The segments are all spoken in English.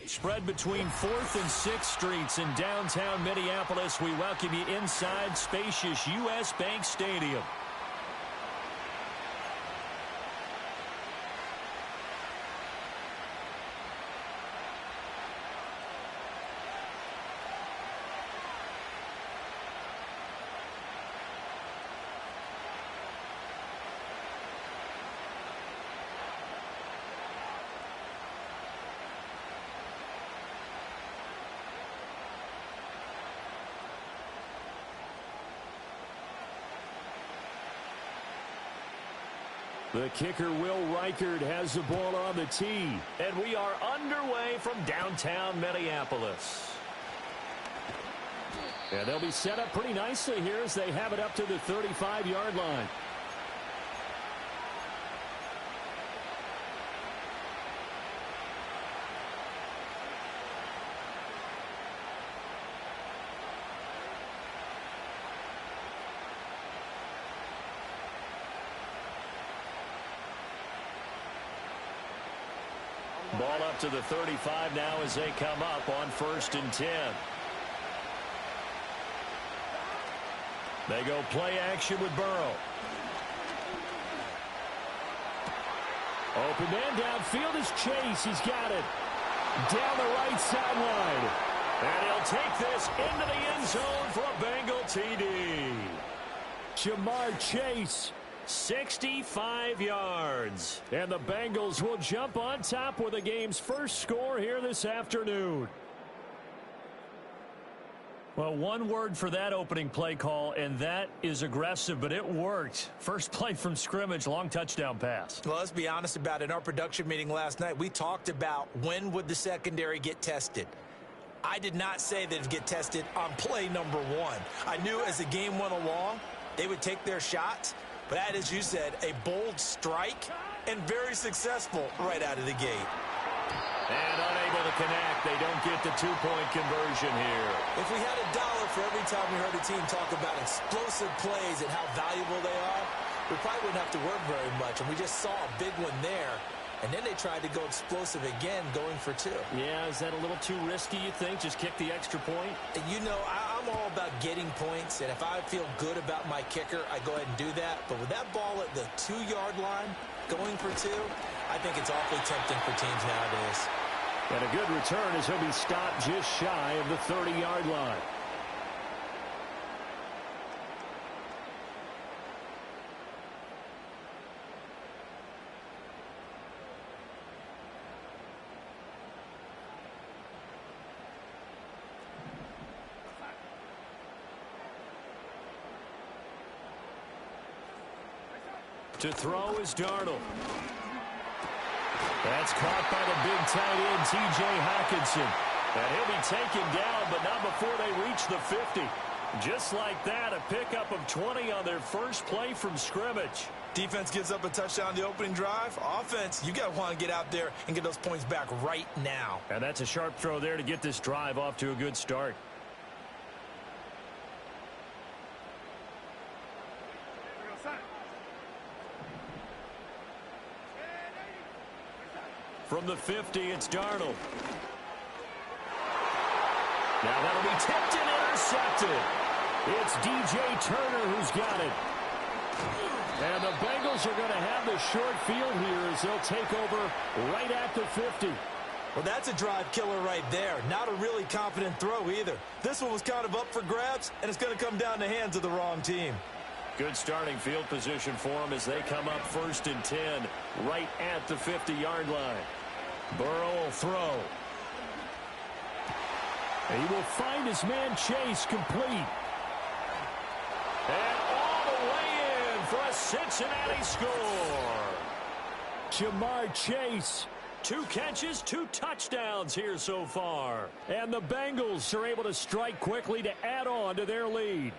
Spread between 4th and 6th Streets in downtown Minneapolis. We welcome you inside spacious U.S. Bank Stadium. The kicker, Will Reichard, has the ball on the tee. And we are underway from downtown Minneapolis. And they'll be set up pretty nicely here as they have it up to the 35-yard line. Ball up to the 35 now as they come up on 1st and 10. They go play action with Burrow. Open man downfield is Chase. He's got it. Down the right sideline. And he'll take this into the end zone for a Bengal TD. Jamar Chase. 65 yards. And the Bengals will jump on top with the game's first score here this afternoon. Well, one word for that opening play call, and that is aggressive, but it worked. First play from scrimmage, long touchdown pass. Well, let's be honest about it. In our production meeting last night, we talked about when would the secondary get tested. I did not say that it'd get tested on play number 1. I knew as the game went along, they would take their shots. But that, as you said, a bold strike and very successful right out of the gate. And unable to connect. They don't get the 2-point conversion here. If we had $1 for every time we heard a team talk about explosive plays and how valuable they are, we probably wouldn't have to work very much. And we just saw a big one there. And then they tried to go explosive again, going for 2. Yeah, is that a little too risky, you think? Just kick the extra point? And you know, I'm all about getting points, and if I feel good about my kicker, I go ahead and do that. But with that ball at the 2-yard line, going for 2, I think it's awfully tempting for teams nowadays. And a good return as he'll be stopped just shy of the 30-yard line. To throw is Darnold. That's caught by the big tight end, T.J. Hockenson. And he'll be taken down, but not before they reach the 50. Just like that, a pickup of 20 on their first play from scrimmage. Defense gives up a touchdown the opening drive. Offense, you got to want to get out there and get those points back right now. And that's a sharp throw there to get this drive off to a good start. From the 50, it's Darnold. Now that'll be tipped and intercepted. It's D.J. Turner who's got it. And the Bengals are going to have the short field here as they'll take over right at the 50. Well, that's a drive killer right there. Not a really confident throw either. This one was kind of up for grabs, and it's going to come down the hands of the wrong team. Good starting field position for them as they come up 1st and 10 right at the 50-yard line. Burrow will throw. And he will find his man Chase complete. And all the way in for a Cincinnati score. Jamar Chase. 2 catches, 2 touchdowns here so far. And the Bengals are able to strike quickly to add on to their lead.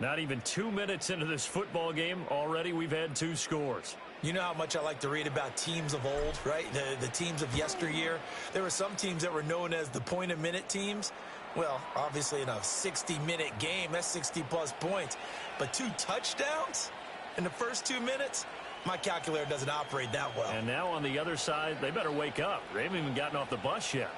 Not even 2 minutes into this football game, already we've had 2 scores. You know how much I like to read about teams of old, right? The teams of yesteryear. There were some teams that were known as the point-a-minute teams. Well, obviously in a 60-minute game, that's 60-plus points. But 2 touchdowns in the first 2 minutes? My calculator doesn't operate that well. And now on the other side, they better wake up. They haven't even gotten off the bus yet.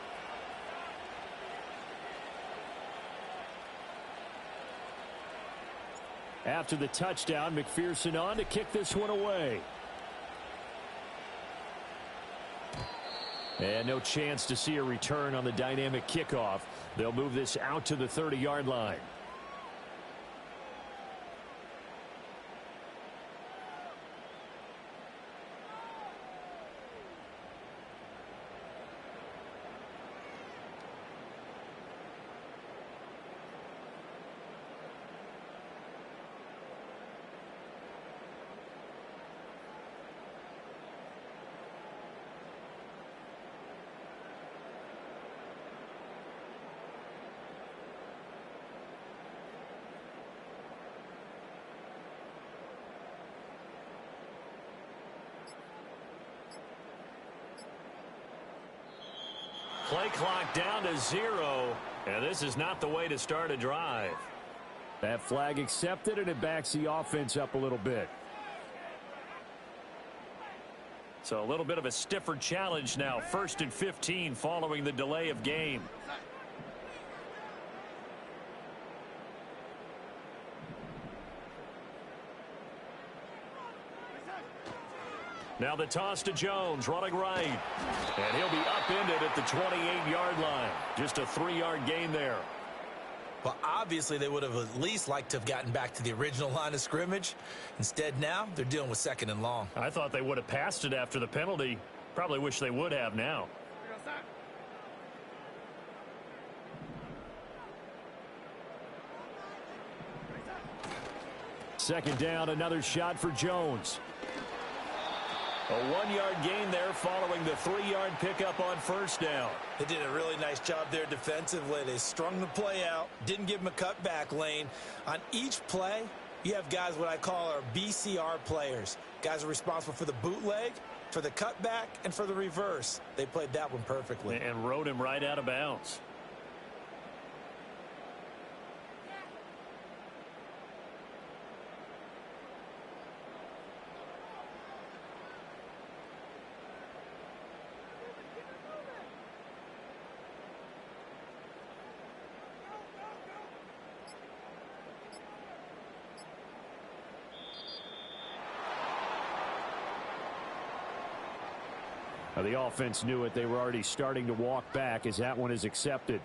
After the touchdown, McPherson on to kick this one away. And no chance to see a return on the dynamic kickoff. They'll move this out to the 30-yard line. Play clock down to 0, and this is not the way to start a drive. That flag accepted, and it backs the offense up a little bit. So a little bit of a stiffer challenge now. 1st and 15 following the delay of game. Now the toss to Jones, running right. And he'll be upended at the 28-yard line. Just a 3-yard gain there. Well, obviously they would have at least liked to have gotten back to the original line of scrimmage. Instead now, they're dealing with 2nd and long. I thought they would have passed it after the penalty. Probably wish they would have now. Second down, another shot for Jones. A 1-yard gain there following the 3-yard pickup on 1st down. They did a really nice job there defensively. They strung the play out, didn't give them a cutback lane. On each play, you have guys what I call our BCR players. Guys are responsible for the bootleg, for the cutback, and for the reverse. They played that one perfectly. And rode him right out of bounds. The offense knew it. They were already starting to walk back as that one is accepted.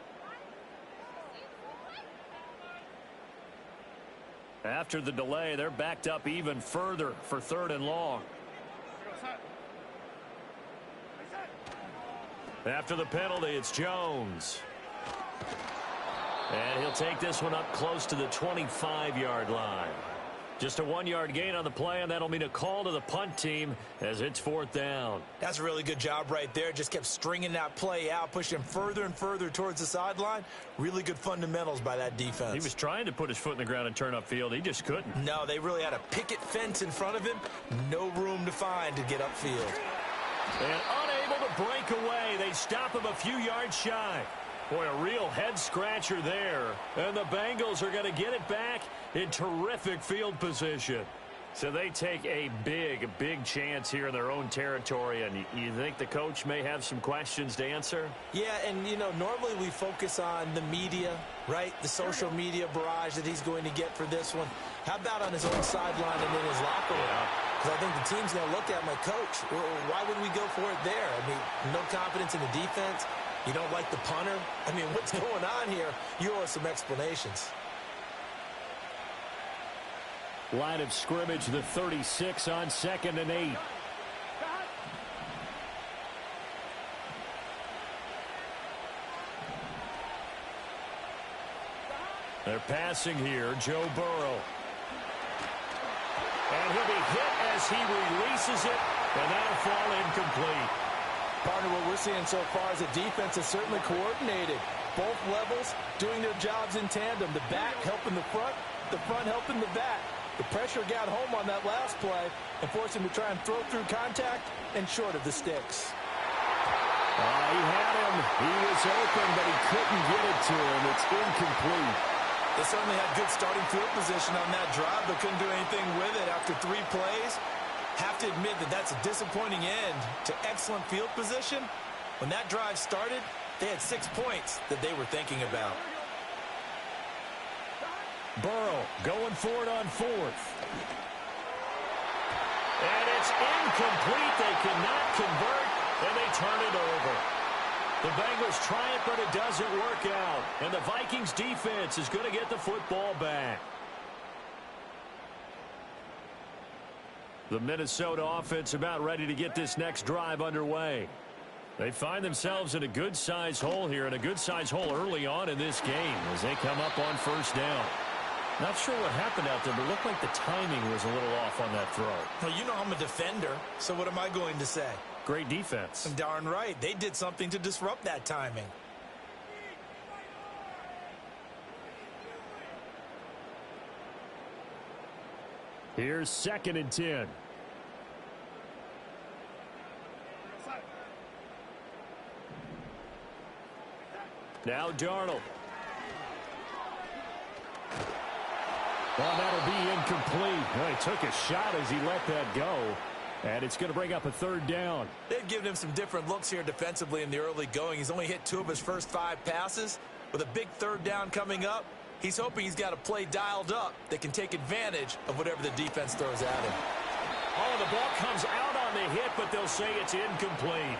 After the delay, they're backed up even further for 3rd and long. After the penalty, it's Jones. And he'll take this one up close to the 25-yard line. Just a 1-yard gain on the play, and that'll mean a call to the punt team as it's 4th down. That's a really good job right there. Just kept stringing that play out, pushing him further and further towards the sideline. Really good fundamentals by that defense. He was trying to put his foot in the ground and turn upfield. He just couldn't. No, they really had a picket fence in front of him. No room to find to get upfield. And unable to break away. They stop him a few yards shy. Boy, a real head-scratcher there. And the Bengals are going to get it back in terrific field position. So they take a big, big chance here in their own territory. And you think the coach may have some questions to answer? Yeah, and, you know, normally we focus on the media, right? The social media barrage that he's going to get for this one. How about on his own sideline and in his locker room? Because I think the team's going to look at my coach. Why would we go for it there? I mean, no confidence in the defense. You don't like the punter? I mean, what's going on here? You owe us some explanations. Line of scrimmage, the 36 on 2nd and 8. They're passing here, Joe Burrow. And he'll be hit as he releases it, and that'll fall incomplete. Partner, what we're seeing so far is the defense is certainly coordinated. Both levels doing their jobs in tandem. The back helping the front helping the back. The pressure got home on that last play and forced him to try and throw through contact and short of the sticks. He had him. He was open, but he couldn't get it to him. It's incomplete. They certainly had good starting field position on that drive, but couldn't do anything with it after 3 plays. Have to admit that that's a disappointing end to excellent field position. When that drive started, they had 6 points that they were thinking about. Burrow going for it on fourth. And it's incomplete. They cannot convert, and they turn it over. The Bengals try it, but it doesn't work out. And the Vikings defense is going to get the football back. The Minnesota offense about ready to get this next drive underway. They find themselves in a good-sized hole here, and a good-sized hole early on in this game as they come up on first down. Not sure what happened out there, but it looked like the timing was a little off on that throw. Well, you know I'm a defender, so what am I going to say? Great defense. Darn right. They did something to disrupt that timing. Here's 2nd and 10. Now Darnold. Well, that'll be incomplete. Well, he took a shot as he let that go. And it's going to bring up a 3rd down. They've given him some different looks here defensively in the early going. He's only hit 2 of his first 5 passes. With a big 3rd down coming up, he's hoping he's got a play dialed up that can take advantage of whatever the defense throws at him. Oh, the ball comes out on the hit, but they'll say it's incomplete.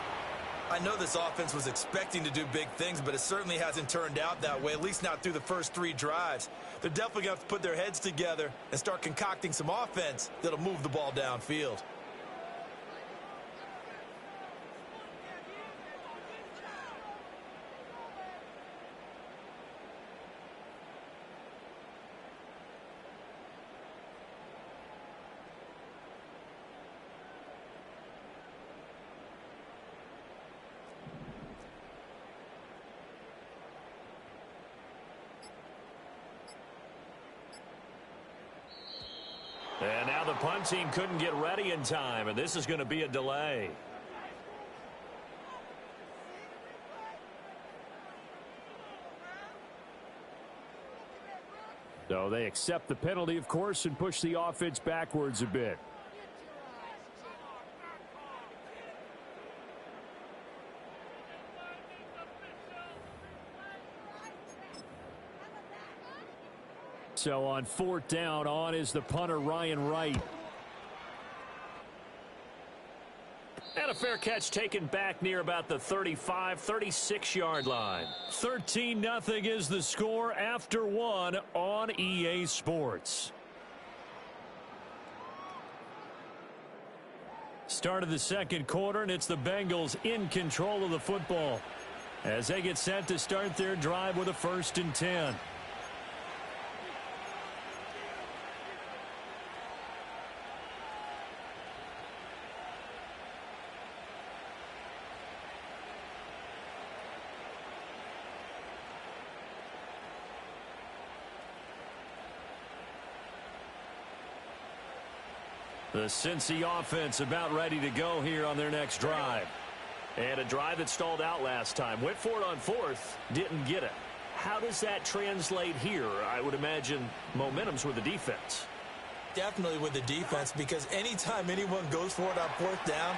I know this offense was expecting to do big things, but it certainly hasn't turned out that way, at least not through the first 3 drives. They're definitely going to have to put their heads together and start concocting some offense that'll move the ball downfield. And now the punt team couldn't get ready in time, and this is going to be a delay. So they accept the penalty, of course, and push the offense backwards a bit. So on 4th down, on is the punter, Ryan Wright. And a fair catch taken back near about the 35, 36-yard line. 13-0 is the score after 1 on EA Sports. Start of the 2nd quarter, and it's the Bengals in control of the football as they get set to start their drive with a 1st and 10. The Cincy offense about ready to go here on their next drive. And a drive that stalled out last time. Went for it on 4th, didn't get it. How does that translate here? I would imagine momentum's with the defense. Definitely with the defense, because anytime anyone goes for it on 4th down,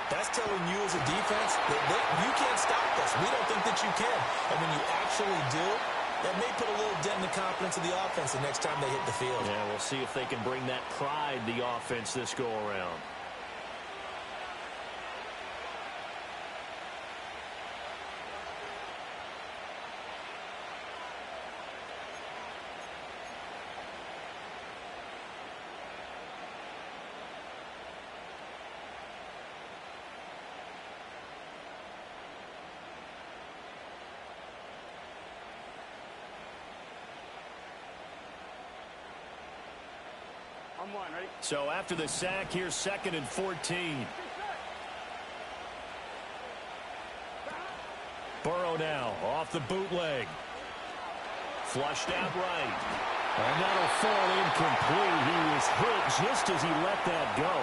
that's telling you as a defense that you can't stop us. We don't think that you can. And when you actually do, that may put a little dent in the confidence of the offense the next time they hit the field. Yeah, we'll see if they can bring that pride, the offense, this go-around. Ready? So after the sack, here's 2nd and 14. Burrow now off the bootleg. Flushed out right. And that'll fall incomplete. He was hit just as he let that go.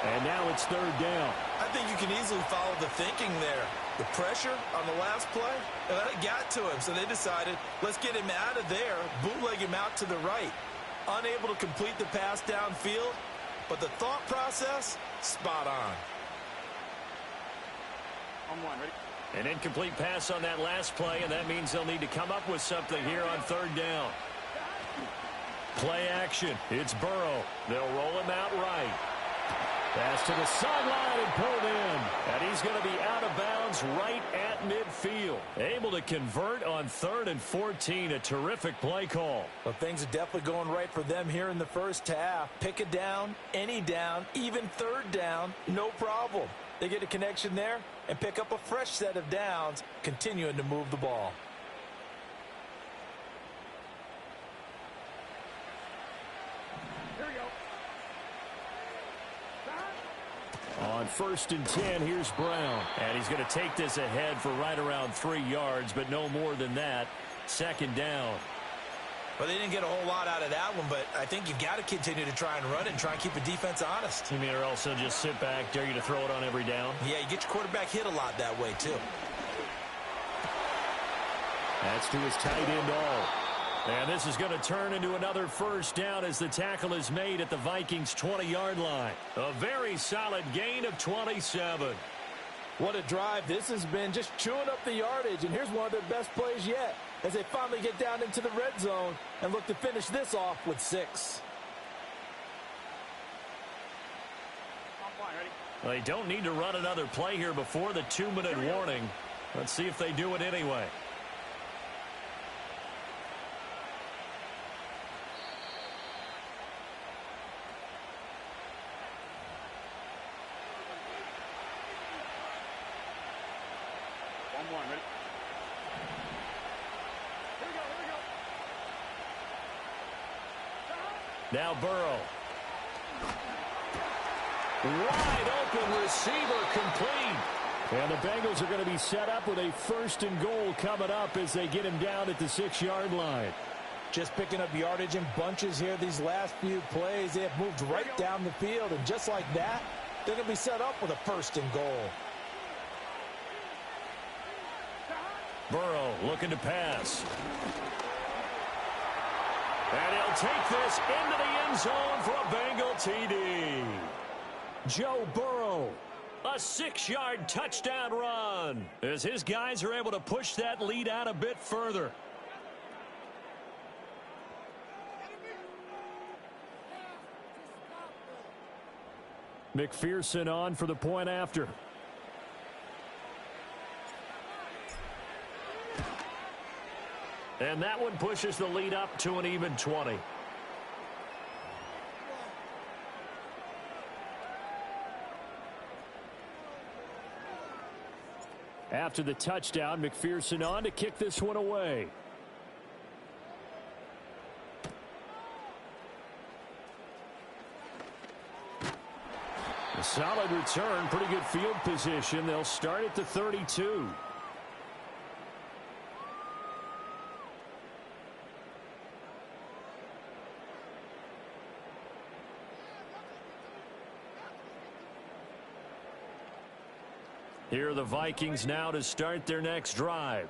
And now it's 3rd down. I think you can easily follow the thinking there. The pressure on the last play, and that got to him. So they decided, let's get him out of there, bootleg him out to the right. Unable to complete the pass downfield, but the thought process, spot on. On one, ready? An incomplete pass on that last play, and that means they'll need to come up with something here on third down. Play action. It's Burrow. They'll roll him out right. Pass to the sideline and pulled in. And he's going to be out of bounds right at midfield. Able to convert on 3rd and 14. A terrific play call. Well, things are definitely going right for them here in the first half. Pick a down, any down, even third down, no problem. They get a connection there and pick up a fresh set of downs, continuing to move the ball. On 1st and 10, here's Brown. And he's going to take this ahead for right around 3 yards, but no more than that. 2nd down. Well, they didn't get a whole lot out of that one, but I think you've got to continue to try and run it and try and keep the defense honest. You mean or also just sit back, dare you to throw it on every down? Yeah, you get your quarterback hit a lot that way, too. That's to his tight end all. And this is going to turn into another first down as the tackle is made at the Vikings' 20-yard line. A very solid gain of 27. What a drive this has been, just chewing up the yardage. And here's one of their best plays yet as they finally get down into the red zone and look to finish this off with 6. Well, they don't need to run another play here before the 2-minute warning. Let's see if they do it anyway. Now Burrow. Wide open receiver complete. And the Bengals are going to be set up with a 1st and goal coming up as they get him down at the 6-yard line. Just picking up yardage in bunches here these last few plays. They have moved right down the field, and just like that, they're going to be set up with a 1st and goal. Burrow looking to pass. And he'll take this into the end zone for a Bengal TD. Joe Burrow, a 6-yard touchdown run as his guys are able to push that lead out a bit further. McPherson on for the point after. And that one pushes the lead up to an even 20. After the touchdown, McPherson on to kick this one away. A solid return, pretty good field position. They'll start at the 32. Here are the Vikings now to start their next drive.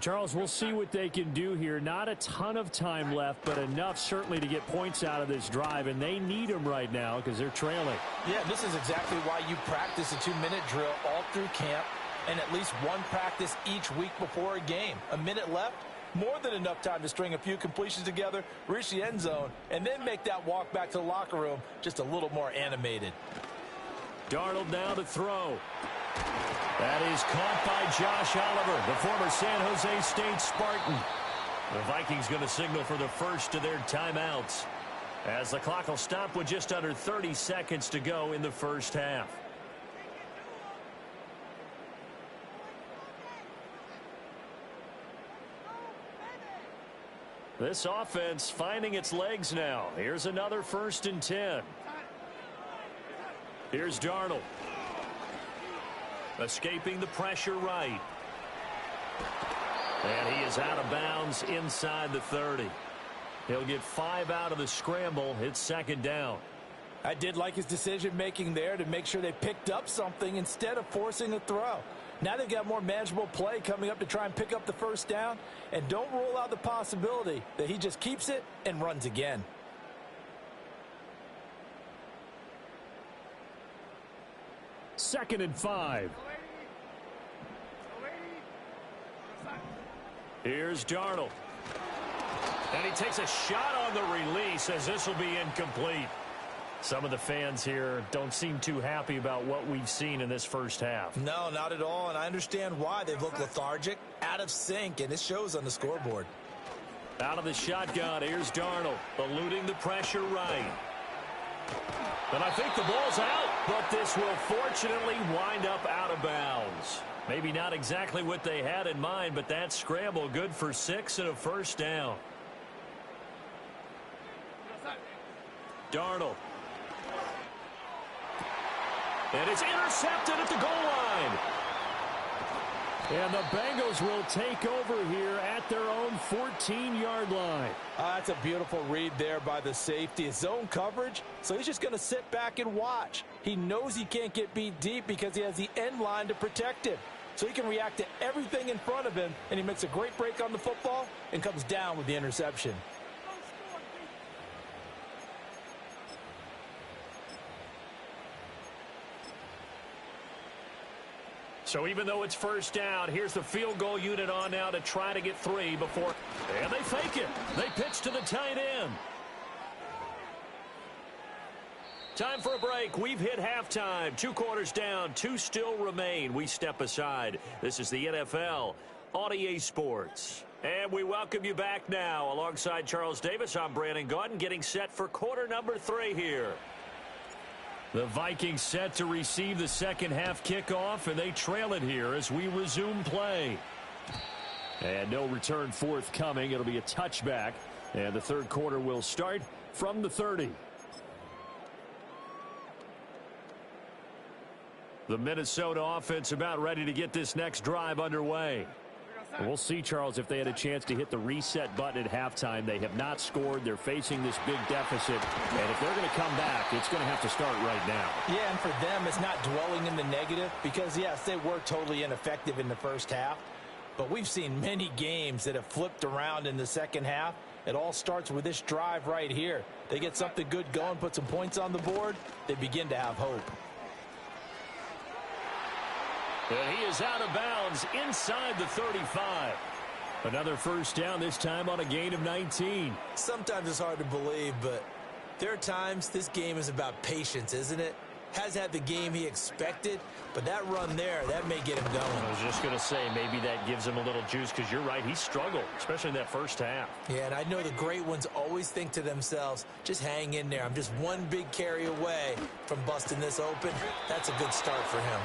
Charles, we'll see what they can do here. Not a ton of time left, but enough certainly to get points out of this drive, and they need them right now because they're trailing. Yeah, this is exactly why you practice a 2-minute drill all through camp and at least one practice each week before a game. A minute left, more than enough time to string a few completions together, reach the end zone, and then make that walk back to the locker room just a little more animated. Darnold now to throw. That is caught by Josh Oliver, the former San Jose State Spartan. The Vikings going to signal for the first of their timeouts as the clock will stop with just under 30 seconds to go in the first half. This offense finding its legs now. Here's another 1st and 10. Here's Darnold. Escaping the pressure right. And he is out of bounds inside the 30. He'll get 5 out of the scramble. It's 2nd down. I did like his decision-making there to make sure they picked up something instead of forcing a throw. Now they've got more manageable play coming up to try and pick up the 1st down. And don't rule out the possibility that he just keeps it and runs again. 2nd and 5. Here's Darnold. And he takes a shot on the release as this will be incomplete. Some of the fans here don't seem too happy about what we've seen in this first half. No, not at all, and I understand why. They've looked lethargic, out of sync, and it shows on the scoreboard. Out of the shotgun, here's Darnold, eluding the pressure right. And I think the ball's out, but this will fortunately wind up out of bounds. Maybe not exactly what they had in mind, but that scramble good for 6 and a first down. Darnold. And it's intercepted at the goal line. And the Bengals will take over here at their own 14-yard line. That's a beautiful read there by the safety. Zone coverage, so he's just going to sit back and watch. He knows he can't get beat deep because he has the end line to protect him. So he can react to everything in front of him, and he makes a great break on the football and comes down with the interception. So even though it's first down, here's the field goal unit on now to try to get 3 before. And they fake it. They pitch to the tight end. Time for a break. We've hit halftime. 2 quarters down. 2 still remain. We step aside. This is the NFL on EA Sports. And we welcome you back now. Alongside Charles Davis, I'm Brandon Gaudin, getting set for quarter number 3 here. The Vikings set to receive the second half kickoff, and they trail it here as we resume play. And no return forthcoming. It'll be a touchback, and the third quarter will start from the 30. The Minnesota offense about ready to get this next drive underway. We'll see, Charles, if they had a chance to hit the reset button at halftime. They have not scored. They're facing this big deficit. And if they're going to come back, it's going to have to start right now. Yeah, and for them, it's not dwelling in the negative because, yes, they were totally ineffective in the first half. But we've seen many games that have flipped around in the second half. It all starts with this drive right here. They get something good going, put some points on the board, they begin to have hope. And he is out of bounds inside the 35. Another first down, this time on a gain of 19. Sometimes it's hard to believe, but there are times this game is about patience, isn't it? Has had the game he expected, but that run there, that may get him going. I was just going to say, maybe that gives him a little juice because you're right, he struggled, especially in that first half. Yeah, and I know the great ones always think to themselves, just hang in there. I'm just one big carry away from busting this open. That's a good start for him.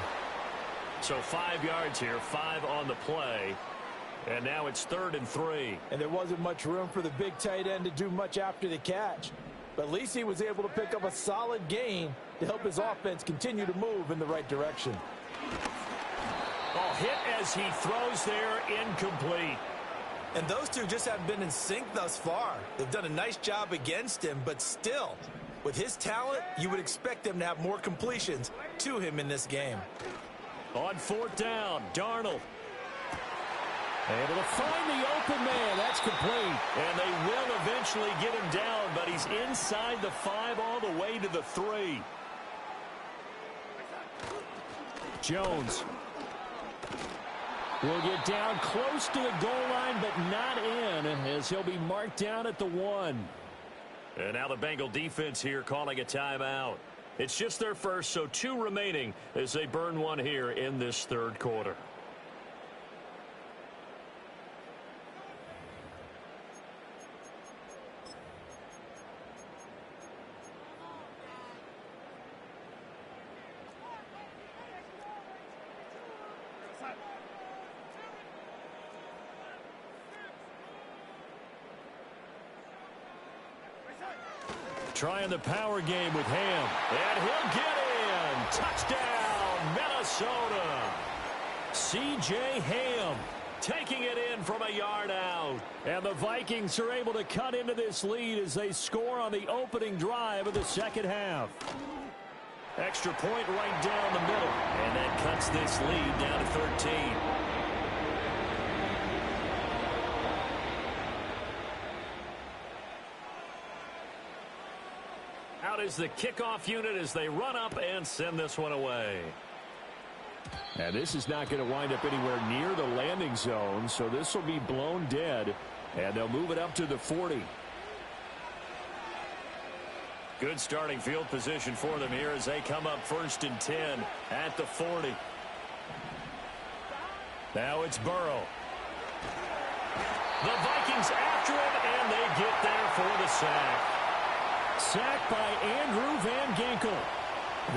So 5 yards here, 5 on the play. And now it's 3rd and 3. And there wasn't much room for the big tight end to do much after the catch. But at least he was able to pick up a solid gain to help his offense continue to move in the right direction. Oh, hit as he throws there, incomplete. And those two just haven't been in sync thus far. They've done a nice job against him, but still, with his talent, you would expect them to have more completions to him in this game. On 4th down, Darnold. Able to find the open man. That's complete. And they will eventually get him down, but he's inside the 5 all the way to the 3. Jones will get down close to the goal line, but not in, as he'll be marked down at the 1. And now the Bengal defense here calling a timeout. It's just their first, so 2 remaining as they burn 1 here in this third quarter. Trying the power game with Ham. And he'll get in. Touchdown, Minnesota. C.J. Ham taking it in from a yard out. And the Vikings are able to cut into this lead as they score on the opening drive of the second half. Extra point right down the middle. And that cuts this lead down to 13. Out is the kickoff unit as they run up and send this one away. And this is not going to wind up anywhere near the landing zone, so this will be blown dead, and they'll move it up to the 40. Good starting field position for them here as they come up 1st and 10 at the 40. Now it's Burrow. The Vikings after him, and they get there for the sack. Sacked by Andrew Van Ginkel.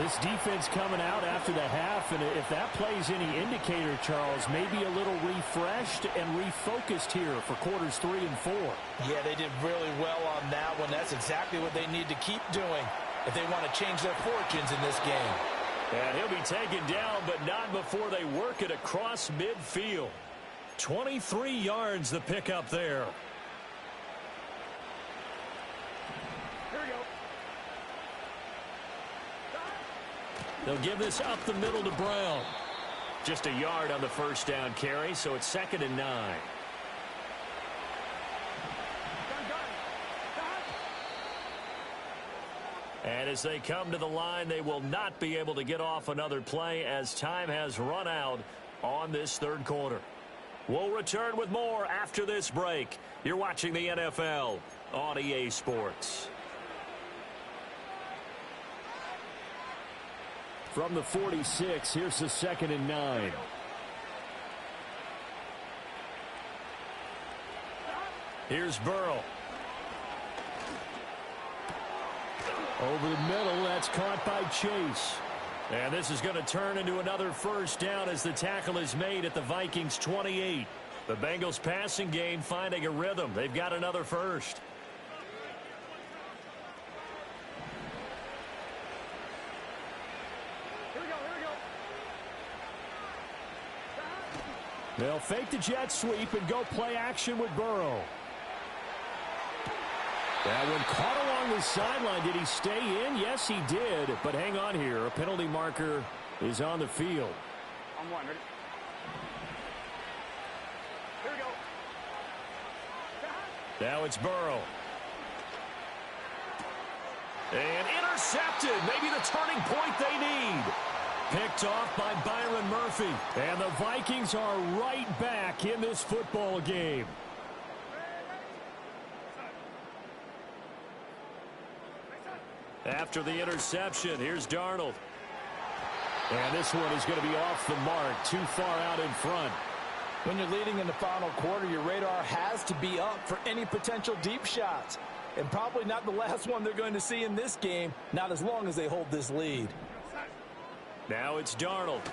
This defense coming out after the half, and if that plays any indicator, Charles, maybe a little refreshed and refocused here for quarters 3 and 4. Yeah, they did really well on that one. That's exactly what they need to keep doing if they want to change their fortunes in this game. And he'll be taken down, but not before they work it across midfield. 23 yards the pickup there. They'll give this up the middle to Brown. Just a yard on the first down carry, so it's 2nd and 9. And as they come to the line, they will not be able to get off another play as time has run out on this 3rd quarter. We'll return with more after this break. You're watching the NFL on EA Sports. From the 46, here's the 2nd and 9. Here's Burrow. Over the middle, that's caught by Chase. And this is going to turn into another first down as the tackle is made at the Vikings 28. The Bengals passing game finding a rhythm. They've got another first. They'll fake the jet sweep and go play action with Burrow. That one caught along the sideline. Did he stay in? Yes, he did. But hang on here. A penalty marker is on the field. On one. Ready? Here we go. Now it's Burrow. And intercepted. Maybe the turning point they need. Picked off by Byron Murphy. And the Vikings are right back in this football game. After the interception, here's Darnold. And this one is going to be off the mark, too far out in front. When you're leading in the final quarter, your radar has to be up for any potential deep shots. And probably not the last one they're going to see in this game, not as long as they hold this lead. Now it's Darnold.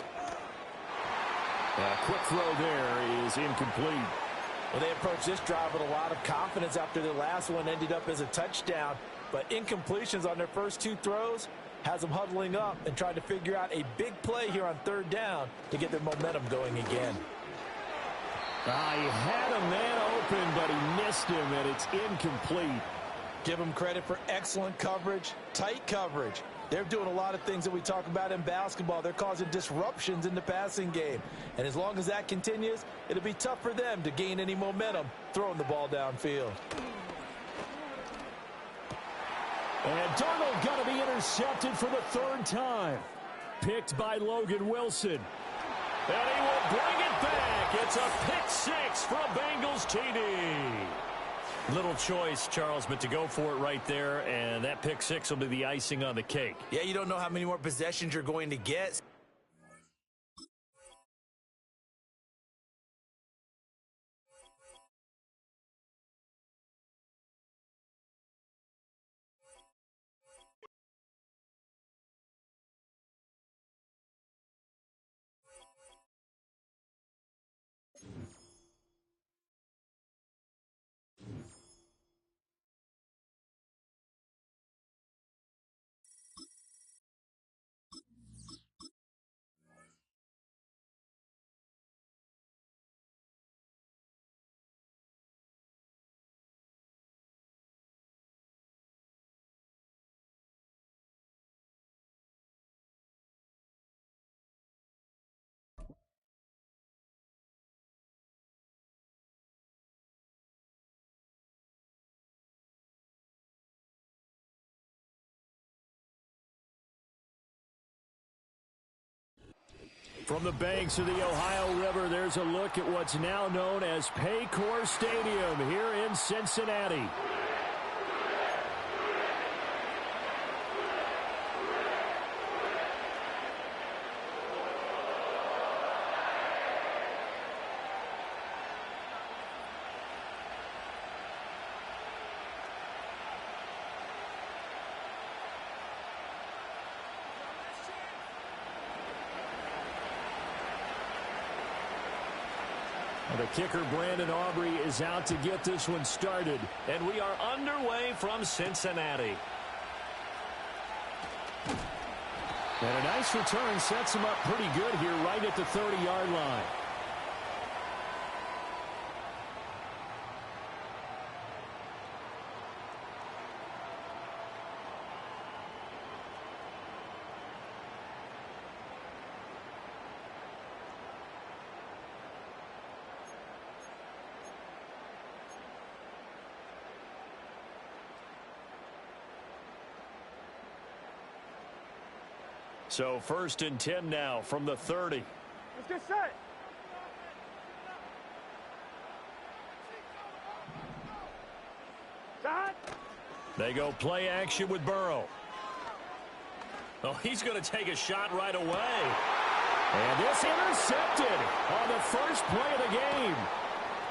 A quick throw there is incomplete. Well, they approached this drive with a lot of confidence after their last one ended up as a touchdown. But incompletions on their first 2 throws has them huddling up and trying to figure out a big play here on 3rd down to get their momentum going again. He had a man open, but he missed him, and it's incomplete. Give them credit for excellent coverage, tight coverage. They're doing a lot of things that we talk about in basketball. They're causing disruptions in the passing game. And as long as that continues, it'll be tough for them to gain any momentum throwing the ball downfield. And Darnold going to be intercepted for the 3rd time. Picked by Logan Wilson. And he will bring it back. It's a pick 6 for a Bengals TD. Little choice, Charles, but to go for it right there, and that pick 6 will be the icing on the cake. Yeah, you don't know how many more possessions you're going to get. From the banks of the Ohio River, there's a look at what's now known as Paycor Stadium here in Cincinnati. The kicker, Brandon Aubrey, is out to get this one started. And we are underway from Cincinnati. And a nice return sets him up pretty good here right at the 30-yard line. So 1st and 10 now from the 30. Let's get set. Shot. They go play action with Burrow. Oh, he's going to take a shot right away. And this intercepted on the first play of the game.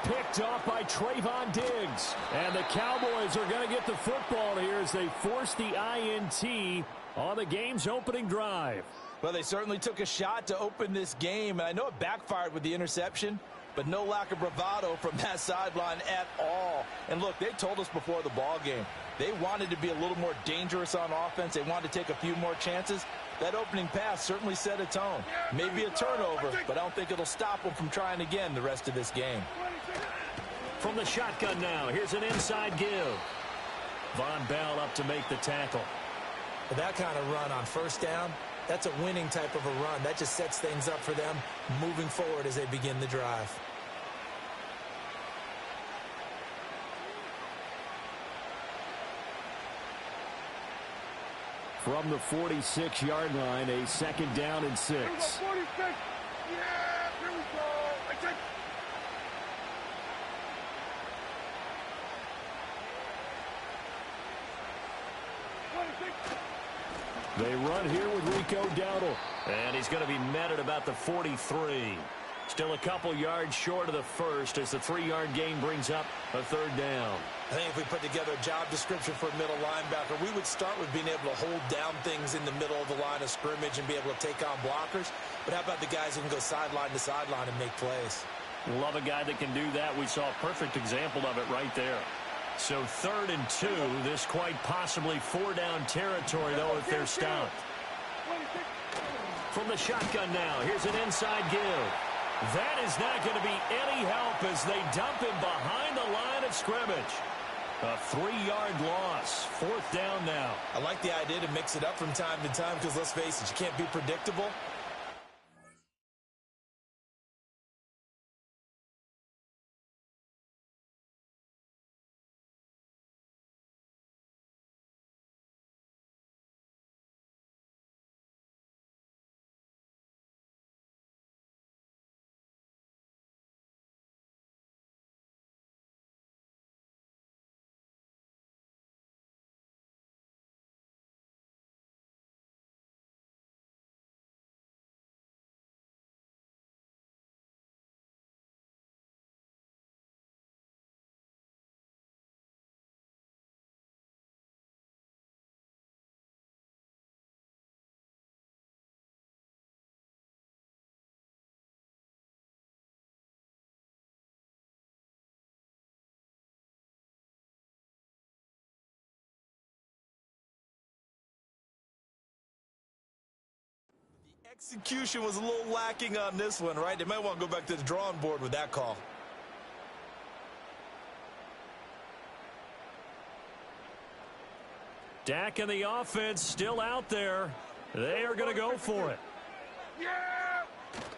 Picked off by Trayvon Diggs. And the Cowboys are going to get the football here as they force the INT on the game's opening drive. Well, they certainly took a shot to open this game, and I know it backfired with the interception, but no lack of bravado from that sideline at all. And look, they told us before the ball game, they wanted to be a little more dangerous on offense. They wanted to take a few more chances. That opening pass certainly set a tone. Maybe a turnover, but I don't think it'll stop them from trying again the rest of this game. From the shotgun now, here's an inside give. Von Bell up to make the tackle. With that kind of run on first down, that's a winning type of a run. That just sets things up for them moving forward as they begin the drive. From the 46-yard line, a 2nd down and 6. Here we go, 46. Yeah, here we go. I take. They run here with Rico Dowdle. And he's going to be met at about the 43. Still a couple yards short of the first as the 3-yard gain brings up a 3rd down. I think if we put together a job description for a middle linebacker, we would start with being able to hold down things in the middle of the line of scrimmage and be able to take on blockers. But how about the guys who can go sideline to sideline and make plays? Love a guy that can do that. We saw a perfect example of it right there. So 3rd and 2. This quite possibly 4-down territory, though, if they're stopped. From the shotgun now, here's an inside give. That is not going to be any help as they dump him behind the line of scrimmage. A 3-yard loss. 4th down now. I like the idea to mix it up from time to time because, let's face it, you can't be predictable. Execution was a little lacking on this one, right? They might want to go back to the drawing board with that call. Dak and the offense still out there. They are going to go for it.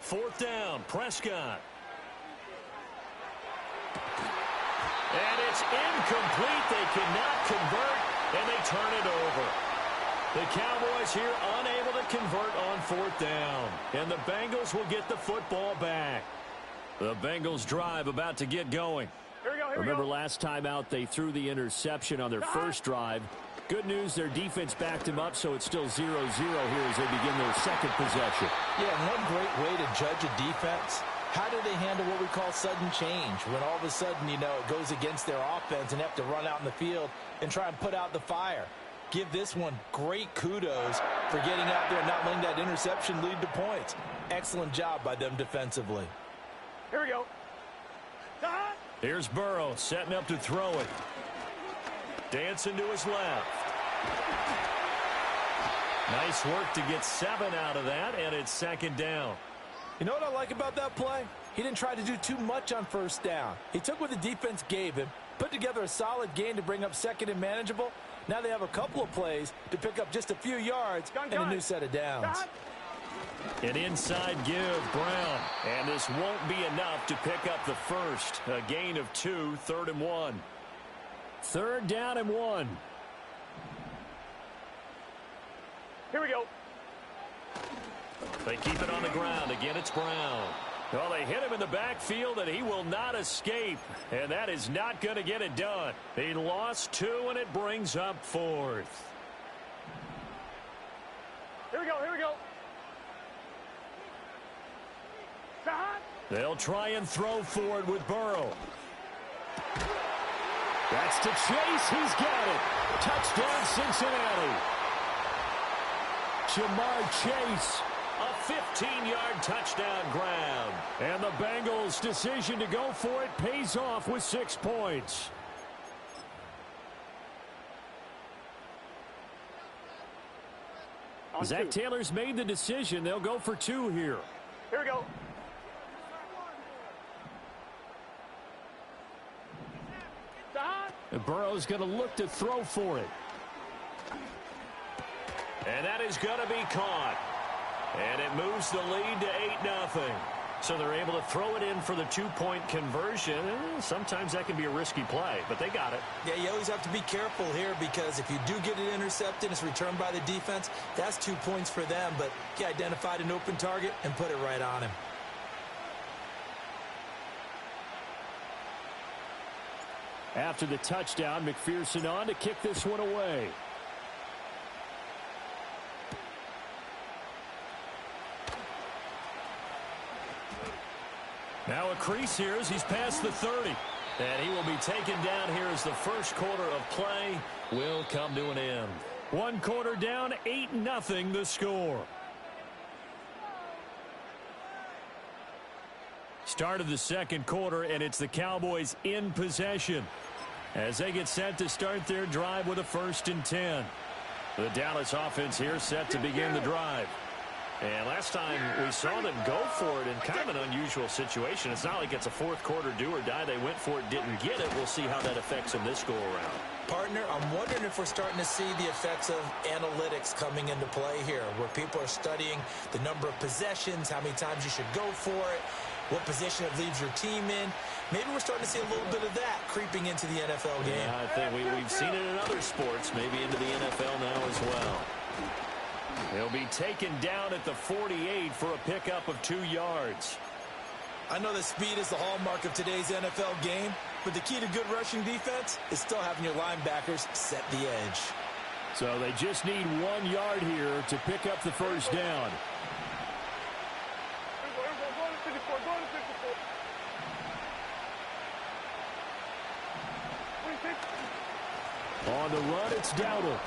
4th down, Prescott. And it's incomplete. They cannot convert, and they turn it over. The Cowboys here unable to convert on fourth down. And the Bengals will get the football back. The Bengals drive about to get going. Remember last time out they threw the interception on their first drive. Good news, their defense backed him up, so it's still 0-0 here as they begin their second possession. Yeah, one great way to judge a defense, how do they handle what we call sudden change? When all of a sudden, you know, it goes against their offense and they have to run out in the field and try and put out the fire. Give this one great kudos for getting out there and not letting that interception lead to points. Excellent job by them defensively. Here we go. Here's Burrow setting up to throw it. Dancing to his left. Nice work to get 7 out of that, and it's second down. You know what I like about that play? He didn't try to do too much on first down. He took what the defense gave him, put together a solid gain to bring up second and manageable. Now they have a couple of plays to pick up just a few yards and a new set of downs. An inside give, Brown. And this won't be enough to pick up the first. A gain of 2, 3rd and 1. 3rd down and 1. Here we go. They keep it on the ground. Again, it's Brown. Well, they hit him in the backfield, and he will not escape. And that is not going to get it done. He lost 2, and it brings up 4th. Here we go. Here we go. They'll try and throw for it with Burrow. That's to Chase. He's got it. Touchdown, Cincinnati. Jamar Chase, a 15-yard touchdown grab. And the Bengals' decision to go for it pays off with 6 points. Zach Taylor's made the decision. They'll go for 2 here. Here we go. And Burrow's going to look to throw for it. And that is going to be caught. And it moves the lead to 8-0. So they're able to throw it in for the 2-point conversion. Sometimes that can be a risky play, but they got it. Yeah, you always have to be careful here because if you do get it intercepted, it's returned by the defense, that's 2 points for them. But he identified an open target and put it right on him. After the touchdown, McPherson on to kick this one away. Now a crease here as he's past the 30. And he will be taken down here as the first quarter of play will come to an end. 1 quarter down, 8-0 the score. Start of the second quarter, and it's the Cowboys in possession as they get set to start their drive with a 1st and 10. The Dallas offense here set to begin the drive. And last time we saw them go for it in kind of an unusual situation. It's not like it's a fourth quarter do or die. They went for it, didn't get it. We'll see how that affects them this go around. Partner, I'm wondering if we're starting to see the effects of analytics coming into play here, where people are studying the number of possessions, how many times you should go for it, what position it leaves your team in. Maybe we're starting to see a little bit of that creeping into the NFL game. Yeah, I think we've seen it in other sports, maybe into the NFL now as well. He'll be taken down at the 48 for a pickup of 2 yards. I know that speed is the hallmark of today's NFL game, but the key to good rushing defense is still having your linebackers set the edge. So they just need 1 yard here to pick up the first down. On the run, it's Dowdle.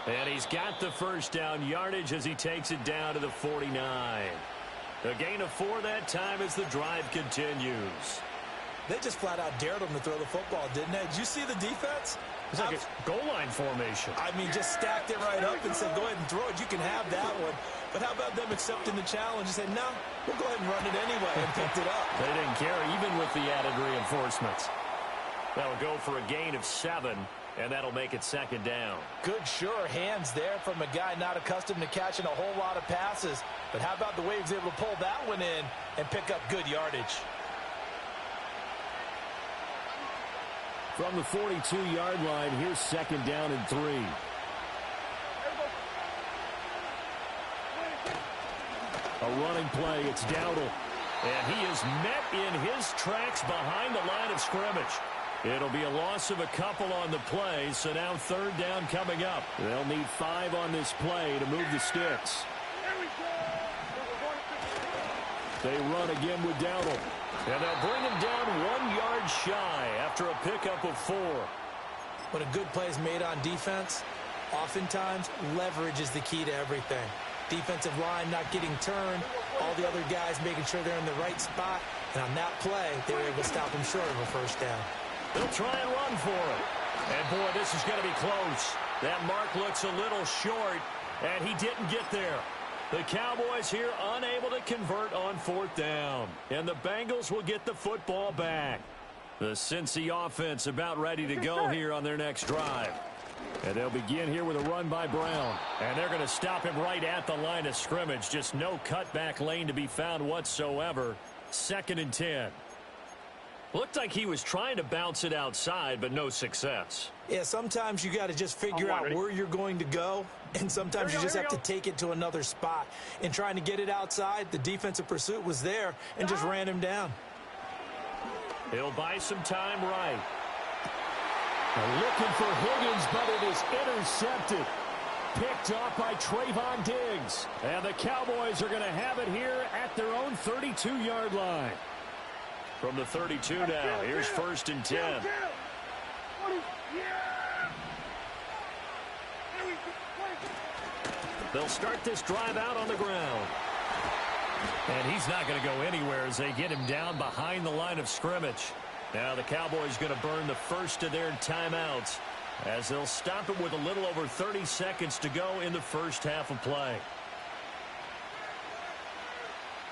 And he's got the first down yardage as he takes it down to the 49. A gain of 4 that time as the drive continues. They just flat out dared him to throw the football, didn't they? Did you see the defense? It's like a goal line formation. I mean, just stacked it right up and said, go ahead and throw it. You can have that one. But how about them accepting the challenge and saying, no, we'll go ahead and run it anyway, and picked it up. They didn't care, even with the added reinforcements. That'll go for a gain of 7. And that'll make it second down. Good, sure hands there from a guy not accustomed to catching a whole lot of passes. But how about the way he was able to pull that one in and pick up good yardage? From the 42-yard line, here's second down and 3. A running play. It's Dowdle. And he is met in his tracks behind the line of scrimmage. It'll be a loss of a couple on the play, so now third down coming up. They'll need 5 on this play to move the sticks. They run again with Dowdle. And they'll bring him down 1 yard shy after a pickup of 4. When a good play is made on defense, oftentimes leverage is the key to everything. Defensive line not getting turned, all the other guys making sure they're in the right spot, and on that play, they were able to stop him short of a first down. They'll try and run for it. And, boy, this is going to be close. That mark looks a little short, and he didn't get there. The Cowboys here unable to convert on 4th down. And the Bengals will get the football back. The Cincy offense about ready to go here on their next drive. And they'll begin here with a run by Brown. And they're going to stop him right at the line of scrimmage. Just no cutback lane to be found whatsoever. 2nd and 10. Looked like he was trying to bounce it outside, but no success. Yeah, sometimes you got to just figure out where you're going to go, and sometimes you just have to take it to another spot. In trying to get it outside, the defensive pursuit was there and just ran him down. He'll buy some time right. Looking for Higgins, but it is intercepted. Picked off by Trayvon Diggs. And the Cowboys are going to have it here at their own 32-yard line. From the 32 now, here's 1st and 10. They'll start this drive out on the ground. And he's not going to go anywhere as they get him down behind the line of scrimmage. Now the Cowboys going to burn the first of their timeouts as they'll stop it with a little over 30 seconds to go in the first half of play.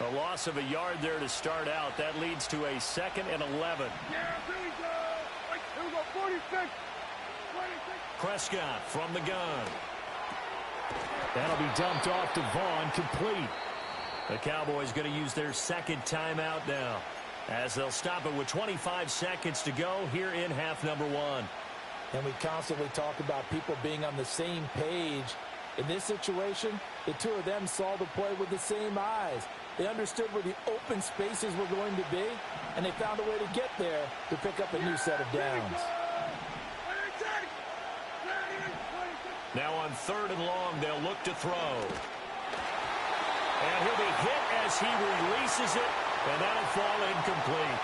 A loss of a yard there to start out. That leads to a 2nd and 11. Yeah, here we go. Here we go, 46. Prescott from the gun. That'll be dumped off to Vaughn, complete. The Cowboys going to use their 2nd timeout now as they'll stop it with 25 seconds to go here in half number 1. And we constantly talk about people being on the same page. In this situation, the two of them saw the play with the same eyes. They understood where the open spaces were going to be, and they found a way to get there to pick up a new set of downs. Now on 3rd and long, they'll look to throw. And he'll be hit as he releases it, and that'll fall incomplete.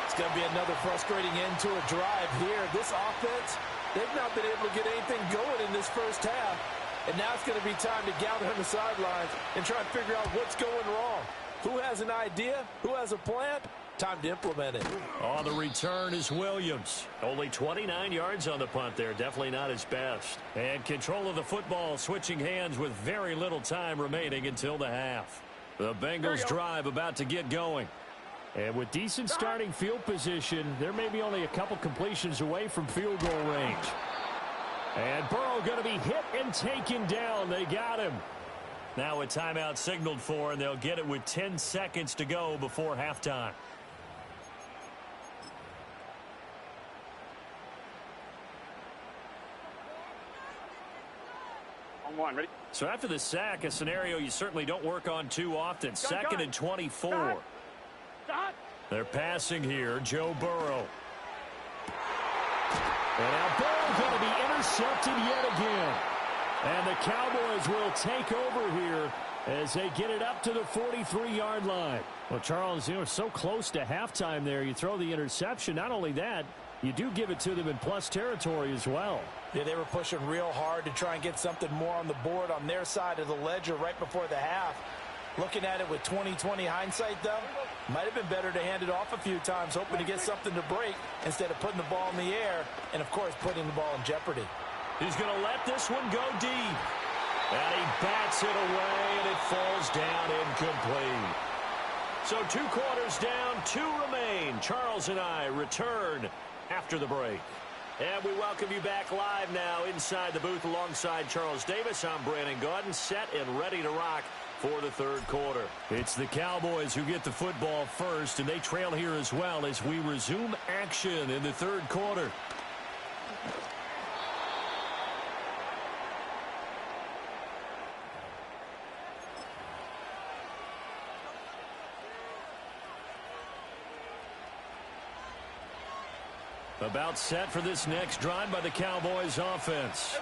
It's going to be another frustrating end to a drive here. This offense, they've not been able to get anything going in this first half. And now it's going to be time to gather on the sidelines and try and figure out what's going wrong. Who has an idea? Who has a plan? Time to implement it. On the return is Williams. Only 29 yards on the punt there. Definitely not his best. And control of the football switching hands with very little time remaining until the half. The Bengals drive about to get going. And with decent starting field position, there may be only a couple completions away from field goal range. And Burrow going to be hit and taken down. They got him. Now a timeout signaled for, and they'll get it with 10 seconds to go before halftime. On 1, ready? So after the sack, a scenario you certainly don't work on too often. 2nd and 24. They're passing here, Joe Burrow. And now Burrow going to be intercepted yet again. And the Cowboys will take over here as they get it up to the 43-yard line. Well, Charles, so close to halftime there. You throw the interception. Not only that, you do give it to them in plus territory as well. Yeah, they were pushing real hard to try and get something more on the board on their side of the ledger right before the half. Looking at it with 20/20 hindsight, though, might have been better to hand it off a few times, hoping to get something to break instead of putting the ball in the air and, of course, putting the ball in jeopardy. He's going to let this one go deep. And he bats it away, and it falls down incomplete. So 2 quarters down, 2 remain. Charles and I return after the break. And we welcome you back live now inside the booth alongside Charles Davis. I'm Brandon Gaudin, set and ready to rock for the 3rd quarter. It's the Cowboys who get the football first, and they trail here as well as we resume action in the 3rd quarter. About set for this next drive by the Cowboys offense.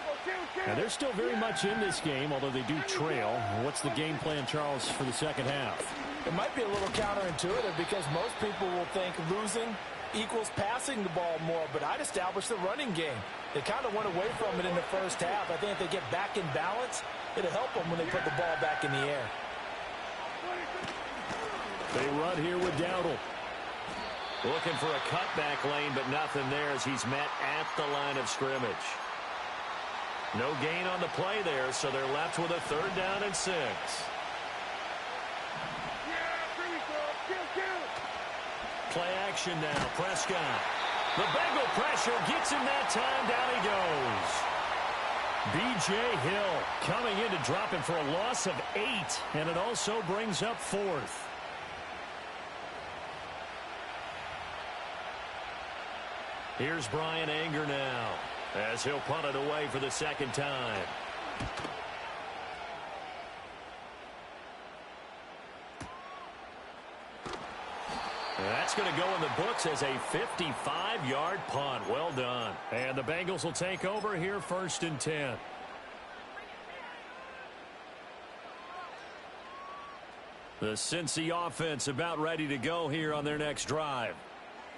Now, they're still very much in this game, although they do trail. What's the game plan, Charles, for the second half? It might be a little counterintuitive because most people will think losing equals passing the ball more, but I'd establish the running game. They kind of went away from it in the first half. I think if they get back in balance, it'll help them when they put the ball back in the air. They run here with Dowdle. Looking for a cutback lane, but nothing there as he's met at the line of scrimmage. No gain on the play there, so they're left with a 3rd down and 6. Play action now. Prescott. The Bengal pressure gets him that time. Down he goes. B.J. Hill coming in to drop him for a loss of 8, and it also brings up 4th. Here's Brian Anger now as he'll punt it away for the 2nd time. That's going to go in the books as a 55-yard punt. Well done. And the Bengals will take over here 1st and 10. The Cincy offense about ready to go here on their next drive.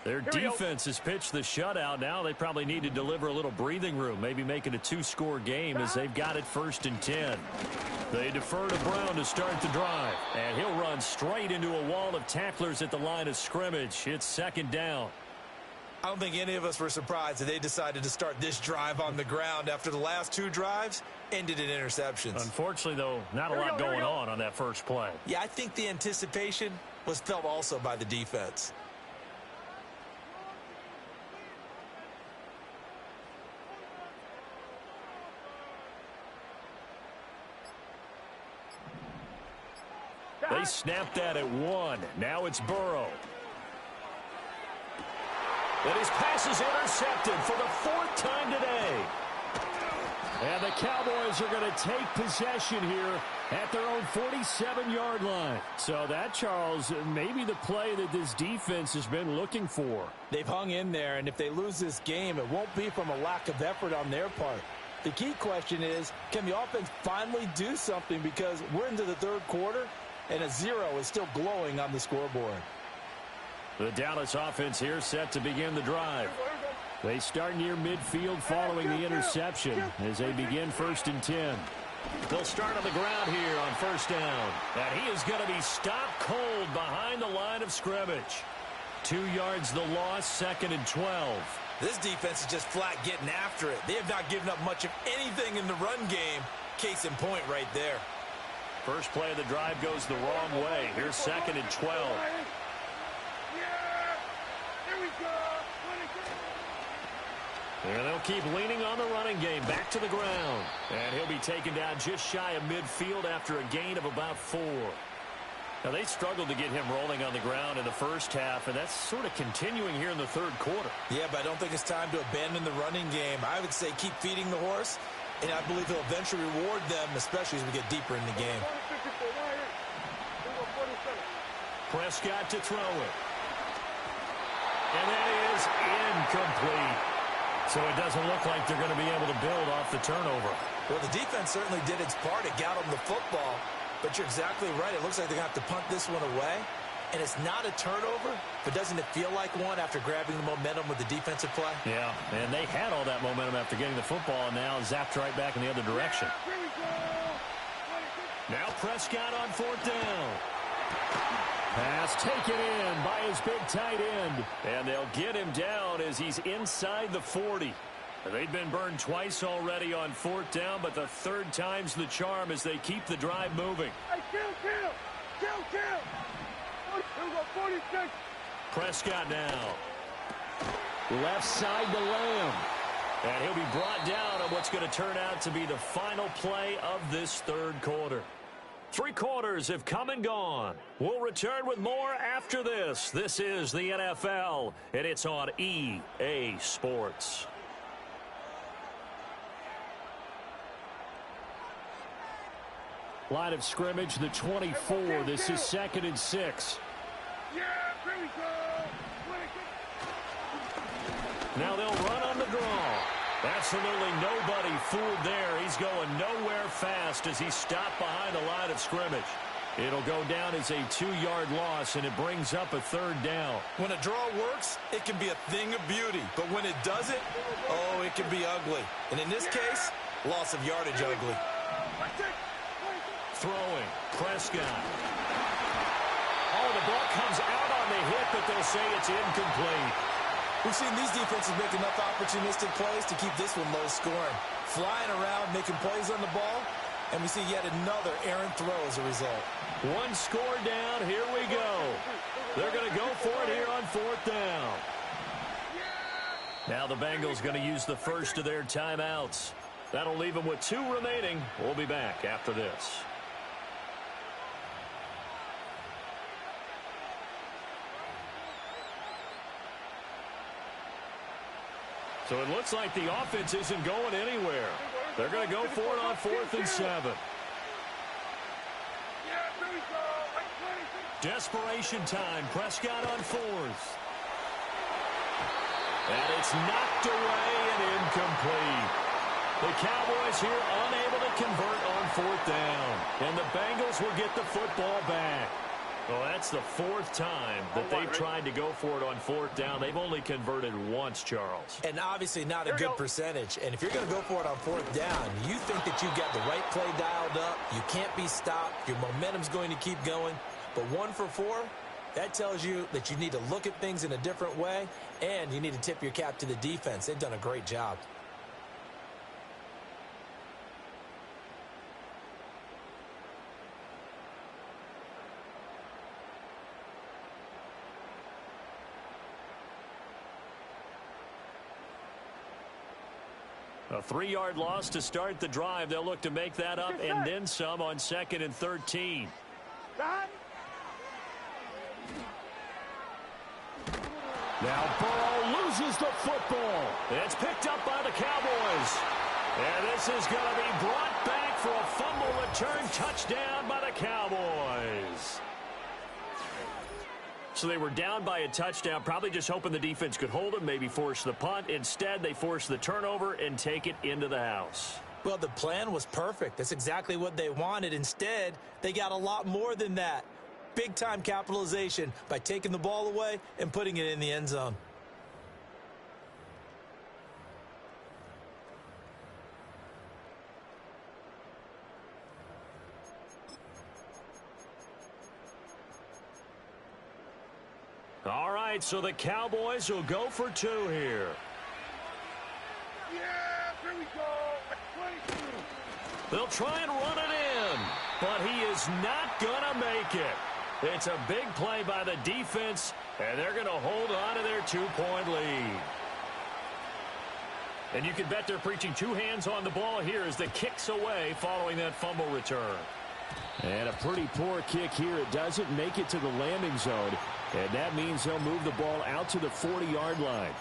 Their defense has pitched the shutout. Now they probably need to deliver a little breathing room, maybe make it a 2-score game as they've got it 1st and 10. They defer to Brown to start the drive, and he'll run straight into a wall of tacklers at the line of scrimmage. It's 2nd down. I don't think any of us were surprised that they decided to start this drive on the ground after the last 2 drives ended in interceptions. Unfortunately, though, not a lot going on that first play. Yeah, I think the anticipation was felt also by the defense. They snapped that at 1. Now it's Burrow. And his pass is intercepted for the 4th time today. And the Cowboys are going to take possession here at their own 47-yard line. So that, Charles, may be the play that this defense has been looking for. They've hung in there, and if they lose this game, it won't be from a lack of effort on their part. The key question is, can the offense finally do something? Because we're into the 3rd quarter, and a 0 is still glowing on the scoreboard. The Dallas offense here set to begin the drive. They start near midfield following the interception as they begin 1st and 10. They'll start on the ground here on 1st down. And he is going to be stopped cold behind the line of scrimmage. 2 yards the loss, 2nd and 12. This defense is just flat getting after it. They have not given up much of anything in the run game. Case in point right there. First play of the drive goes the wrong way. Here's 2nd and 12. And they'll keep leaning on the running game. Back to the ground. And he'll be taken down just shy of midfield after a gain of about 4. Now, they struggled to get him rolling on the ground in the first half, and that's sort of continuing here in the 3rd quarter. Yeah, but I don't think it's time to abandon the running game. I would say keep feeding the horse, and I believe he'll eventually reward them, especially as we get deeper in the game. Prescott to throw it. And that is incomplete. So it doesn't look like they're going to be able to build off the turnover. Well, the defense certainly did its part. It got them the football. But you're exactly right. It looks like they're going to have to punt this one away. And it's not a turnover, but doesn't it feel like one after grabbing the momentum with the defensive play? Yeah, and they had all that momentum after getting the football, and now zapped right back in the other direction. Now Prescott on 4th down. Pass taken in by his big tight end. And they'll get him down as he's inside the 40. They've been burned twice already on 4th down, but the 3rd time's the charm as they keep the drive moving. Hey, kill! Prescott now. Left side to Lamb. And he'll be brought down on what's going to turn out to be the final play of this 3rd quarter. 3 quarters have come and gone. We'll return with more after this. This is the NFL, and it's on EA Sports. Line of scrimmage, the 24. This is 2nd and 6. Now they'll run on the draw. Absolutely nobody fooled there. He's going nowhere fast as he stopped behind the line of scrimmage. It'll go down as a 2-yard loss, and it brings up a 3rd down. When a draw works, it can be a thing of beauty. But when it doesn't, oh, it can be ugly. And in this case, loss of yardage ugly. Throwing, Prescott. Oh, the ball comes out on the hit, but they'll say it's incomplete. We've seen these defenses make enough opportunistic plays to keep this one low scoring. Flying around, making plays on the ball, and we see yet another errant throw as a result. 1 score down. Here we go. They're going to go for it here on 4th down. Now the Bengals going to use the first of their timeouts. That'll leave them with 2 remaining. We'll be back after this. So it looks like the offense isn't going anywhere. They're going to go for it on 4th and 7. Desperation time. Prescott on 4th. And it's knocked away and incomplete. The Cowboys here unable to convert on 4th down. And the Bengals will get the football back. Well, that's the 4th time that they've tried to go for it on 4th down. They've only converted once, Charles. And obviously not a good percentage. And if you're going to go for it on 4th down, you think that you've got the right play dialed up. You can't be stopped. Your momentum's going to keep going. But 1 for 4, that tells you that you need to look at things in a different way, and you need to tip your cap to the defense. They've done a great job. A 3-yard loss to start the drive. They'll look to make that up and then some on 2nd and 13. Now Burrow loses the football. It's picked up by the Cowboys. And this is going to be brought back for a fumble return touchdown by the Cowboys. So they were down by a touchdown, probably just hoping the defense could hold them, maybe force the punt. Instead, they force the turnover and take it into the house. Well, the plan was perfect. That's exactly what they wanted. Instead, they got a lot more than that. Big-time capitalization by taking the ball away and putting it in the end zone. All right, so the Cowboys will go for 2 here. Yeah, here we go. They'll try and run it in, but he is not going to make it. It's a big play by the defense, and they're going to hold on to their 2-point lead. And you can bet they're preaching 2 hands on the ball here as the kick's away following that fumble return. And a pretty poor kick here. It doesn't make it to the landing zone, and that means they'll move the ball out to the 40-yard line.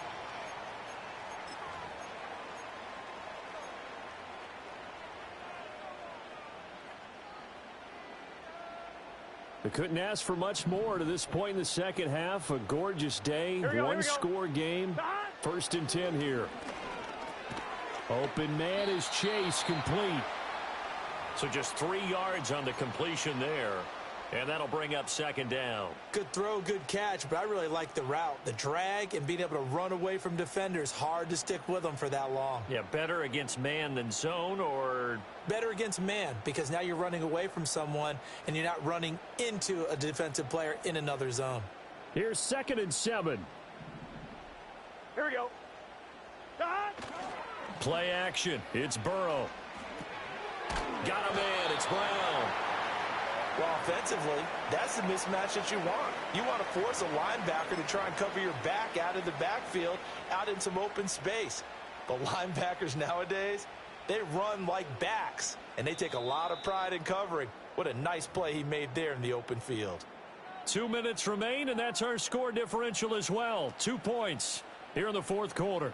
They couldn't ask for much more to this point in the second half. A gorgeous day, 1-score game. 1st and 10 here. Open man is Chase, complete. So just 3 yards on the completion there. And that'll bring up 2nd down. Good throw, good catch, but I really like the route. The drag and being able to run away from defenders. Hard to stick with them for that long. Yeah, better against man than zone, or? Better against man, because now you're running away from someone and you're not running into a defensive player in another zone. Here's 2nd and 7. Here we go. Play action. It's Burrow. Got a man. It's Brown. Well, offensively, that's the mismatch that you want. You want to force a linebacker to try and cover your back out of the backfield, out in some open space. But linebackers nowadays, they run like backs, and they take a lot of pride in covering. What a nice play he made there in the open field. 2 minutes remain, and that's our score differential as well. 2 points here in the 4th quarter.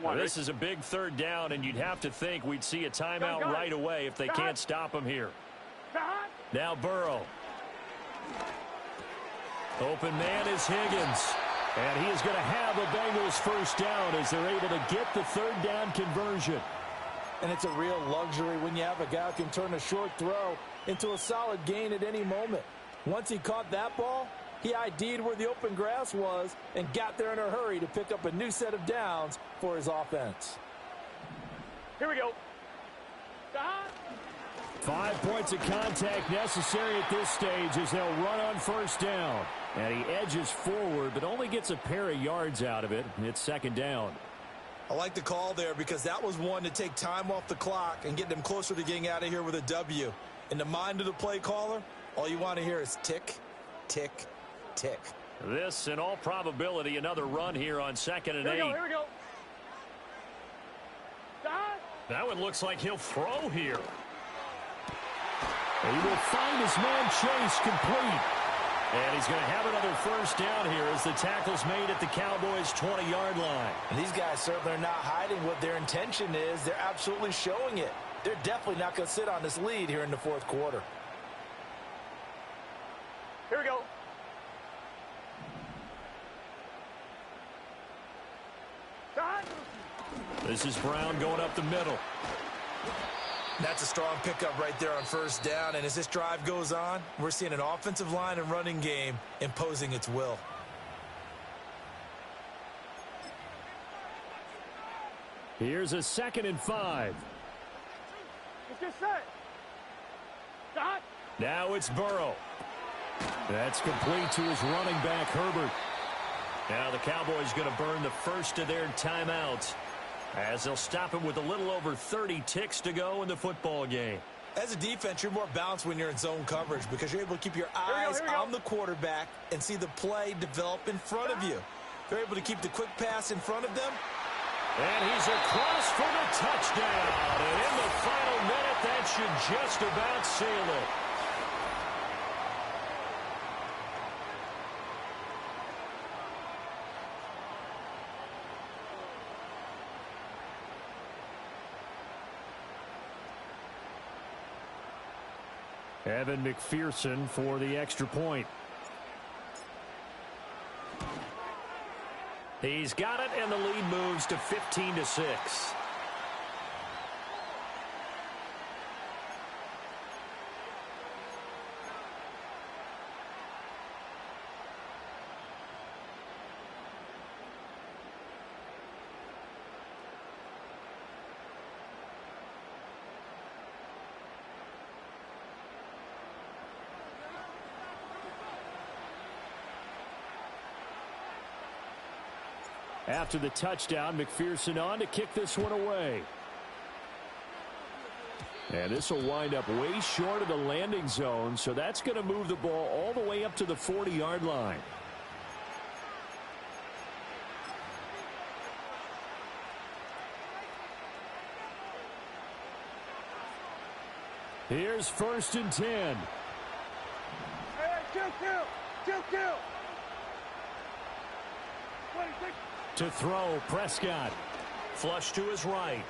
Now, this is a big 3rd down, and you'd have to think we'd see a timeout right away if they can't stop him here. Now Burrow. Open man is Higgins. And he is going to have a Bengals first down as they're able to get the third down conversion. And it's a real luxury when you have a guy who can turn a short throw into a solid gain at any moment. Once he caught that ball, he ID'd where the open grass was and got there in a hurry to pick up a new set of downs for his offense. Here we go. 5 points of contact necessary at this stage as they'll run on first down. And he edges forward, but only gets a pair of yards out of it. It's second down. I like the call there because that was one to take time off the clock and get them closer to getting out of here with a W. In the mind of the play caller, all you want to hear is tick, tick, tick. This, in all probability, another run here on 2nd and 8. Here we go. That one looks like he'll throw here. He will find his man Chase complete. And he's going to have another first down here as the tackle's made at the Cowboys' 20-yard line. And these guys certainly are not hiding what their intention is. They're absolutely showing it. They're definitely not going to sit on this lead here in the fourth quarter. Here we go. This is Brown going up the middle. That's a strong pickup right there on first down. And as this drive goes on, we're seeing an offensive line and running game imposing its will. Here's a 2nd and 5. Let's get set. Dot. Now it's Burrow. That's complete to his running back, Herbert. Now the Cowboys going to burn the first of their timeouts as they'll stop him with a little over 30 ticks to go in the football game. As a defense, you're more balanced when you're in zone coverage because you're able to keep your eyes on the quarterback and see the play develop in front of you. They're able to keep the quick pass in front of them. And he's across for the touchdown. And in the final minute, that should just about seal it. Evan McPherson for the extra point. He's got it, and the lead moves to 15-6. After the touchdown, McPherson on to kick this one away. And this will wind up way short of the landing zone, so that's going to move the ball all the way up to the 40-yard line. Here's 1st and 10. Hey, kill. 26. To throw, Prescott. Flush to his right.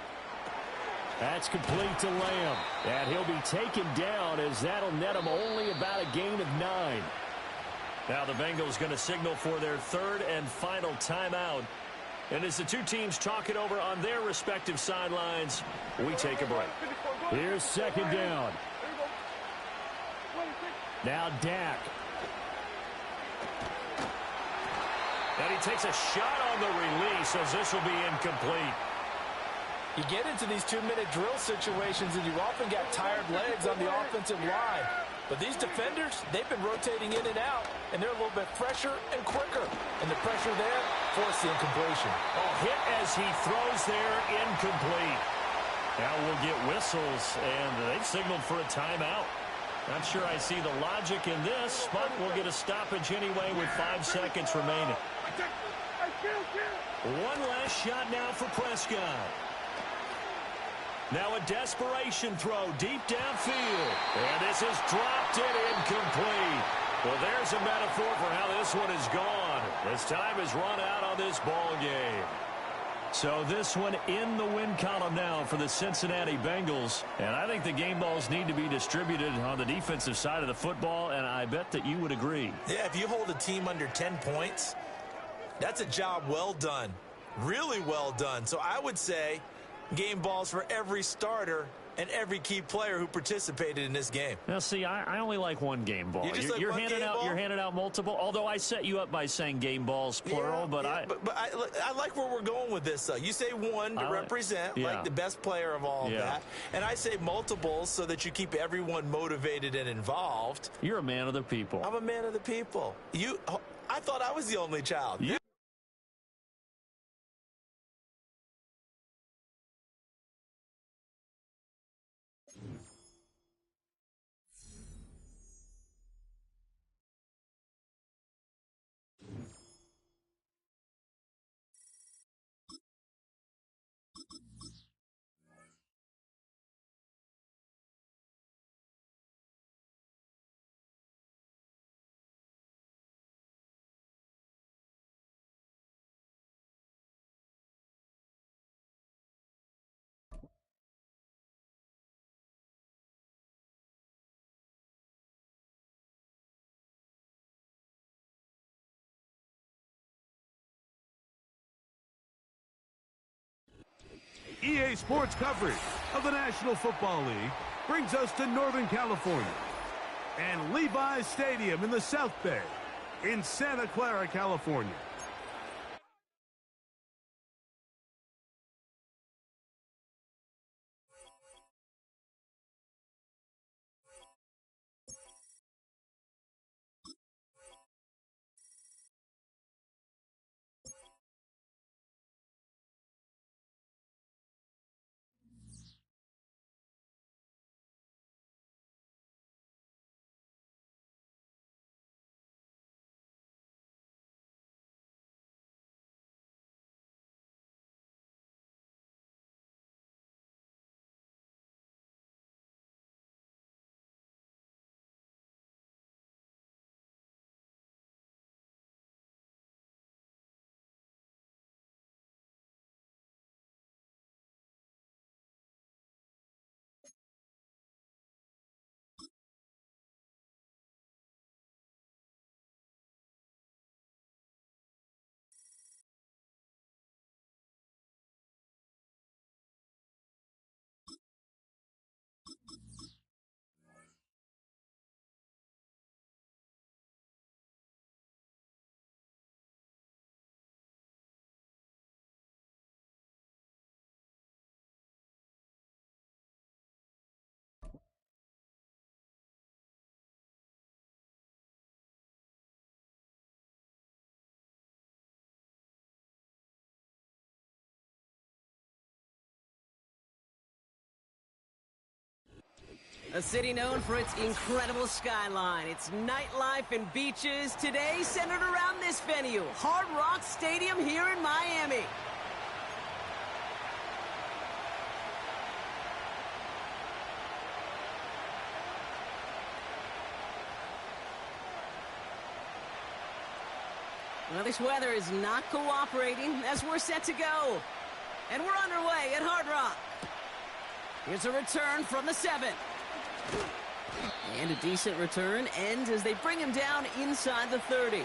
That's complete to Lamb. And he'll be taken down as that'll net him only about a gain of 9. Now the Bengals going to signal for their third and final timeout. And as the two teams talk it over on their respective sidelines, we take a break. Here's 2nd down. Now Dak. And he takes a shot on the release as this will be incomplete. You get into these 2-minute drill situations and you often got tired legs on the offensive line. But these defenders, they've been rotating in and out, and they're a little bit fresher and quicker. And the pressure there forced the incompletion. Oh, hit as he throws there, incomplete. Now we'll get whistles, and they've signaled for a timeout. Not sure I see the logic in this, but we'll get a stoppage anyway with 5 seconds remaining. One last shot now for Prescott. Now a desperation throw deep downfield. And this is dropped and incomplete. Well, there's a metaphor for how this one is gone. As time has run out on this ball game. So this one in the win column now for the Cincinnati Bengals. And I think the game balls need to be distributed on the defensive side of the football, and I bet that you would agree. Yeah, if you hold a team under 10 points, That's a job well done, really well done. So I would say game balls for every starter and every key player who participated in this game. Now, see, I only like one game ball. You're handing out multiple, although I set you up by saying game balls, plural. But I like where we're going with this, though. You say one to represent, like the best player of all that. And I say multiples so that you keep everyone motivated and involved. You're a man of the people. I'm a man of the people. I thought I was the only child. EA Sports coverage of the National Football League brings us to Northern California and Levi's Stadium in the South Bay in Santa Clara, California. A city known for its incredible skyline, its nightlife and beaches, today centered around this venue, Hard Rock Stadium here in Miami. Well, this weather is not cooperating as we're set to go. And we're underway at Hard Rock. Here's a return from the 7. And a decent return ends as they bring him down inside the 30.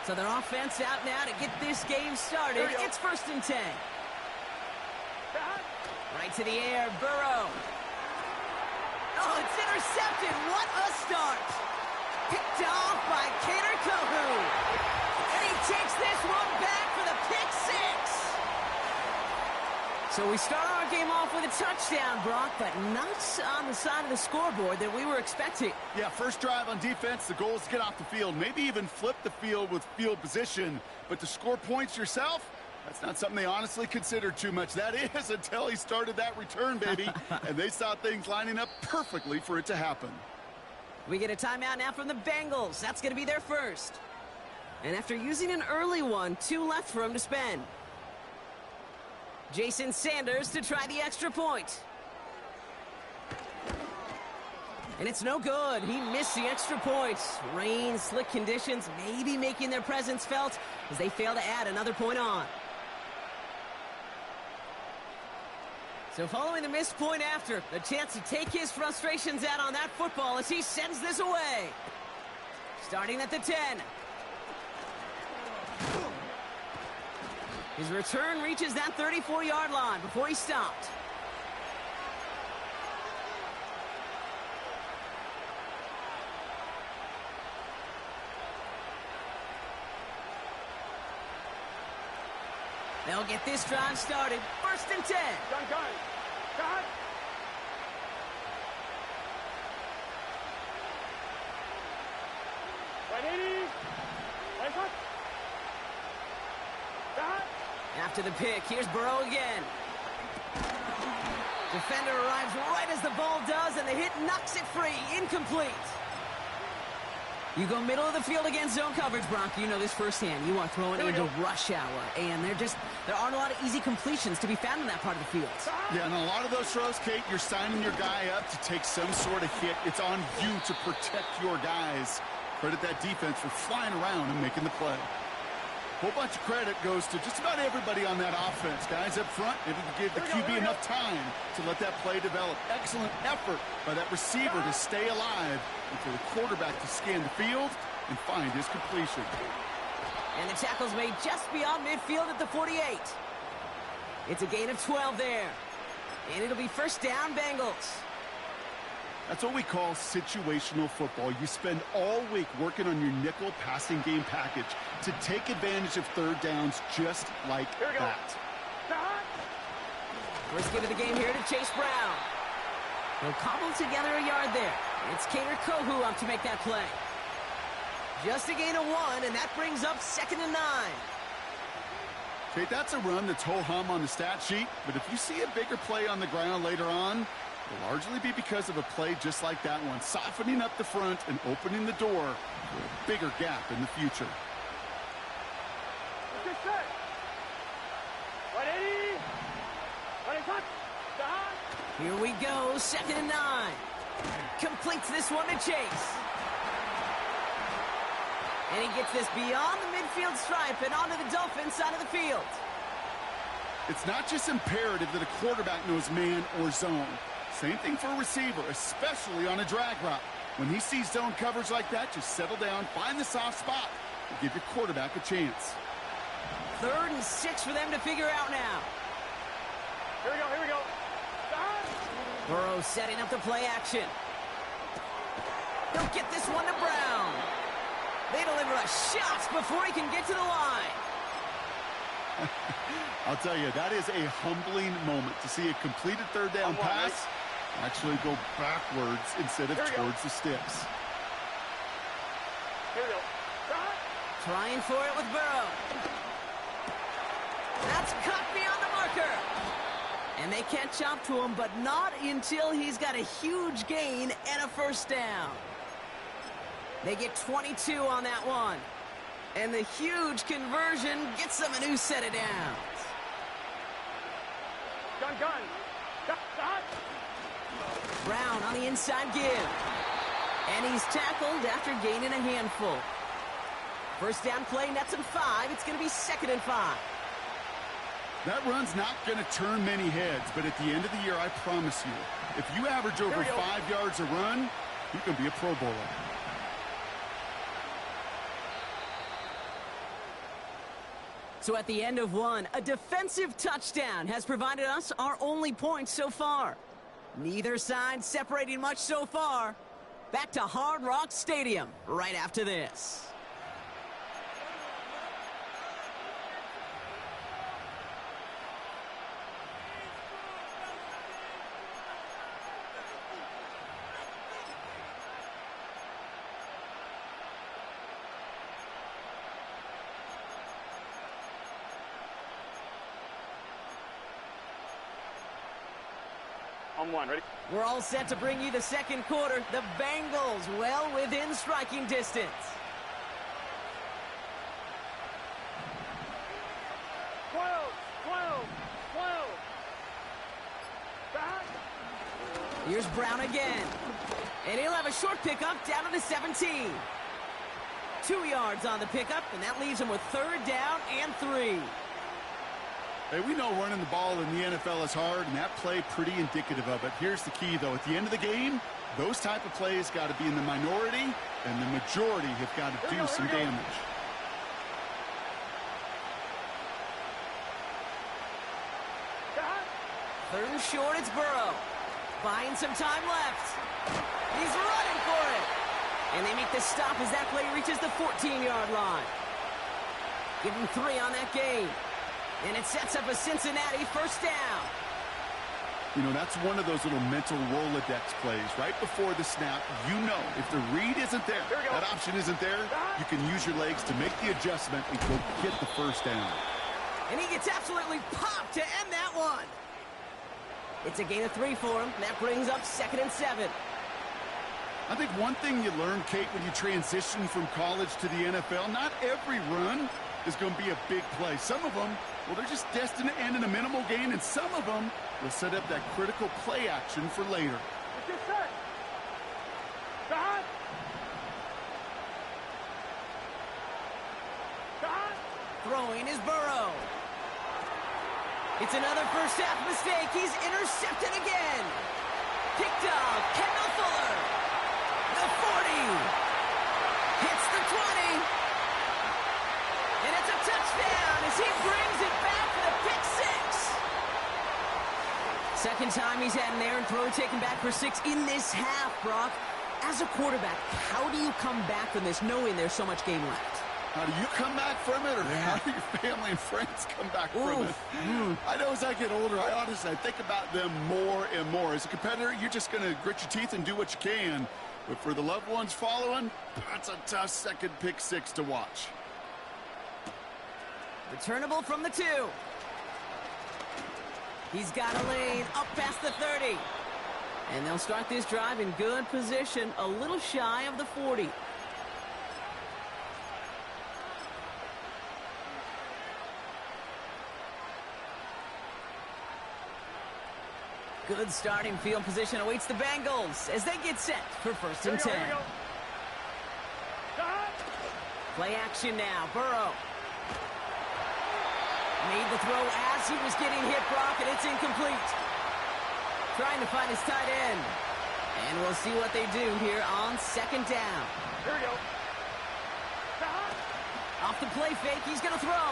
So their offense out now to get this game started. It's 1st and 10. Right to the air, Burrow. Oh, it's intercepted. What a start. Picked off by Kader Kohu. And he takes this one back for the pick 6. So we start our game off with a touchdown, Brock, but not on the side of the scoreboard that we were expecting. Yeah, first drive on defense, the goal is to get off the field, maybe even flip the field with field position. But to score points yourself, that's not something they honestly consider too much. That is until he started that return, baby. And they saw things lining up perfectly for it to happen. We get a timeout now from the Bengals. That's going to be their first. And after using an early one, 2 left for him to spend. Jason Sanders to try the extra point. And it's no good. He missed the extra point. Rain, slick conditions, maybe making their presence felt as they fail to add another point on. So following the missed point after, the chance to take his frustrations out on that football as he sends this away. Starting at the 10. His return reaches that 34-yard line before he stopped. They'll get this drive started. First and 10. Gun. Ready? Right foot. Gun. After the pick, here's Burrow again. Defender arrives right as the ball does, and the hit knocks it free. Incomplete. You go middle of the field against zone coverage, Bronco. You know this firsthand. You are throwing into rush hour, and there aren't a lot of easy completions to be found in that part of the field. Yeah, and a lot of those throws, Kate, you're signing your guy up to take some sort of hit. It's on you to protect your guys. Credit that defense for flying around and making the play. A whole bunch of credit goes to just about everybody on that offense. Guys up front, able to give the QB enough time to let that play develop. Excellent effort by that receiver to stay alive and for the quarterback to scan the field and find his completion. And the tackle's made just beyond midfield at the 48. It's a gain of 12 there. And it'll be first down, Bengals. That's what we call situational football. You spend all week working on your nickel passing game package to take advantage of third downs just like that. First give of the game here to Chase Brown. He'll cobble together a yard there. It's Cater Kohu up to make that play. Just a gain of 1, and that brings up 2nd and 9. Okay, that's a run that's ho-hum on the stat sheet, but if you see a bigger play on the ground later on, it'll largely be because of a play just like that one, softening up the front and opening the door for a bigger gap in the future. Here we go, 2nd and 9. Completes this one to Chase. And he gets this beyond the midfield stripe and onto the Dolphins side of the field. It's not just imperative that a quarterback knows man or zone. Same thing for a receiver, especially on a drag route. When he sees zone coverage like that, just settle down, find the soft spot, and give your quarterback a chance. 3rd and 6 for them to figure out now. Here we go. Burrow setting up the play action. He'll get this one to Brown. They deliver a shot before he can get to the line. I'll tell you, that is a humbling moment to see a completed third down pass actually go backwards instead of towards the sticks. Here we go. Trying for it with Burrow. That's cut beyond the marker. And they catch up to him, but not until he's got a huge gain and a first down. They get 22 on that one. And the huge conversion gets them a new set of downs. Gun. Brown on the inside give. And he's tackled after gaining a handful. First down play, nets him 5. It's going to be 2nd and 5. That run's not going to turn many heads, but at the end of the year, I promise you, if you average over 5 yards a run, you can be a Pro Bowler. So at the end of one, a defensive touchdown has provided us our only points so far. Neither side separating much so far. Back to Hard Rock Stadium right after this. On 1, ready? We're all set to bring you the second quarter. The Bengals well within striking distance. Here's Brown again. And he'll have a short pickup down to the 17. 2 yards on the pickup, and that leaves him with 3rd down and 3. Hey, we know running the ball in the NFL is hard, and that play pretty indicative of it. Here's the key, though. At the end of the game, those type of plays got to be in the minority, and the majority have got to do some damage. Third and short, it's Burrow. Buying some time left. He's running for it. And they make the stop as that play reaches the 14-yard line. Give him 3 on that game. And it sets up a Cincinnati first down. You know, that's one of those little mental Rolodex plays. Right before the snap, you know if the read isn't there, that option isn't there, you can use your legs to make the adjustment and go get the first down. And he gets absolutely popped to end that one. It's a gain of 3 for him. That brings up 2nd and 7. I think one thing you learn, Kate, when you transition from college to the NFL, not every run is going to be a big play. Some of them, well, they're just destined to end in a minimal gain, and some of them will set up that critical play action for later. Throwing is Burrow. It's another first half mistake. He's intercepted again. Picked up. Kendall Fuller. The 40. Hits the 20. And it's a touchdown as he brings it back for the pick 6. Second time he's had an errant throw taken back for 6 in this half, Brock. As a quarterback, how do you come back from this knowing there's so much game left? How do you come back from it, or how do your family and friends come back from it? I know as I get older, I think about them more and more. As a competitor, you're just going to grit your teeth and do what you can. But for the loved ones following, that's a tough second pick 6 to watch. Returnable from the 2. He's got a lane up past the 30. And they'll start this drive in good position, a little shy of the 40. Good starting field position awaits the Bengals as they get set for 1st and 10. Play action now. Burrow. Made the throw as he was getting hit, Brock, and it's incomplete. Trying to find his tight end. And we'll see what they do here on 2nd down. Here we go. Off the play fake, he's going to throw.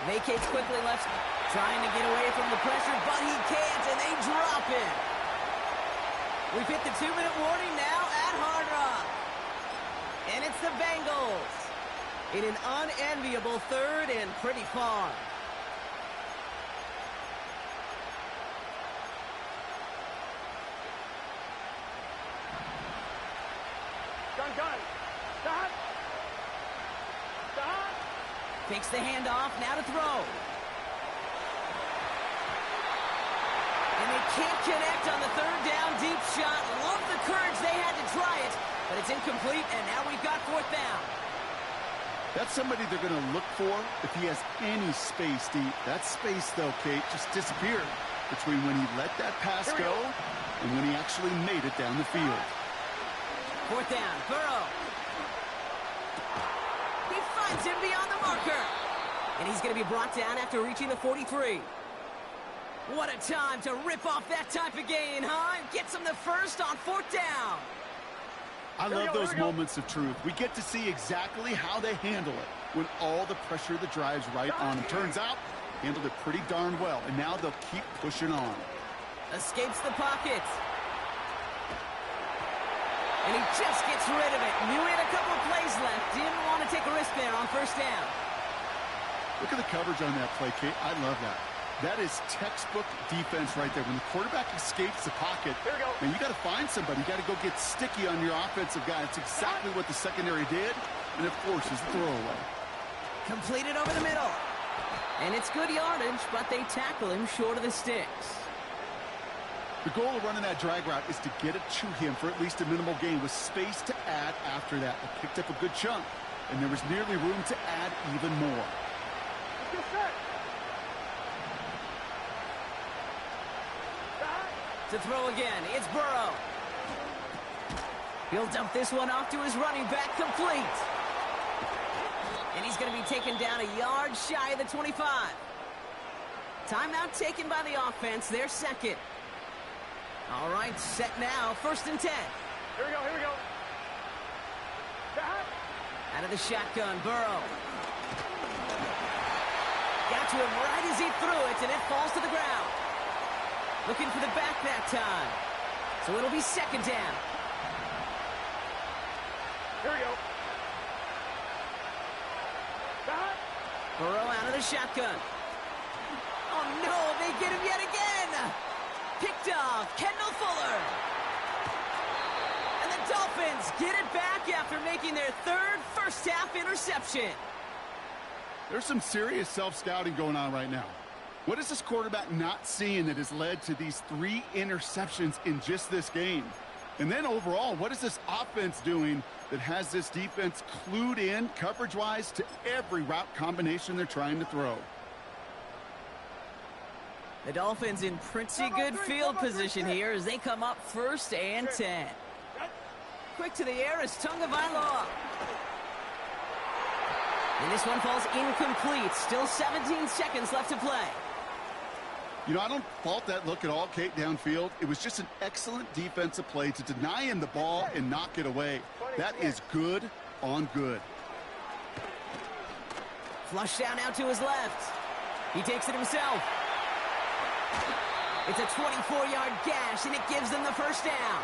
Vacates quickly left, trying to get away from the pressure, but he can't, and they drop it. We've hit the 2-minute warning now at Hard Rock. And it's the Bengals in an unenviable 3rd and pretty far. Takes the handoff, now to throw. And they can't connect on the 3rd down deep shot. Love the courage they had to try it, but it's incomplete, and now we've got 4th down. That's somebody they're going to look for if he has any space deep. That space, though, Kate, just disappeared between when he let that pass go and when he actually made it down the field. 4th down, Burrow. He finds him beyond the marker. And he's going to be brought down after reaching the 43. What a time to rip off that type of gain, huh? Gets him the first on 4th down. I love those moments of truth. We get to see exactly how they handle it when all the pressure of the drive's right on them. Turns out, handled it pretty darn well, and now they'll keep pushing on. Escapes the pocket. And he just gets rid of it. Knew he had a couple of plays left. Didn't want to take a risk there on 1st down. Look at the coverage on that play, Kate. I love that. That is textbook defense right there. When the quarterback escapes the pocket, and you got to find somebody. You got to go get sticky on your offensive guy. That's exactly what the secondary did, and it forces the throwaway. Completed over the middle. And it's good yardage, but they tackle him short of the sticks. The goal of running that drag route is to get it to him for at least a minimal gain with space to add after that. They picked up a good chunk, and there was nearly room to add even more. To throw again, it's Burrow. He'll dump this one off to his running back, complete. And he's going to be taken down a yard shy of the 25. Timeout taken by the offense. Their second. All right, set now. 1st and 10. Here we go, here we go. Out of the shotgun, Burrow. Got to him right as he threw it, and it falls to the ground. Looking for the back that time. So it'll be 2nd down. Here we go. Burrow out of the shotgun. Oh, no, they get him yet again. Picked off, Kendall Fuller. And the Dolphins get it back after making their 3rd first-half interception. There's some serious self-scouting going on right now. What is this quarterback not seeing that has led to these 3 interceptions in just this game? And then overall, what is this offense doing that has this defense clued in coverage-wise to every route combination they're trying to throw? The Dolphins in pretty good field position here as they come up 1st and 10. Quick to the air is Tagovailoa. And this one falls incomplete. Still 17 seconds left to play. You know, I don't fault that look at all, Kate, downfield. It was just an excellent defensive play to deny him the ball and knock it away. That is good on good. Flush down out to his left. He takes it himself. It's a 24-yard gash, and it gives them the 1st down.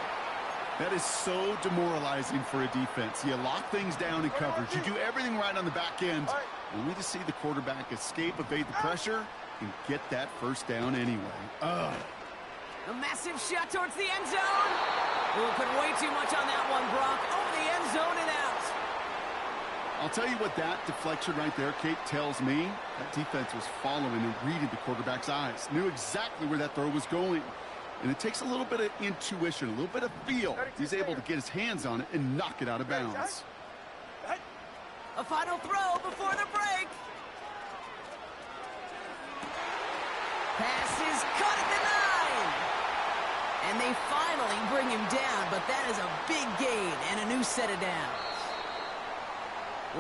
That is so demoralizing for a defense. You lock things down in coverage. You do everything right on the back end, only to see the quarterback escape, evade the pressure, and get that 1st down anyway. Ugh. A massive shot towards the end zone. We'll put way too much on that one, Brock. Over the end zone and out. I'll tell you what that deflection right there, Kate, tells me. That defense was following and reading the quarterback's eyes. Knew exactly where that throw was going. And it takes a little bit of intuition, a little bit of feel. He's able to get his hands on it and knock it out of bounds. A final throw before the break. Pass is caught at the 9. And they finally bring him down, but that is a big gain and a new set of downs.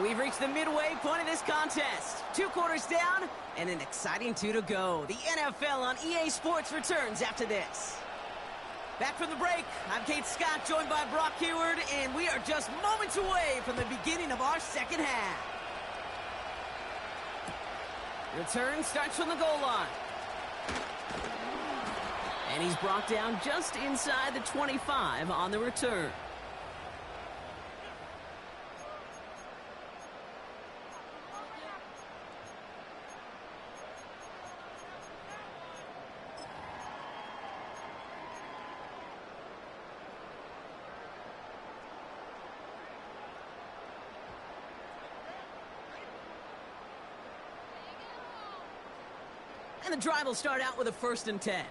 We've reached the midway point of this contest. 2 quarters down and an exciting 2 to go. The NFL on EA Sports returns after this. Back from the break, I'm Kate Scott, joined by Brock Heward, and we are just moments away from the beginning of our 2nd half. Return starts from the goal line. And he's brought down just inside the 25 on the return. And the drive will start out with a 1st and 10.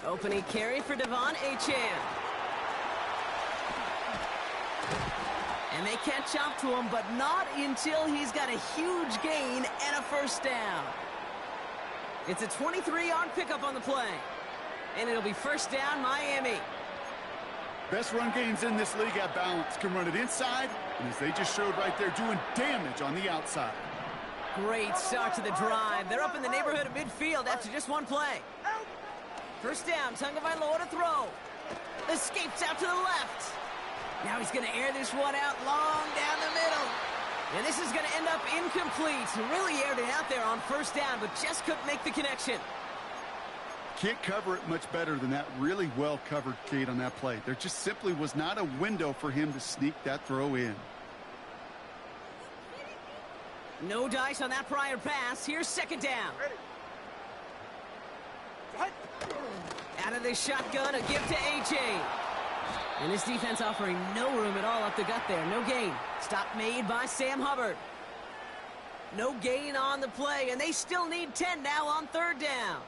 Opening carry for Devon Achane. And they catch up to him, but not until he's got a huge gain and a 1st down. It's a 23-yard pickup on the play. And it'll be 1st down, Miami. Best run games in this league at balance. Can run it inside, and as they just showed right there, doing damage on the outside. Great start to the drive. They're up in the neighborhood of midfield after just 1 play. 1st down, Tagovailoa to throw. Escapes out to the left. Now he's going to air this one out long down the middle. And this is going to end up incomplete. He really aired it out there on 1st down, but just couldn't make the connection. Can't cover it much better than that. Really well covered, Kate, on that play. There just simply was not a window for him to sneak that throw in. No dice on that prior pass. Here's 2nd down. Out of the shotgun, a give to A.J. And this defense offering no room at all up the gut there. No gain. Stop made by Sam Hubbard. No gain on the play, and they still need 10 now on 3rd down.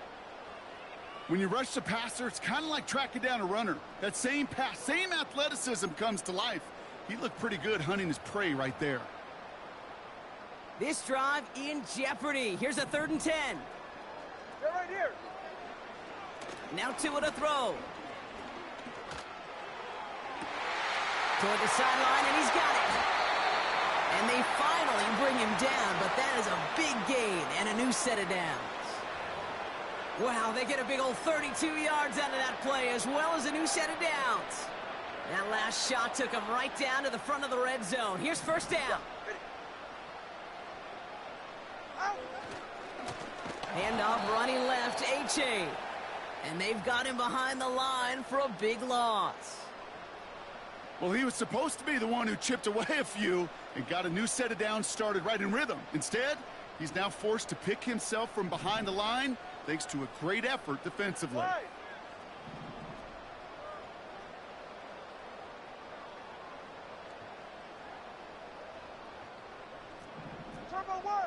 When you rush the passer, it's kind of like tracking down a runner. That same pass, same athleticism comes to life. He looked pretty good hunting his prey right there. This drive in jeopardy. Here's a 3rd and 10. They're right here. Now Tua to throw. Toward the sideline, and he's got it. And they finally bring him down, but that is a big gain and a new set of downs. Wow, they get a big old 32 yards out of that play, as well as a new set of downs. That last shot took him right down to the front of the red zone. Here's first down. Handoff running left, A-Chain. And they've got him behind the line for a big loss. Well, he was supposed to be the one who chipped away a few and got a new set of downs started right in rhythm. Instead, he's now forced to pick himself from behind the line thanks to a great effort defensively. Right. Turbo 1.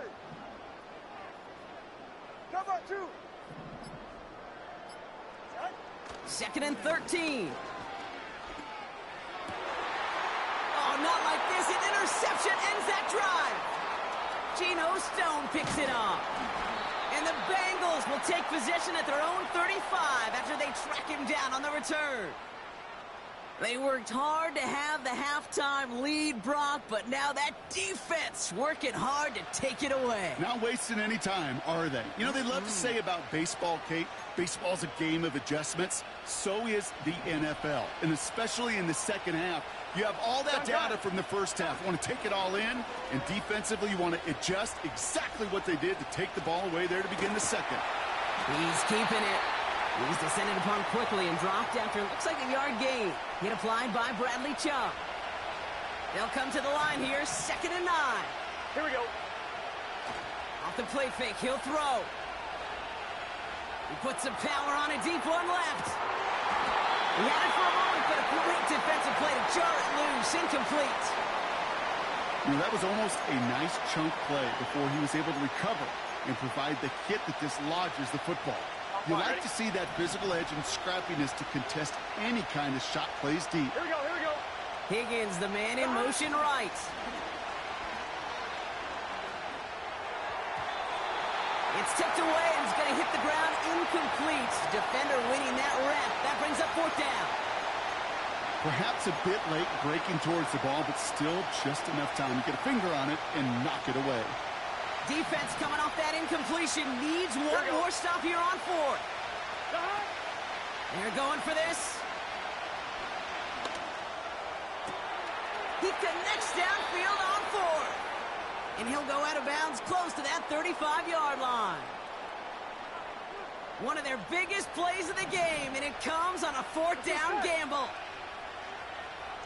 Cover 2. Second and 13. Oh, not like this. An interception ends that drive. Geno Stone picks it up. And the Bengals will take possession at their own 35 after they track him down on the return. They worked hard to have the halftime lead, Brock, but now that defense working hard to take it away. Not wasting any time, are they? You know, they love to say about baseball, Kate, baseball's a game of adjustments. So is the NFL, and especially in the second half. You have all that data from the first half. You want to take it all in, and defensively you want to adjust exactly what they did to take the ball away there to begin the second. He's keeping it. He was descended upon quickly and dropped after it looks like a yard gain. Hit applied by Bradley Chubb. They'll come to the line here, 2nd and 9. Here we go. Off the play fake, he'll throw. He puts some power on a deep one left. He had it for a moment, but a great defensive play to jar it loose, incomplete. You know, that was almost a nice chunk play before he was able to recover and provide the hit that dislodges the football. You like to see that physical edge and scrappiness to contest any kind of shot plays deep. Here we go, here we go. Higgins, the man in motion right. It's tipped away and it's going to hit the ground incomplete. Defender winning that rep. That brings up 4th down. Perhaps a bit late breaking towards the ball, but still just enough time to get a finger on it and knock it away. Defense coming off that incompletion needs one more stop here on 4th. They're going for this. He connects downfield on 4th. And he'll go out of bounds close to that 35-yard line. One of their biggest plays of the game, and it comes on a 4th down gamble.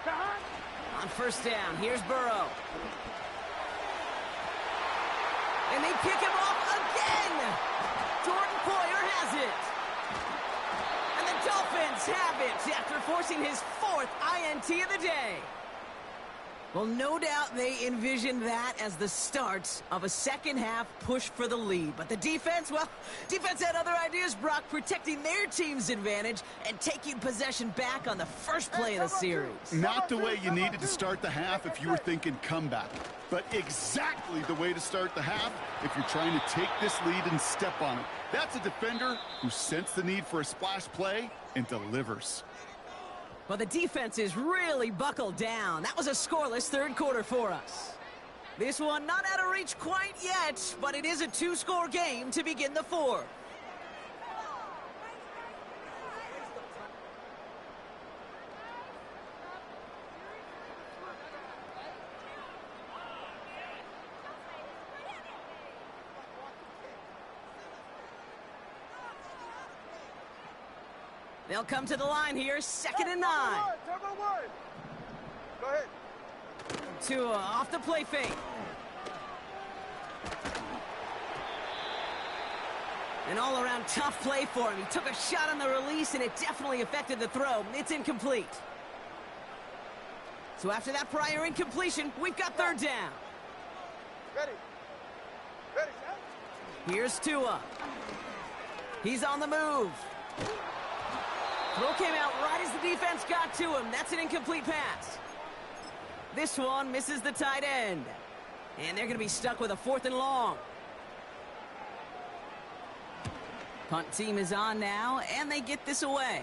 On 1st down, here's Burrow. And they pick him off again. Jordan Poyer has it. And the Dolphins have it after forcing his 4th INT of the day. Well, no doubt they envisioned that as the start of a second-half push for the lead. But the defense, well, defense had other ideas, Brock, protecting their team's advantage and taking possession back on the first play of the series. Not the way you needed to start the half if you were thinking comeback, but exactly the way to start the half if you're trying to take this lead and step on it. That's a defender who sensed the need for a splash play and delivers. Well, the defense is really buckled down. That was a scoreless 3rd quarter for us. This one not out of reach quite yet, but it is a 2-score game to begin the 4th. They'll come to the line here, 2nd and 9. Turbo 1. Go ahead. Tua off the play fake. An all-around tough play for him. He took a shot on the release, and it definitely affected the throw. It's incomplete. So after that prior incompletion, we've got 3rd down. Ready. Ready. Here's Tua. He's on the move. Throw came out right as the defense got to him. That's an incomplete pass. This one misses the tight end. And they're going to be stuck with a 4th and long. Punt team is on now, and they get this away.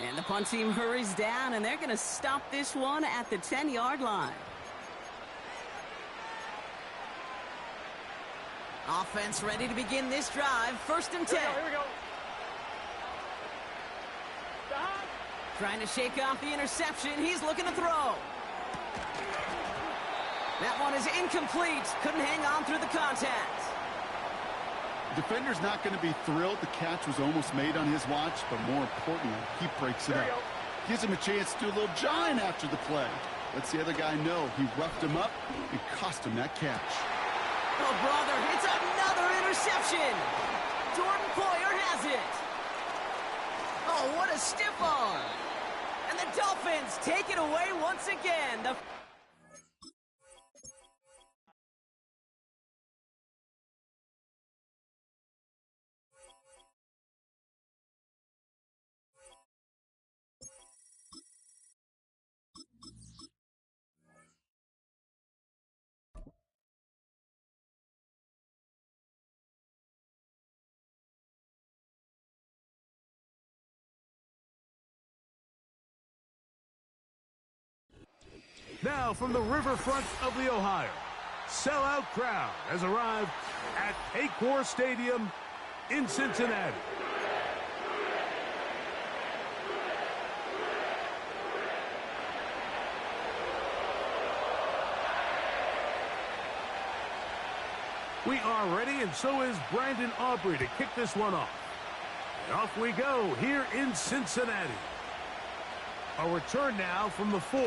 And the punt team hurries down, and they're going to stop this one at the 10-yard line. Offense ready to begin this drive. 1st and 10. Here we go. Trying to shake off the interception. He's looking to throw. That one is incomplete. Couldn't hang on through the contact. The defender's not going to be thrilled. The catch was almost made on his watch, but more importantly, he breaks it up. Gives him a chance to do a little jawing after the play. Lets the other guy know he roughed him up and cost him that catch. Oh, brother, it's another interception. Jordan Poyer has it. Oh, what a stiff arm. And the Dolphins take it away once again. Now from the riverfront of the Ohio, sellout crowd has arrived at Paycor Stadium in Cincinnati. We are ready, and so is Brandon Aubrey to kick this one off. And off we go here in Cincinnati. A return now from the 4.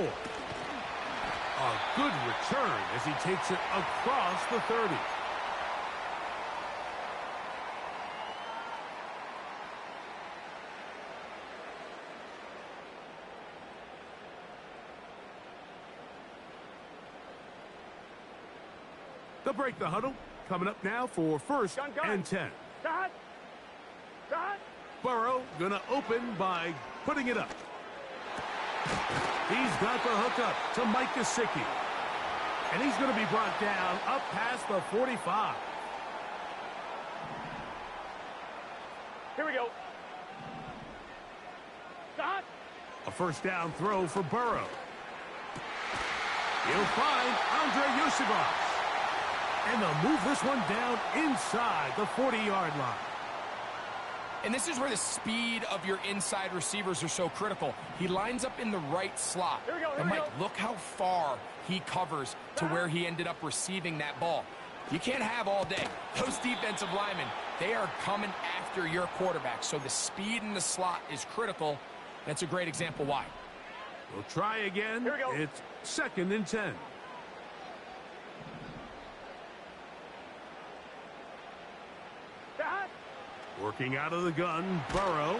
A good return as he takes it across the 30. They'll break the huddle. Coming up now for 1st and 10. Burrow gonna open by putting it up. He's got the hook up to Mike Gesicki. And he's going to be brought down up past the 45. Here we go. A 1st down throw for Burrow. He'll find Andre Yosibas. And they'll move this one down inside the 40-yard line. And this is where the speed of your inside receivers are so critical. He lines up in the right slot. And Mike, look how far he covers to where he ended up receiving that ball. You can't have all day. Those defensive linemen, they are coming after your quarterback. So the speed in the slot is critical. That's a great example why. We'll try again. It's 2nd and 10. Working out of the gun, Burrow.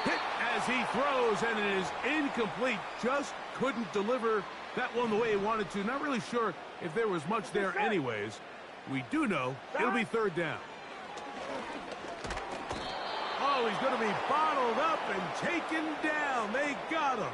Hit as he throws, and it is incomplete. Just couldn't deliver that one the way he wanted to. Not really sure if there was much there anyways. We do know it'll be 3rd down. Oh, he's going to be bottled up and taken down. They got him.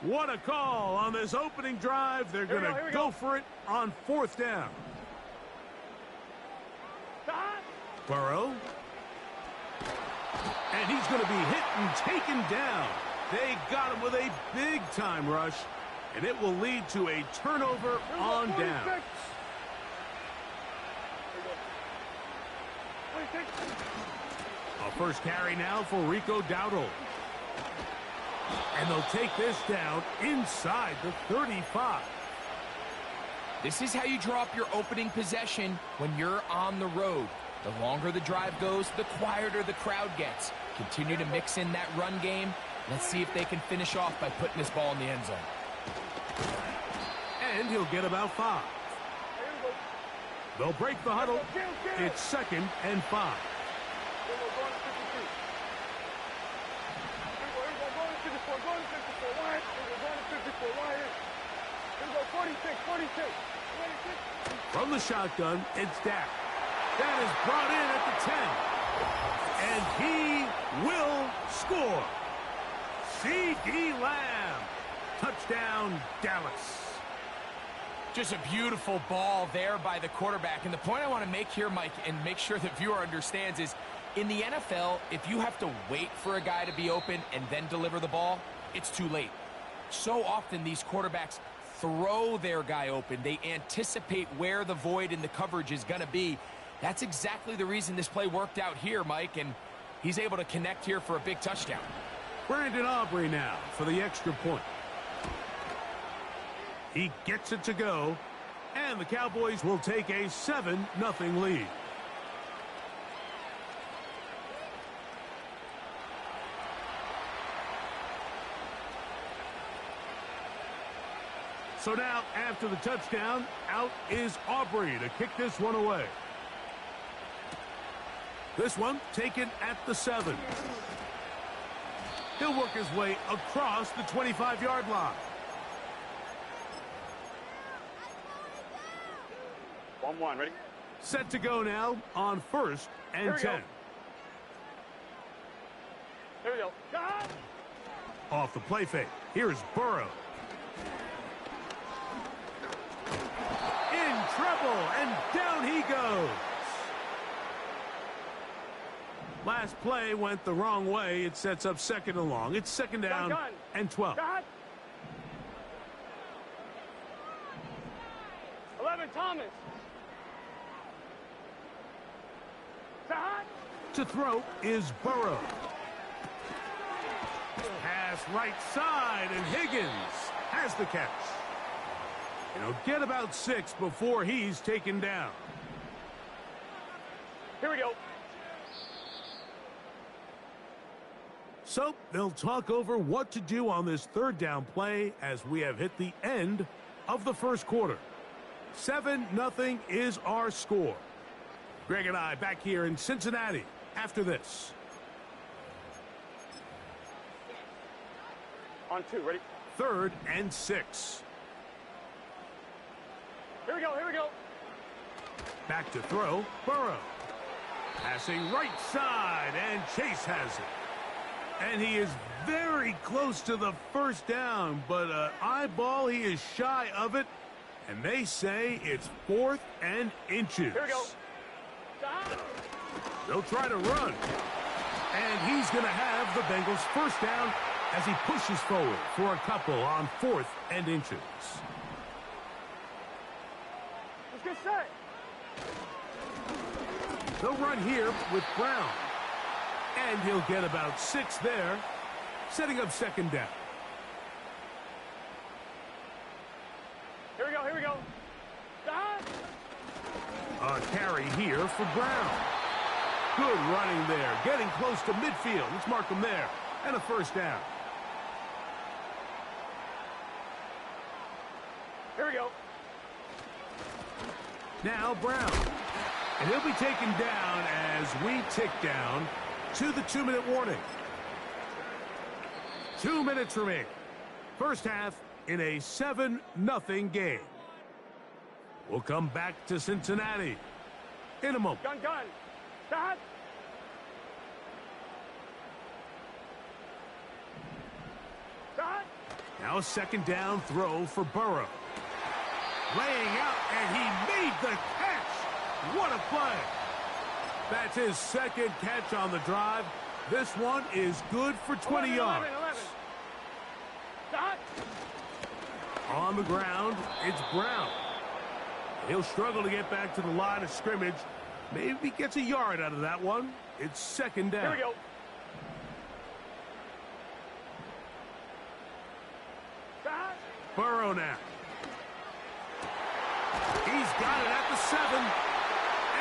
What a call on this opening drive. They're going to go for it on 4th down. Burrow. And he's going to be hit and taken down. They got him with a big-time rush, and it will lead to a turnover on down. A 1st carry now for Rico Dowdle. And they'll take this down inside the 35. This is how you draw up your opening possession when you're on the road. The longer the drive goes, the quieter the crowd gets. Continue to mix in that run game. Let's see if they can finish off by putting this ball in the end zone. And he'll get about 5. They'll break the huddle. It's 2nd and 5. From the shotgun, it's Dak. That is brought in at the 10. And he will score. C.D. Lamb. Touchdown, Dallas. Just a beautiful ball there by the quarterback. And the point I want to make here, Mike, and make sure the viewer understands is, in the NFL, if you have to wait for a guy to be open and then deliver the ball, it's too late. So often these quarterbacks throw their guy open. They anticipate where the void in the coverage is going to be. That's exactly the reason this play worked out here, Mike, and he's able to connect here for a big touchdown. Brandon Aubrey now for the extra point. He gets it to go, and the Cowboys will take a 7-0 lead. So now, after the touchdown, out is Aubrey to kick this one away. This one taken at the 7. He'll work his way across the 25-yard line. 1-1, ready? Set to go now on 1st and 10. Here we go. Off the play fake. Here's Burrow. In trouble, and down he goes. Last play went the wrong way. It sets up 2nd and long. It's 2nd down and 12. 11, Thomas. To throw is Burrow. Pass right side, and Higgins has the catch. And he'll get about 6 before he's taken down. Here we go. So they'll talk over what to do on this 3rd down play as we have hit the end of the 1st quarter. 7-0 is our score. Greg and I back here in Cincinnati after this. On 2, ready? 3rd and 6. Here we go, here we go. Back to throw, Burrow. Passing right side, and Chase has it. And he is very close to the 1st down, but eyeball, he is shy of it. And they say it's 4th and inches. Here we go. They'll try to run. And he's going to have the Bengals 1st down as he pushes forward for a couple on 4th and inches. Let's get set. They'll run here with Brown. And he'll get about 6 there, setting up 2nd down. Here we go, here we go. A carry here for Brown. Good running there, getting close to midfield. Let's mark him there. And a 1st down. Here we go. Now Brown. And he'll be taken down as we tick down to the 2-minute warning. 2 minutes remaining. 1st half in a 7-0 game. We'll come back to Cincinnati in a moment. Gun. Stop. Stop. Now a 2nd down throw for Burrow. Laying out, and he made the catch. What a play. That's his 2nd catch on the drive. This one is good for 20 yards. 11. Stop. On the ground, it's Brown. He'll struggle to get back to the line of scrimmage. Maybe gets a yard out of that one. It's 2nd down. Here we go. Stop. Burrow now. He's got it at the 7.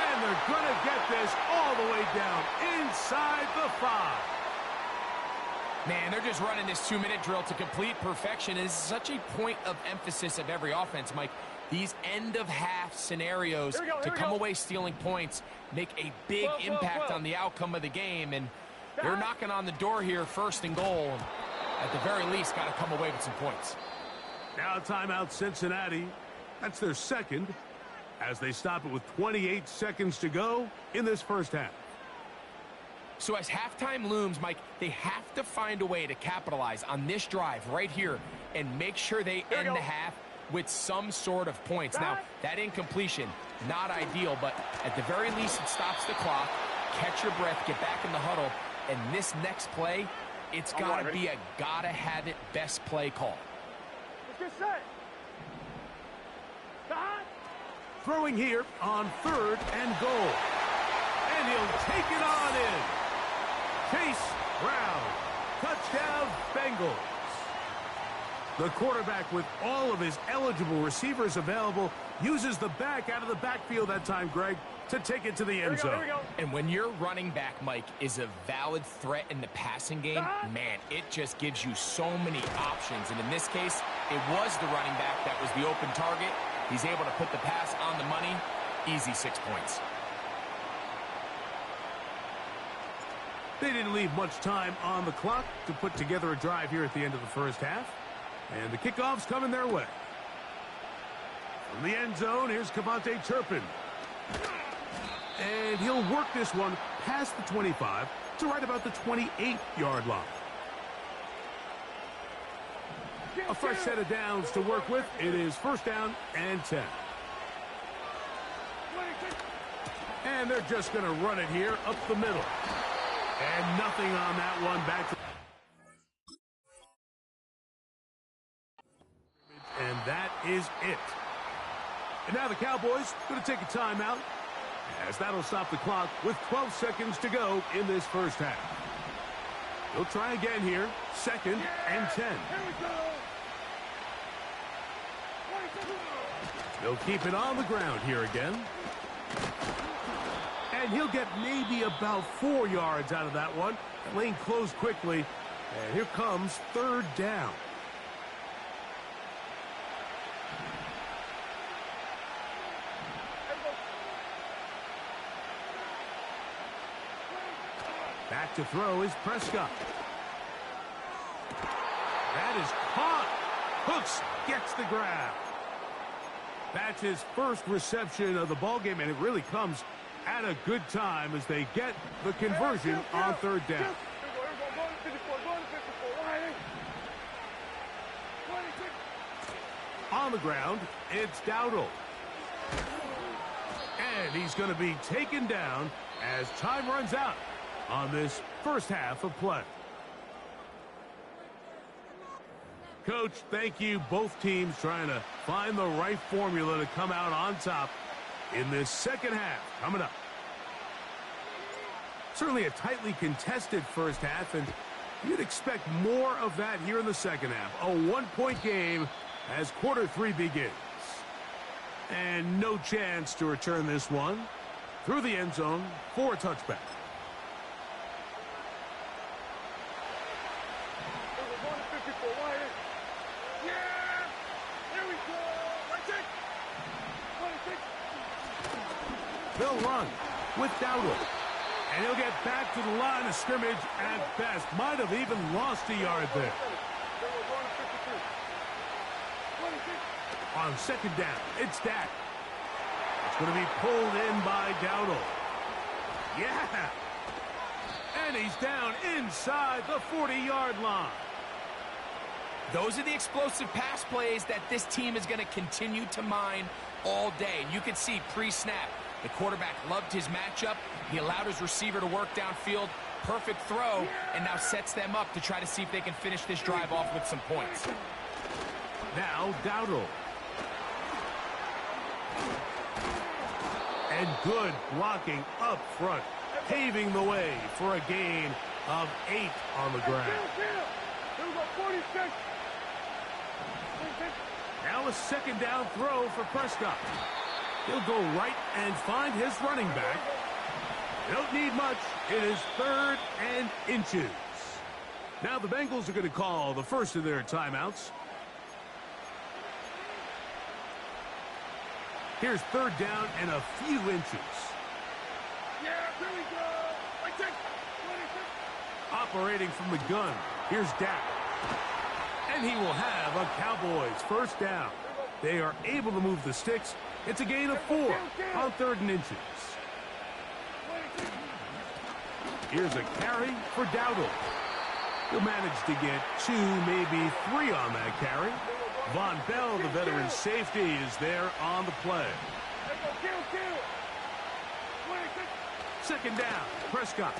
And they're going to get this all the way down inside the 5. Man, they're just running this 2-minute drill to complete perfection. It's such a point of emphasis of every offense, Mike. These end-of-half scenarios to come away stealing points make a big impact on the outcome of the game. And they're knocking on the door here, 1st and goal. And at the very least, got to come away with some points. Now timeout Cincinnati. That's their 2nd as they stop it with 28 seconds to go in this 1st half. So as halftime looms, Mike, they have to find a way to capitalize on this drive right here and make sure they end the half with some sort of points. Now, that incompletion, not ideal, but at the very least, it stops the clock. Catch your breath, get back in the huddle, and this next play, it's got to be a gotta-have-it best play call. Let's get set. Throwing here on 3rd and goal. And he'll take it on in. Chase Brown. Touchdown, Bengals. The quarterback, with all of his eligible receivers available, uses the back out of the backfield that time, Greg, to take it to the end zone. And when your running back, Mike, is a valid threat in the passing game, man, it just gives you so many options. And in this case, it was the running back that was the open target. He's able to put the pass on the money. Easy 6 points. They didn't leave much time on the clock to put together a drive here at the end of the first half. And the kickoff's coming their way. From the end zone, here's Cavante Turpin. And he'll work this one past the 25 to right about the 28-yard line. A fresh set of downs to work with. It is 1st down and 10. And they're just going to run it here up the middle. And nothing on that one. Back to... And that is it. And now the Cowboys going to take a timeout, as that'll stop the clock with 12 seconds to go in this first half. They'll try again here. 2nd and 10. They'll keep it on the ground here again. And he'll get maybe about 4 yards out of that one. The lane closed quickly. And here comes 3rd down. Back to throw is Prescott. That is caught. Hooks gets the grab. That's his first reception of the ballgame, and it really comes at a good time as they get the conversion on 3rd down. On the ground, it's Dowdle. And he's going to be taken down as time runs out on this first half of play. Coach, thank you. Both teams trying to find the right formula to come out on top in this second half coming up. Certainly a tightly contested first half, and you'd expect more of that here in the second half. A 1-point game as quarter 3 begins. And no chance to return this one through the end zone for a touchback. They'll run with Dowdle. And he'll get back to the line of scrimmage at best. Might have even lost a yard there. On 2nd down, it's Dak. It's going to be pulled in by Dowdle. Yeah. And he's down inside the 40-yard line. Those are the explosive pass plays that this team is going to continue to mine all day. And you can see pre-snap, the quarterback loved his matchup. He allowed his receiver to work downfield. Perfect throw, and now sets them up to try to see if they can finish this drive off with some points. Now Dowdle. And good blocking up front, paving the way for a gain of 8 on the ground. Now a 2nd down throw for Prescott. He'll go right and find his running back. They don't need much. It is 3rd and inches. Now the Bengals are going to call the first of their timeouts. Here's 3rd down and a few inches. Yeah, here we go. Operating from the gun, here's Dak. And he will have a Cowboys first down. They are able to move the sticks. It's a gain of 4 on 3rd and inches. Here's a carry for Dowdle. He'll manage to get 2, maybe 3 on that carry. Von Bell, the veteran safety, is there on the play. Second down, Prescott.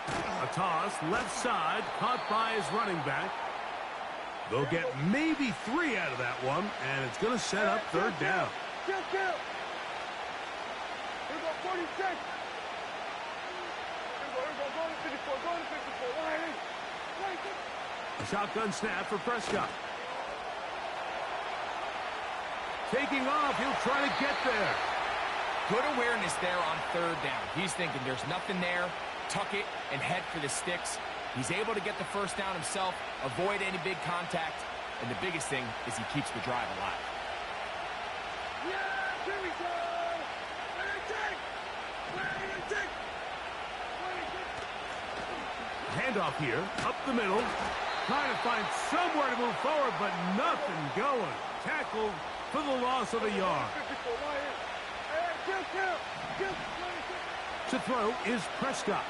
A toss, left side, caught by his running back. They'll get maybe 3 out of that one, and it's going to set up third down. Here we go, 46. Here we go, go to 54, go to 54. A shotgun snap for Prescott. Taking off, he'll try to get there. Good awareness there on third down. He's thinking there's nothing there, tuck it, and head for the sticks. He's able to get the first down himself, avoid any big contact, and the biggest thing is he keeps the drive alive. Yeah, here we go. Handoff here, up the middle. Trying to find somewhere to move forward, but nothing going. Tackled for the loss of a yard. To throw is Prescott.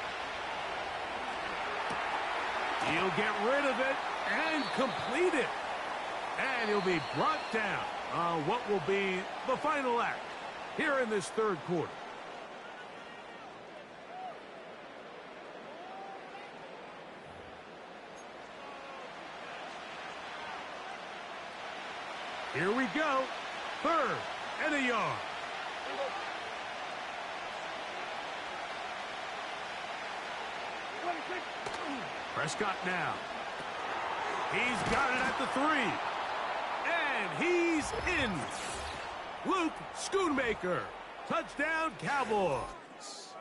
He'll get rid of it and complete it. And he'll be brought down on what will be the final act here in this third quarter. Here we go. Third and a yard. Prescott now. He's got it at the 3. And he's in. Luke Schoonmaker. Touchdown, Cowboys.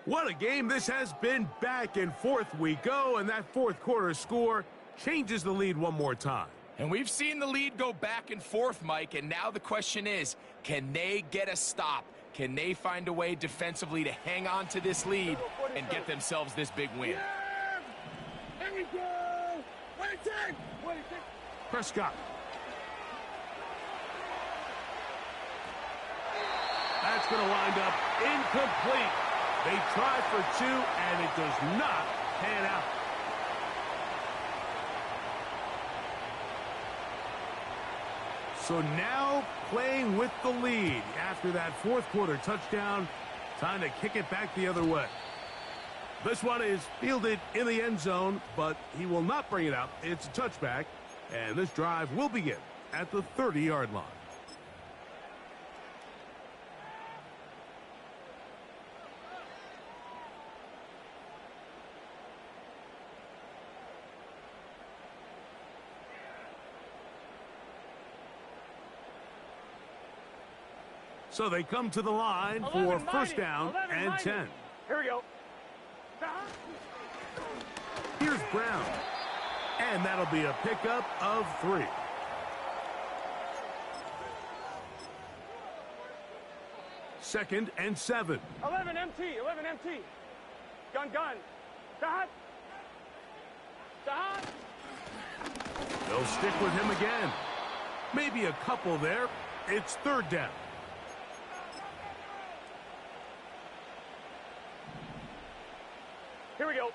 What a game this has been. Back and forth we go, and that fourth quarter score changes the lead one more time. And we've seen the lead go back and forth, Mike, and now the question is, can they get a stop? Can they find a way defensively to hang on to this lead and get themselves this big win? Here we go! 26! Prescott. That's going to wind up incomplete. They tried for 2, and it does not pan out. So now playing with the lead after that fourth quarter touchdown. Time to kick it back the other way. This one is fielded in the end zone, but he will not bring it out. It's a touchback, and this drive will begin at the 30-yard line. So they come to the line for first down and 10. Here we go. Here's Brown. And that'll be a pickup of 3. Second and 7. 11 MT. Gun. Dot. They'll stick with him again. Maybe a couple there. It's third down. Here we go.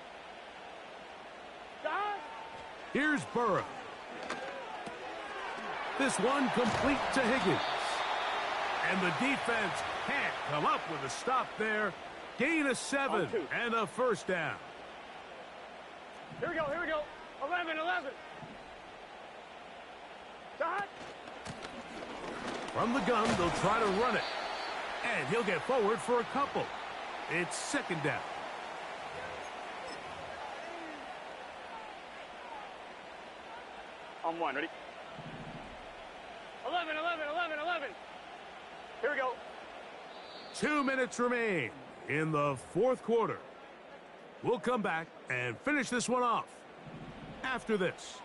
Here's Burrow. This one complete to Higgins. And the defense can't come up with a stop there. Gain of 7 and a first down. Here we go. 11. From the gun, they'll try to run it. And he'll get forward for a couple. It's second down. On 1, ready? 11. Here we go. 2 minutes remain in the fourth quarter. We'll come back and finish this one off after this.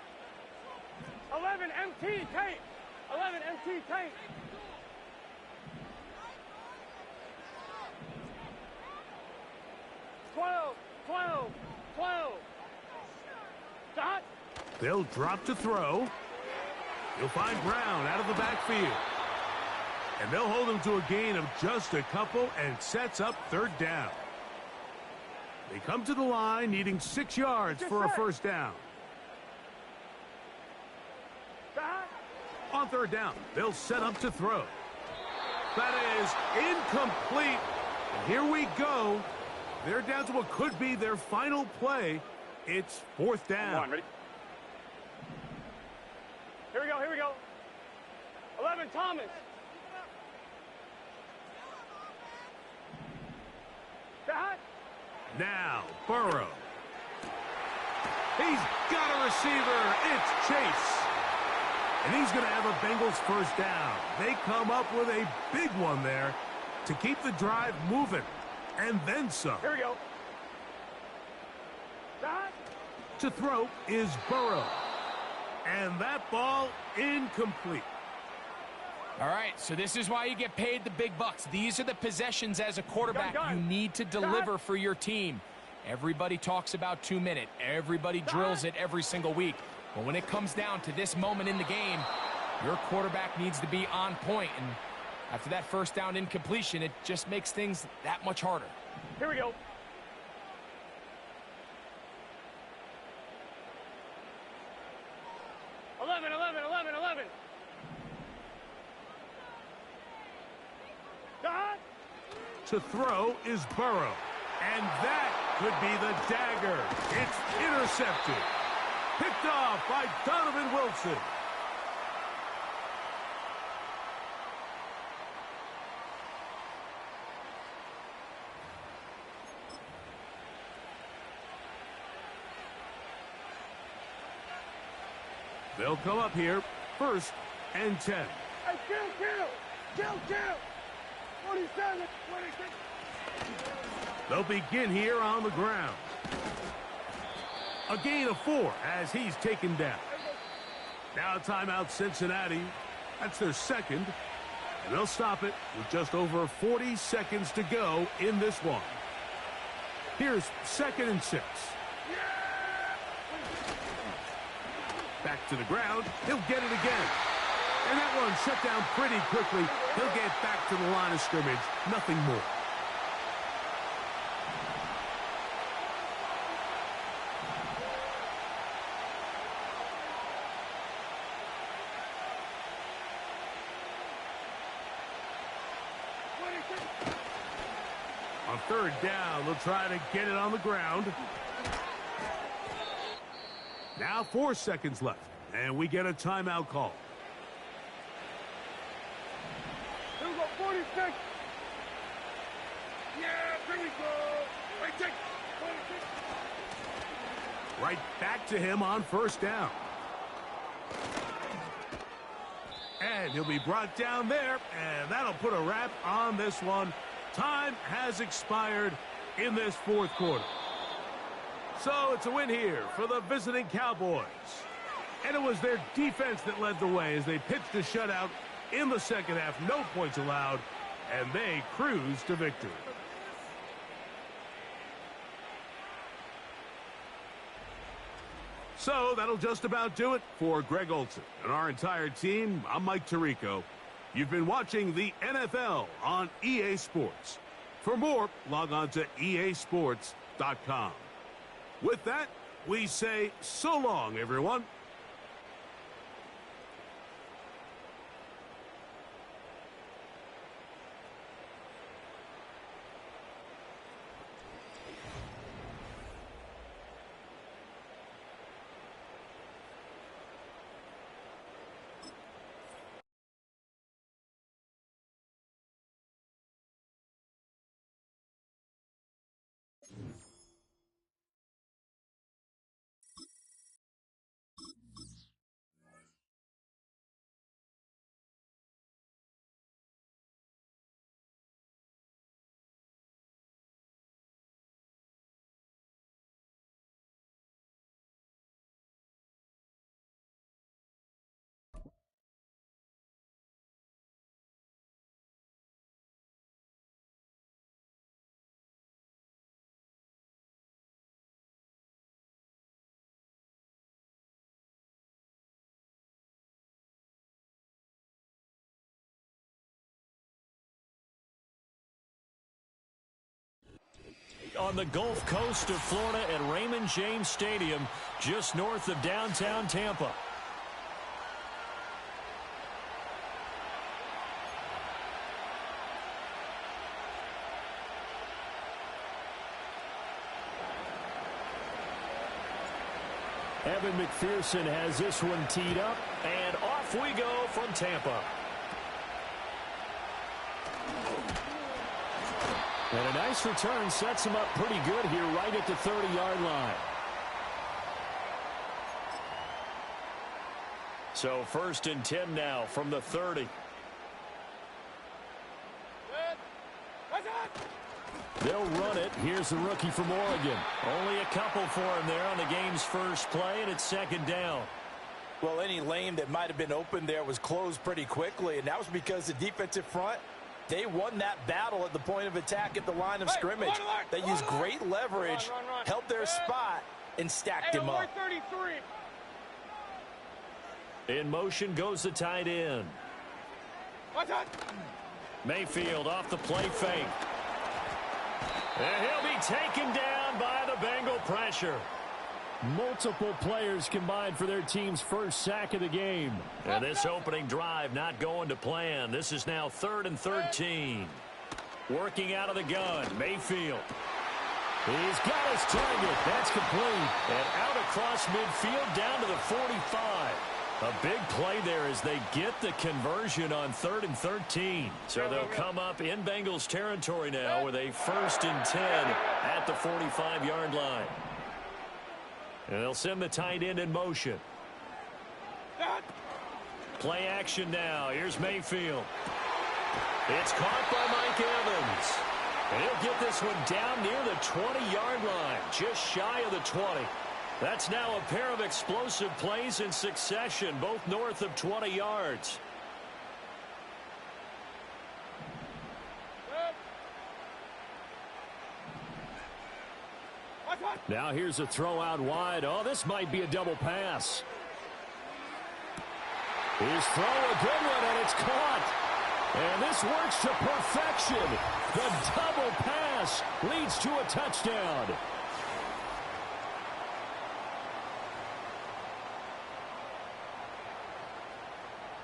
11 MT tape. 11 MT tape. Twelve. Dot. They'll drop to throw. You'll find Brown out of the backfield. And they'll hold him to a gain of just a couple and sets up third down. They come to the line needing 6 yards for a first down. On third down, they'll set up to throw. That is incomplete. And here we go. They're down to what could be their final play. It's fourth down. Come on, ready? Here we go, here we go. 11, Thomas. Now, Burrow. He's got a receiver. It's Chase. And he's going to have a Bengals first down. They come up with a big one there to keep the drive moving. And then some. Here we go. To throw is Burrow. And that ball incomplete. All right, so this is why you get paid the big bucks. These are the possessions as a quarterback you need to deliver for your team. Everybody talks about 2-minute. Everybody drills it every single week. But when it comes down to this moment in the game, your quarterback needs to be on point. And after that first down incompletion, it just makes things that much harder. Here we go. To throw is Burrow. And that could be the dagger. It's intercepted. Picked off by Donovan Wilson. They'll come up here, 1st and 10. Hey, kill! 27, 26. They'll begin here on the ground. A gain of 4 as he's taken down. Now timeout Cincinnati. That's their second. And they'll stop it with just over 40 seconds to go in this one. Here's 2nd and 6. Back to the ground. He'll get it again. And that one shut down pretty quickly. He'll get back to the line of scrimmage. Nothing more. On 3rd down, they'll try to get it on the ground. Now 4 seconds left, and we get a timeout call. Here we go, 46. Yeah, here we go. Right, take 46. Right back to him on 1st down. And he'll be brought down there, and that'll put a wrap on this one. Time has expired in this 4th quarter. So it's a win here for the visiting Cowboys. And it was their defense that led the way as they pitched a shutout in the 2nd half. No points allowed, and they cruised to victory. So that'll just about do it for Greg Olson and our entire team. I'm Mike Tirico. You've been watching the NFL on EA Sports. For more, log on to easports.com. With that, we say so long, everyone. on the Gulf Coast of Florida at Raymond James Stadium, just north of downtown Tampa. Evan McPherson has this one teed up, and off we go from Tampa. And a nice return sets him up pretty good here right at the 30-yard line. So 1st and 10 now from the 30. They'll run it. Here's the rookie from Oregon. Only a couple for him there on the game's first play, and it's 2nd down. Well, any lane that might have been open there was closed pretty quickly, and that was because the defensive front, they won that battle at the point of attack at the line of scrimmage. They used great leverage, held their spot, and stacked him up. In motion goes the tight end. Mayfield off the play fake. And he'll be taken down by the Bengal pressure. Multiple players combined for their team's first sack of the game. And this opening drive not going to plan. This is now 3rd and 13. Working out of the gun, Mayfield. He's got his target. That's complete. And out across midfield down to the 45. A big play there as they get the conversion on 3rd and 13. So they'll come up in Bengals territory now with a 1st and 10 at the 45-yard line. And they'll send the tight end in motion. Play action now. Here's Mayfield. It's caught by Mike Evans. And he'll get this one down near the 20-yard line, just shy of the 20. That's now a pair of explosive plays in succession, both north of 20 yards. Now here's a throw out wide. Oh, this might be a double pass. His throw, a good one, and it's caught. And this works to perfection. The double pass leads to a touchdown.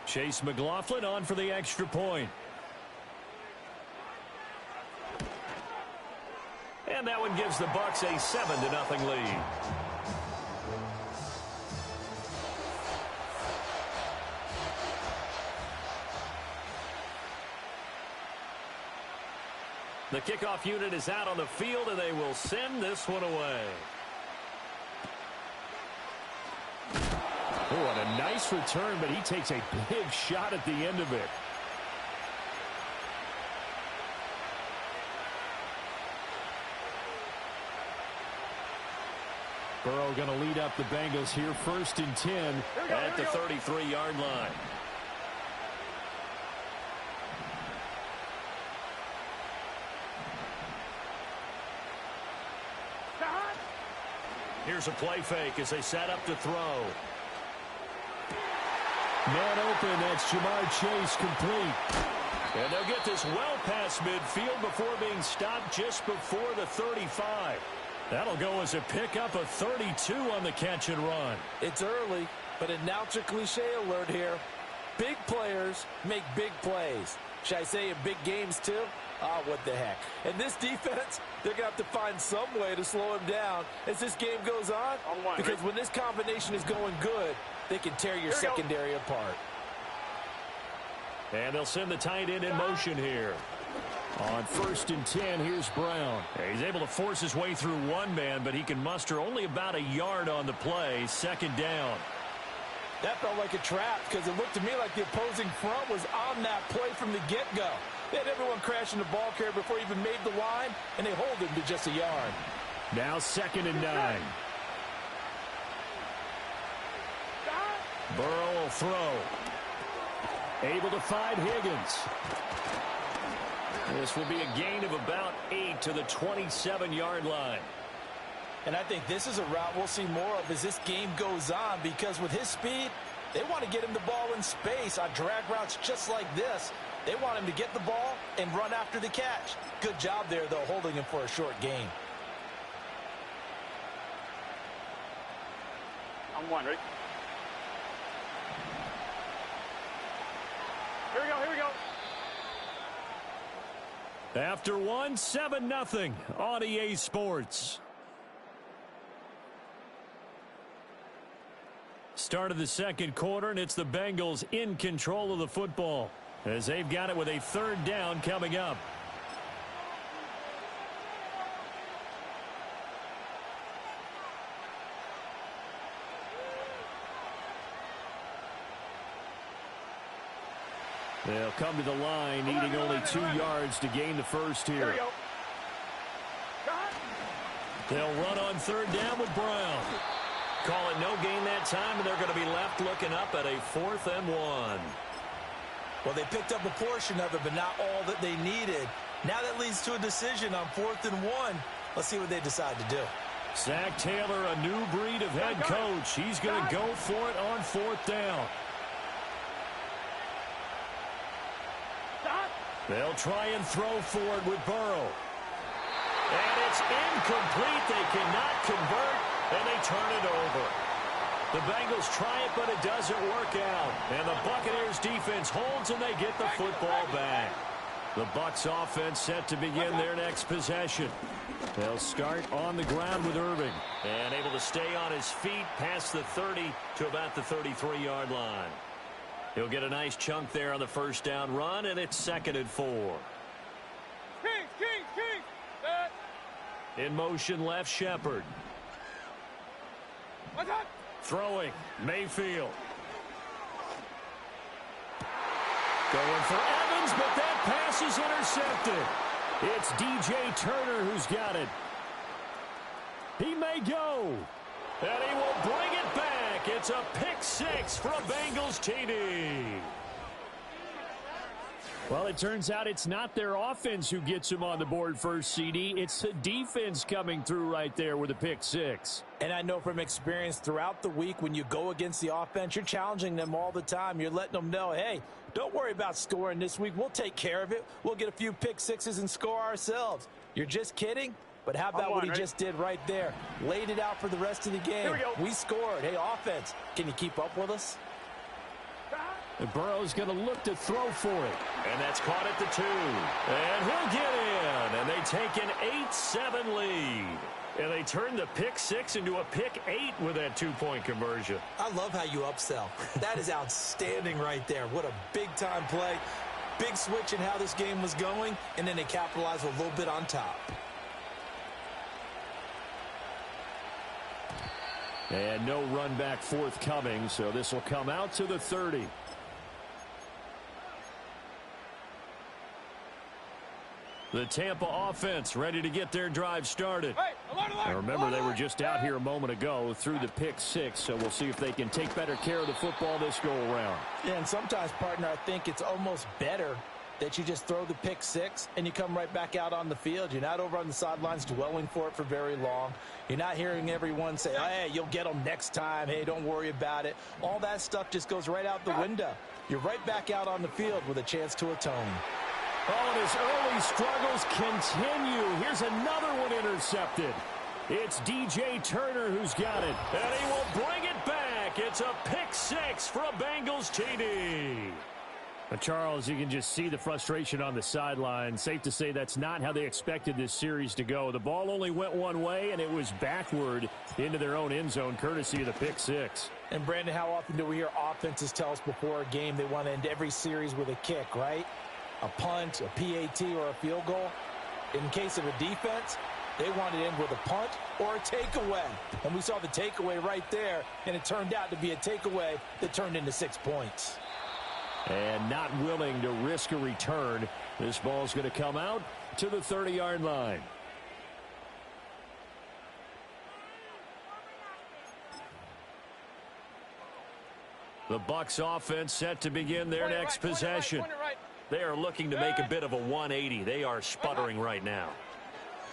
Chase McLaughlin on for the extra point. And that one gives the Bucs a 7-0 lead. The kickoff unit is out on the field, and they will send this one away. Oh, and a nice return, but he takes a big shot at the end of it. Burrow going to lead up the Bengals here, 1st and 10 at the 33-yard line. Here's a play fake as they set up to throw. Man open, that's Jamar Chase, complete. And they'll get this well past midfield before being stopped just before the 35. That'll go as a pickup of 32 on the catch and run. It's early, but announcer cliche alert here. Big players make big plays. Should I say in big games too? Ah, what the heck. And this defense, they're going to have to find some way to slow him down as this game goes on. Because when this combination is going good, they can tear your secondary apart. And they'll send the tight end in motion here. On 1st and 10, here's Brown. He's able to force his way through one man, but he can muster only about a yard on the play. 2nd down. That felt like a trap because it looked to me like the opposing front was on that play from the get-go. They had everyone crashing the ball carrier before he even made the line, and they hold him to just a yard. Now 2nd and 9. Burrow will throw. Able to find Higgins. This will be a gain of about 8 to the 27-yard line. And I think this is a route we'll see more of as this game goes on because with his speed, they want to get him the ball in space on drag routes just like this. They want him to get the ball and run after the catch. Good job there, though, holding him for a short gain. On one, ready? Here we go, here we go. After one, 7-0 on EA Sports. Start of the second quarter, and it's the Bengals in control of the football as they've got it with a third down coming up. They'll come to the line, needing only 2 yards to gain the first here. They'll run on third down with Brown. Call it no gain that time, and they're going to be left looking up at a 4th and 1. Well, they picked up a portion of it, but not all that they needed. Now that leads to a decision on 4th and 1. Let's see what they decide to do. Zach Taylor, a new breed of head coach. He's going to go for it on 4th down. They'll try and throw for it with Burrow. And it's incomplete. They cannot convert, and they turn it over. The Bengals try it, but it doesn't work out. And the Buccaneers defense holds, and they get the football back. The Bucs offense set to begin their next possession. They'll start on the ground with Irving. And able to stay on his feet past the 30 to about the 33-yard line. He'll get a nice chunk there on the first down run, and it's 2nd and 4. King. In motion, left Shepard. Throwing, Mayfield. Going for Evans, but that pass is intercepted. It's DJ Turner who's got it. He may go. And he will bring it back. It's a pick 6 for a Bengals TD. Well, it turns out it's not their offense who gets them on the board first, CD. It's the defense coming through right there with a pick 6. And I know from experience throughout the week, when you go against the offense, you're challenging them all the time. You're letting them know, hey, don't worry about scoring this week. We'll take care of it. We'll get a few pick 6s and score ourselves. You're just kidding? But how about what he just did right there? Laid it out for the rest of the game. We scored. Hey, offense, can you keep up with us? And Burrow's going to look to throw for it. And that's caught at the 2. And he'll get in. And they take an 8-7 lead. And they turn the pick 6 into a pick 8 with that 2-point conversion. I love how you upsell. That is outstanding right there. What a big-time play. Big switch in how this game was going. And then they capitalize a little bit on top. And no run back forthcoming, so this will come out to the 30. The Tampa offense ready to get their drive started. Now remember, they were just out here a moment ago through the pick 6, so we'll see if they can take better care of the football this go-around. Yeah, and sometimes, partner, I think it's almost better that you just throw the pick 6 and you come right back out on the field. You're not over on the sidelines dwelling for it for very long. You're not hearing everyone say, hey, you'll get them next time. Hey, don't worry about it. All that stuff just goes right out the window. You're right back out on the field with a chance to atone. Oh, and his early struggles continue. Here's another one intercepted. It's DJ Turner who's got it. And he will bring it back. It's a pick 6 for a Bengals TD. But Charles, you can just see the frustration on the sideline. Safe to say that's not how they expected this series to go. The ball only went one way, and it was backward into their own end zone, courtesy of the pick 6. And, Brandon, how often do we hear offenses tell us before a game they want to end every series with a kick, right? A punt, a PAT, or a field goal. In case of a defense, they want to end with a punt or a takeaway. And we saw the takeaway right there, and it turned out to be a takeaway that turned into 6 points. And not willing to risk a return. This ball's going to come out to the 30-yard line. The Bucs offense set to begin their next possession. They are looking to make a bit of a 180. They are sputtering right now.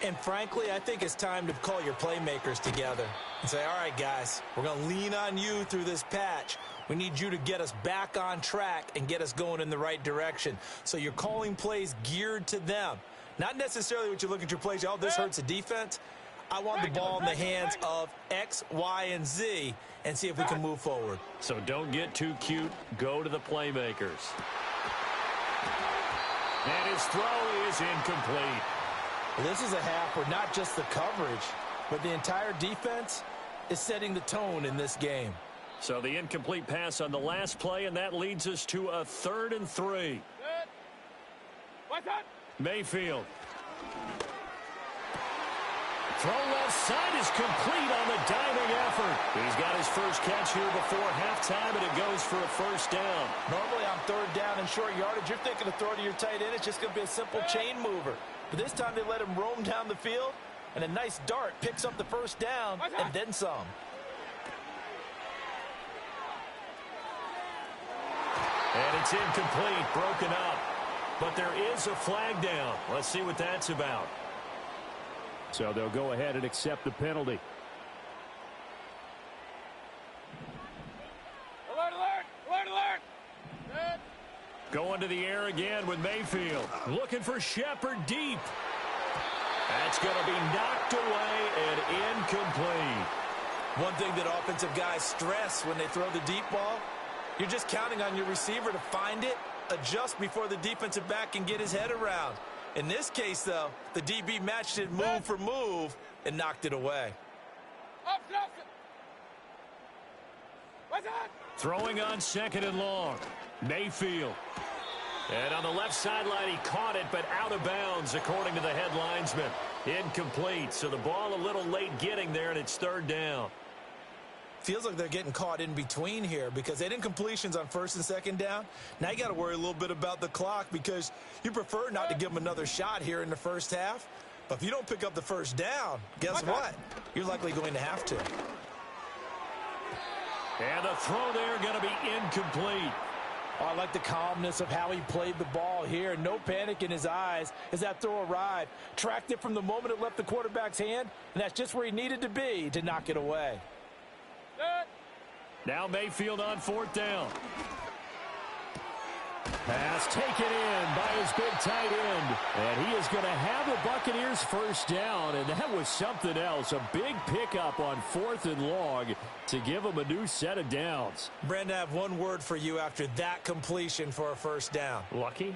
And frankly, I think it's time to call your playmakers together and say, all right, guys, we're going to lean on you through this patch. We need you to get us back on track and get us going in the right direction. So you're calling plays geared to them. Not necessarily what you look at your plays, oh, this hurts the defense. I want the ball in the hands of X, Y, and Z and see if we can move forward. So don't get too cute. Go to the playmakers. And his throw is incomplete. This is a half where not just the coverage, but the entire defense is setting the tone in this game. So the incomplete pass on the last play, and that leads us to a 3rd and 3. Mayfield. Throw left side is complete on the diving effort. He's got his first catch here before halftime, and it goes for a first down. Normally on 3rd down and short yardage, you're thinking of throw to your tight end. It's just going to be a simple chain mover. But this time they let him roam down the field, and a nice dart picks up the first down and then some. And it's incomplete, broken up. But there is a flag down. Let's see what that's about. So they'll go ahead and accept the penalty. Alert, alert, alert, alert. Going to the air again with Mayfield. Looking for Shepard deep. That's going to be knocked away and incomplete. One thing that offensive guys stress when they throw the deep ball, you're just counting on your receiver to find it, adjust before the defensive back can get his head around. In this case, though, the DB matched it move for move and knocked it away. Throwing on 2nd and long. Mayfield. And on the left sideline, he caught it, but out of bounds, according to the head linesman. Incomplete. So the ball a little late getting there, and it's 3rd down. Feels like they're getting caught in between here because they didn't completions on 1st and 2nd down. Now you got to worry a little bit about the clock because you prefer not to give them another shot here in the first half. But if you don't pick up the first down, guess what? You're likely going to have to. And the throw there going to be incomplete. Oh, I like the calmness of how he played the ball here. No panic in his eyes as that throw arrived. Tracked it from the moment it left the quarterback's hand, and that's just where he needed to be to knock it away. Now Mayfield on 4th down. Pass taken in by his big tight end. And he is going to have the Buccaneers first down. And that was something else. A big pickup on 4th and long to give them a new set of downs. Brandon, I have one word for you after that completion for a first down. Lucky?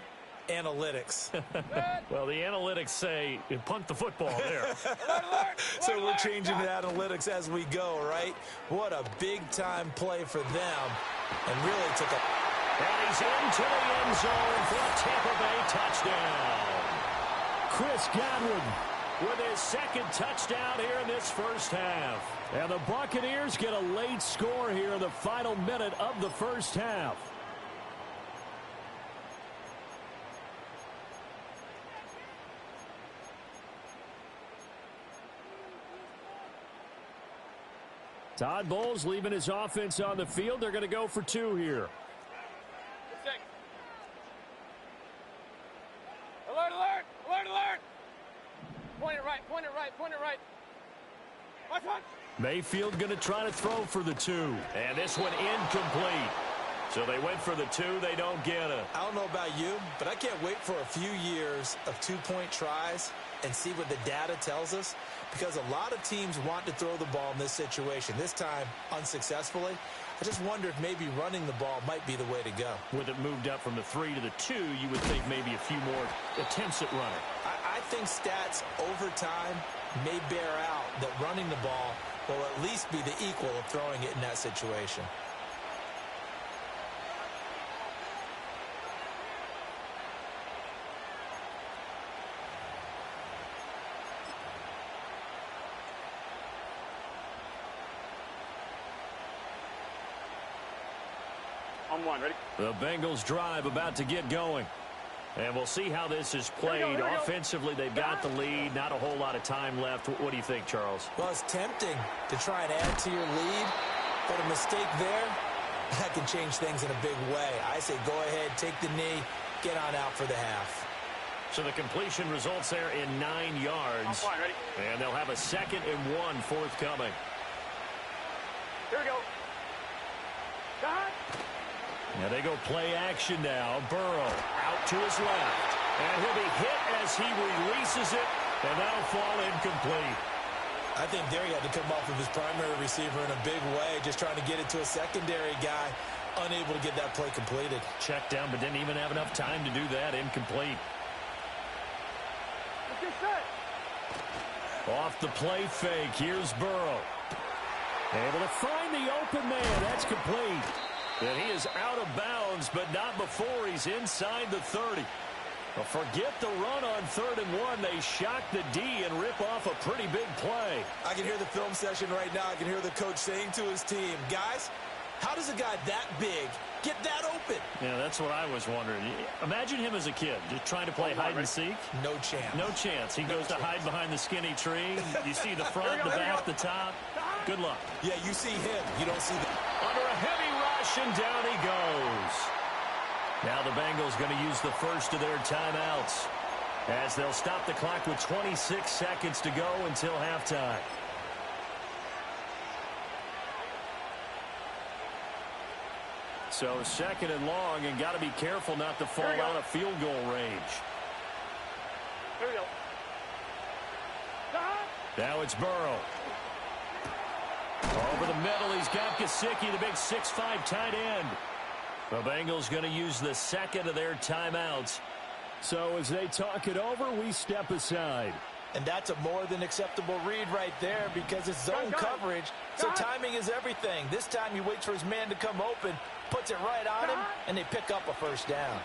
Analytics. Well, the analytics say punt the football there. So we're changing the analytics as we go, right? What a big-time play for them. And really took a... And he's into the end zone for a Tampa Bay touchdown. Chris Godwin with his 2nd touchdown here in this first half. And the Buccaneers get a late score here in the final minute of the first half. Todd Bowles leaving his offense on the field. They're going to go for 2 here. Alert, alert, alert, alert. Point it right, point it right, point it right. Watch, watch. Mayfield going to try to throw for the 2. And this one incomplete. So they went for the 2. They don't get it. I don't know about you, but I can't wait for a few years of 2-point tries and see what the data tells us, because a lot of teams want to throw the ball in this situation. This time, unsuccessfully. I just wonder if maybe running the ball might be the way to go. With it moved up from the 3 to the 2, you would think maybe a few more attempts at running. I think stats over time may bear out that running the ball will at least be the equal of throwing it in that situation. On 1, ready? The Bengals drive about to get going. And we'll see how this is played. Here we go. Offensively, they've got the lead. Not a whole lot of time left. What do you think, Charles? Well, it's tempting to try and add to your lead, but a mistake there, that can change things in a big way. I say go ahead, take the knee, get on out for the half. So the completion results there in 9 yards. On fine, ready? And they'll have a 2nd and 1 forthcoming. Here we go. Now they go play action now. Burrow out to his left. And he'll be hit as he releases it. And that'll fall incomplete. I think there he had to come off of his primary receiver in a big way, just trying to get it to a secondary guy, unable to get that play completed. Checked down, but didn't even have enough time to do that. Incomplete. Off the play fake, here's Burrow. Able to find the open man. That's complete. And he is out of bounds, but not before he's inside the 30. Well, forget the run on 3rd and 1. They shock the D and rip off a pretty big play. I can hear the film session right now. I can hear the coach saying to his team, guys, how does a guy that big get that open? Yeah, that's what I was wondering. Imagine him as a kid, just trying to play hide and seek. No chance. No chance. He goes to hide behind the skinny tree. You see the front, the back, the top. Good luck. Yeah, you see him. You don't see the... Under a heavy rush, and down he goes. Now the Bengals going to use the first of their timeouts as they'll stop the clock with 26 seconds to go until halftime. So 2nd and long, and got to be careful not to fall out of field goal range. Here we go. Now it's Burrow. Over the middle, he's got Gesicki, the big 6'5" tight end. The Bengals going to use the second of their timeouts. So as they talk it over, we step aside. And that's a more than acceptable read right there because it's zone coverage, so timing is everything. This time he waits for his man to come open, puts it right on him, and they pick up a first down.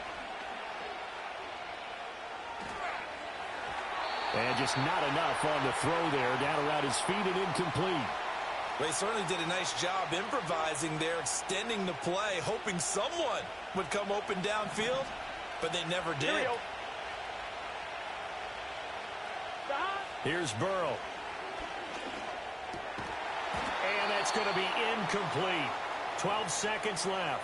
And just not enough on the throw there, down around his feet and incomplete. They certainly did a nice job improvising there, extending the play, hoping someone would come open downfield, but they never did. Here's Burrow. And that's going to be incomplete. 12 seconds left.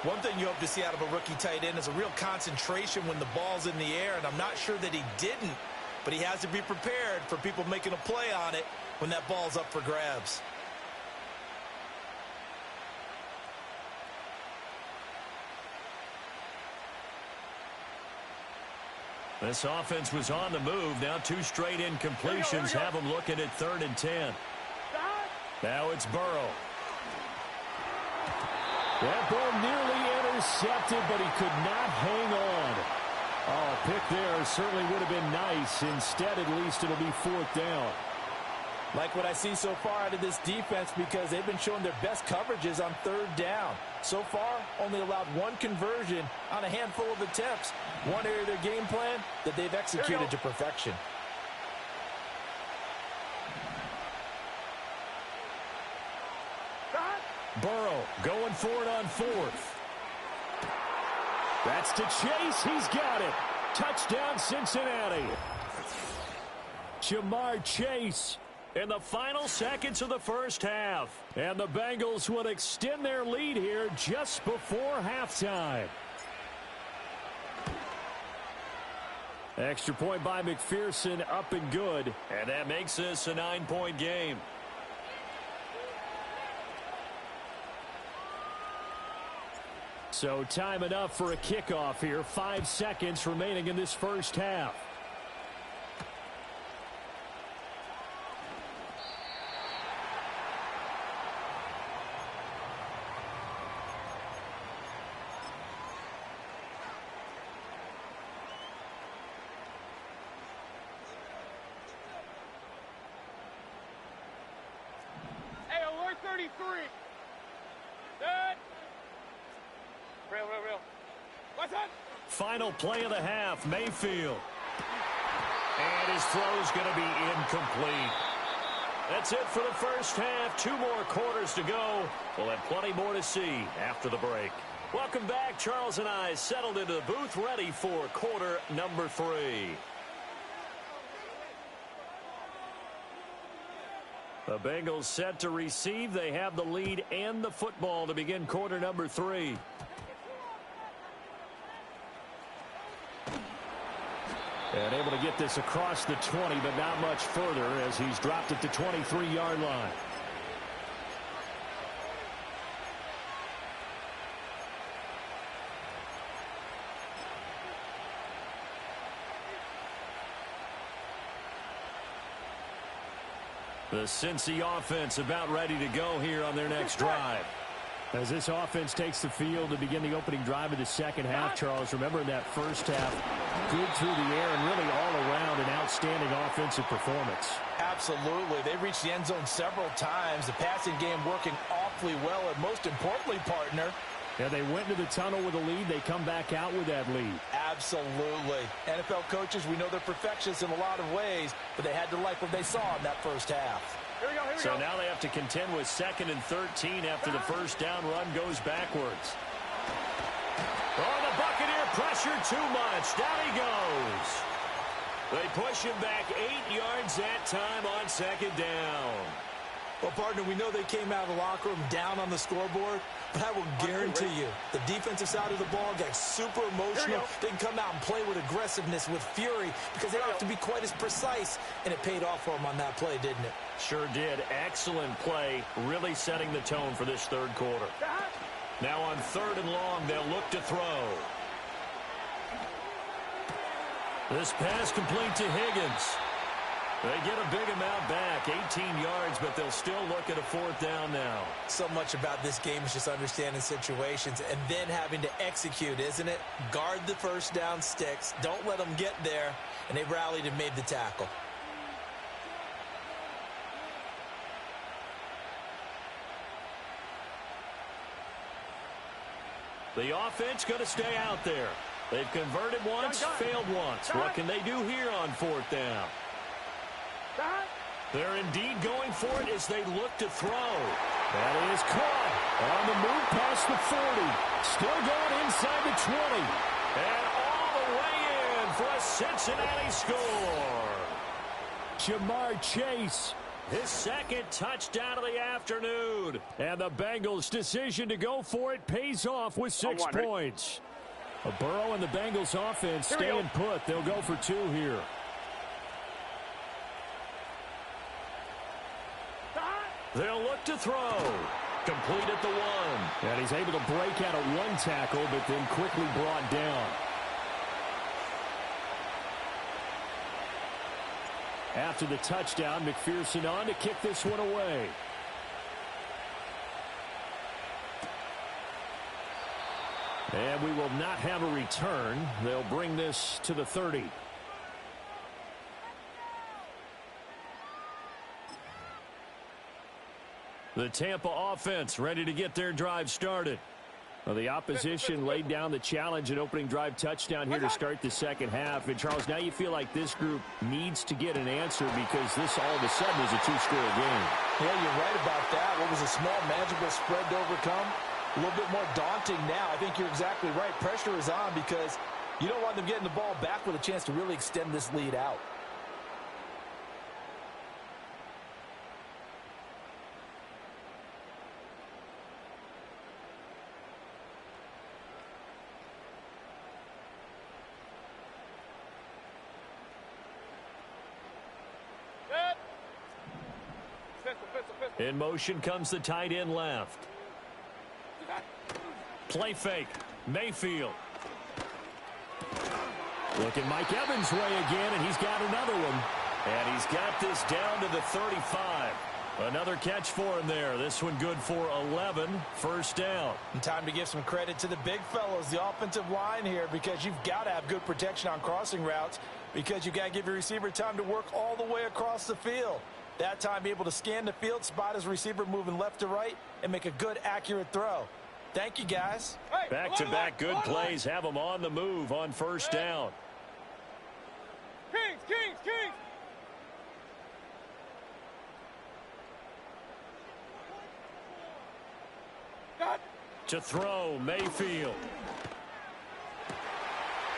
One thing you hope to see out of a rookie tight end is a real concentration when the ball's in the air, and I'm not sure that he didn't, but he has to be prepared for people making a play on it when that ball's up for grabs. This offense was on the move. Now 2 straight incompletions have them looking at 3rd and 10. Now it's Burrow. That ball nearly intercepted, but he could not hang on. Oh, a pick there certainly would have been nice. Instead, at least it'll be 4th down. Like what I see so far out of this defense because they've been showing their best coverages on 3rd down. So far, only allowed 1 conversion on a handful of attempts. One area of their game plan that they've executed to perfection. Burrow going for it on 4th. That's to Chase. He's got it. Touchdown, Cincinnati. Jamar Chase in the final seconds of the first half. And the Bengals will extend their lead here just before halftime. Extra point by McPherson, up and good. And that makes this a 9-point game. So time enough for a kickoff here. 5 seconds remaining in this first half. Hey, alert 33. Good. Real. What's that? Final play of the half, Mayfield. And his throw's going to be incomplete. That's it for the first half. 2 more quarters to go. We'll have plenty more to see after the break. Welcome back. Charles and I settled into the booth ready for quarter number 3. The Bengals set to receive. They have the lead and the football to begin quarter number 3. And able to get this across the 20, but not much further as he's dropped it to 23-yard line. The Cincy offense about ready to go here on their next drive. As this offense takes the field to begin the opening drive of the second half, Charles, remember in that first half, good through the air and really all around an outstanding offensive performance. Absolutely. They reached the end zone several times. The passing game working awfully well, and most importantly, partner, yeah, they went into the tunnel with a lead. They come back out with that lead. Absolutely. NFL coaches, we know they're perfectionists in a lot of ways, but they had to like what they saw in that first half. So now they have to contend with 2nd and 13 after the first down run goes backwards. Oh, the Buccaneer pressure too much. Down he goes. They push him back 8 yards that time on 2nd down. Well, partner, we know they came out of the locker room down on the scoreboard, but I will guarantee you the defensive side of the ball got super emotional. They can come out and play with aggressiveness, with fury, because they don't have to be quite as precise, and it paid off for them on that play, didn't it? Sure did. Excellent play, really setting the tone for this third quarter. Now on 3rd and long, they'll look to throw. This pass complete to Higgins. They get a big amount back, 18 yards, but they'll still look at a 4th down now. So much about this game is just understanding situations and then having to execute, isn't it? Guard the first down sticks. Don't let them get there. And they rallied and made the tackle. The offense going to stay out there. They've converted once, failed once. What can they do here on 4th down? They're indeed going for it as they look to throw. That is caught on the move past the 40. Still going inside the 20. And all the way in for a Cincinnati score. Jamar Chase, his 2nd touchdown of the afternoon. And the Bengals' decision to go for it pays off with 6 points. Burrow and the Bengals offense staying put. They'll go for 2 here. They'll look to throw. Complete at the 1. And he's able to break out of 1 tackle, but then quickly brought down. After the touchdown, McPherson on to kick this one away. And we will not have a return. They'll bring this to the 30. The Tampa offense ready to get their drive started. Well, the opposition laid down the challenge and opening drive touchdown here to start the second half. And, Charles, now you feel like this group needs to get an answer because this all of a sudden is a 2-score game. Yeah, you're right about that. What was a small, manageable spread to overcome? A little bit more daunting now. I think you're exactly right. Pressure is on because you don't want them getting the ball back with a chance to really extend this lead out. In motion comes the tight end left. Play fake. Mayfield. Looking Mike Evans' way again, and he's got another one. And he's got this down to the 35. Another catch for him there. This one good for 11. First down. And time to give some credit to the big fellows, the offensive line here, because you've got to have good protection on crossing routes because you've got to give your receiver time to work all the way across the field. That time, be able to scan the field, spot his receiver moving left to right, and make a good, accurate throw. Thank you, guys. Back-to-back good plays have them on the move on first down. Kings! To throw, Mayfield.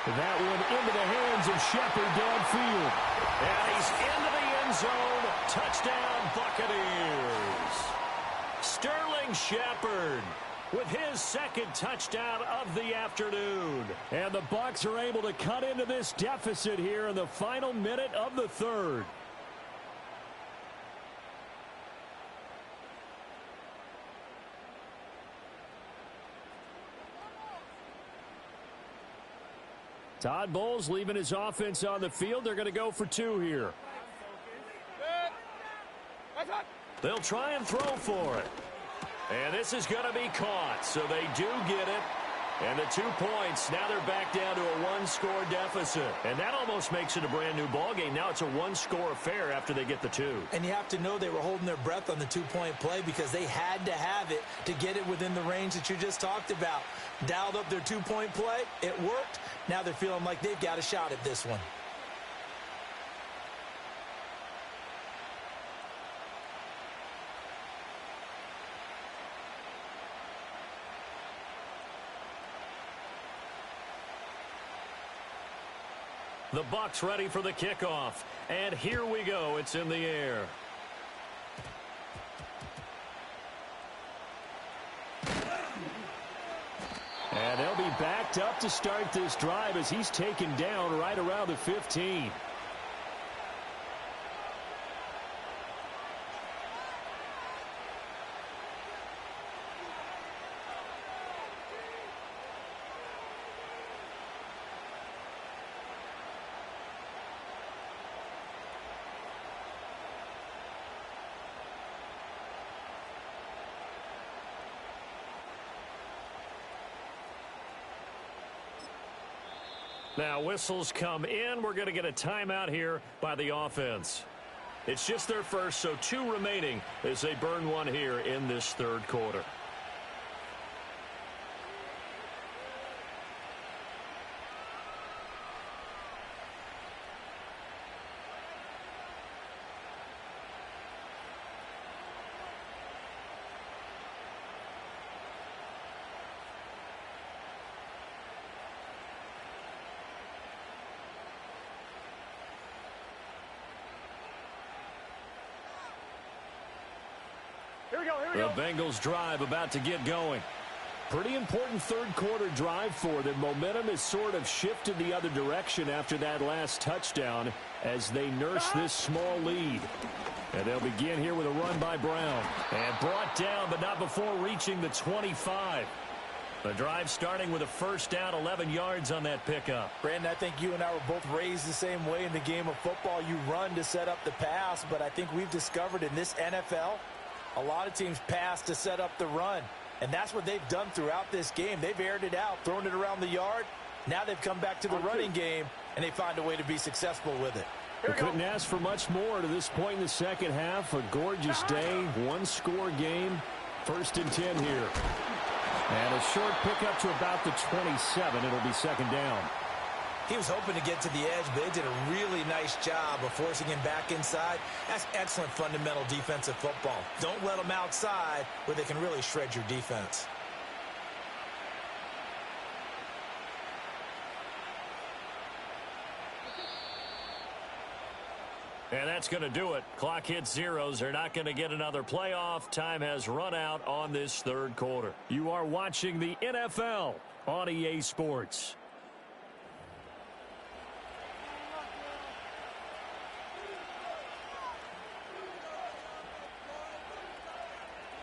That one into the hands of Shepard downfield. And he's into the end zone. Touchdown, Buccaneers. Sterling Shepard with his 2nd touchdown of the afternoon. And the Bucs are able to cut into this deficit here in the final minute of the 3rd. Todd Bowles leaving his offense on the field. They're going to go for 2 here. That's They'll try and throw for it. And this is going to be caught, so they do get it. And the 2 points, now they're back down to a one-score deficit. And that almost makes it a brand-new ballgame. Now it's a one-score affair after they get the 2. And you have to know they were holding their breath on the 2-point play because they had to have it to get it within the range that you just talked about. Dialed up their 2-point play. It worked. Now they're feeling like they've got a shot at this one. The Bucs ready for the kickoff. And here we go. It's in the air. And they'll be backed up to start this drive as he's taken down right around the 15. Now whistles come in. We're going to get a timeout here by the offense. It's just their first, so 2 remaining as they burn one here in this third quarter. The Bengals drive about to get going. Pretty important third quarter drive for them. Momentum has sort of shifted the other direction after that last touchdown as they nurse this small lead. And they'll begin here with a run by Brown. And brought down, but not before reaching the 25. The drive starting with a first down, 11 yards on that pickup. Brandon, I think you and I were both raised the same way in the game of football. You run to set up the pass, but I think we've discovered in this NFL, a lot of teams pass to set up the run. And that's what they've done throughout this game. They've aired it out, thrown it around the yard. Now they've come back to the running game, and they find a way to be successful with it. We couldn't ask for much more to this point in the second half. A gorgeous day, one-score game. 1st and 10 here. And a short pickup to about the 27. It'll be second down. He was hoping to get to the edge, but they did a really nice job of forcing him back inside. That's excellent fundamental defensive football. Don't let them outside where they can really shred your defense. And that's going to do it. Clock hits zeros. They're not going to get another playoff. Time has run out on this third quarter. You are watching the NFL on EA Sports.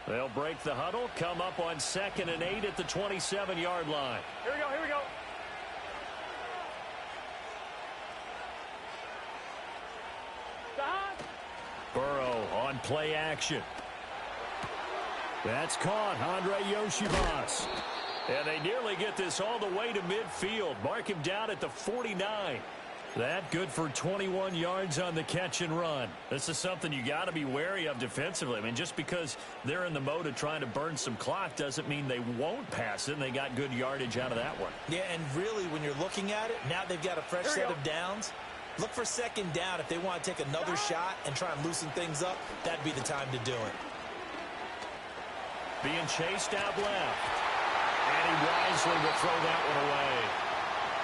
They'll break the huddle, come up on 2nd and 8 at the 27-yard line. Here we go, here we go. Burrow on play action. That's caught. Andre Yoshibas. And they nearly get this all the way to midfield. Mark him down at the 49. That good for 21 yards on the catch and run. This is something you got to be wary of defensively. I mean, just because they're in the mode of trying to burn some clock doesn't mean they won't pass it, and they got good yardage out of that one. Yeah, and really, when you're looking at it, now they've got a fresh set of downs. Look for second down. If they want to take another shot and try and loosen things up, that'd be the time to do it. Being chased out left. And he wisely will throw that one away.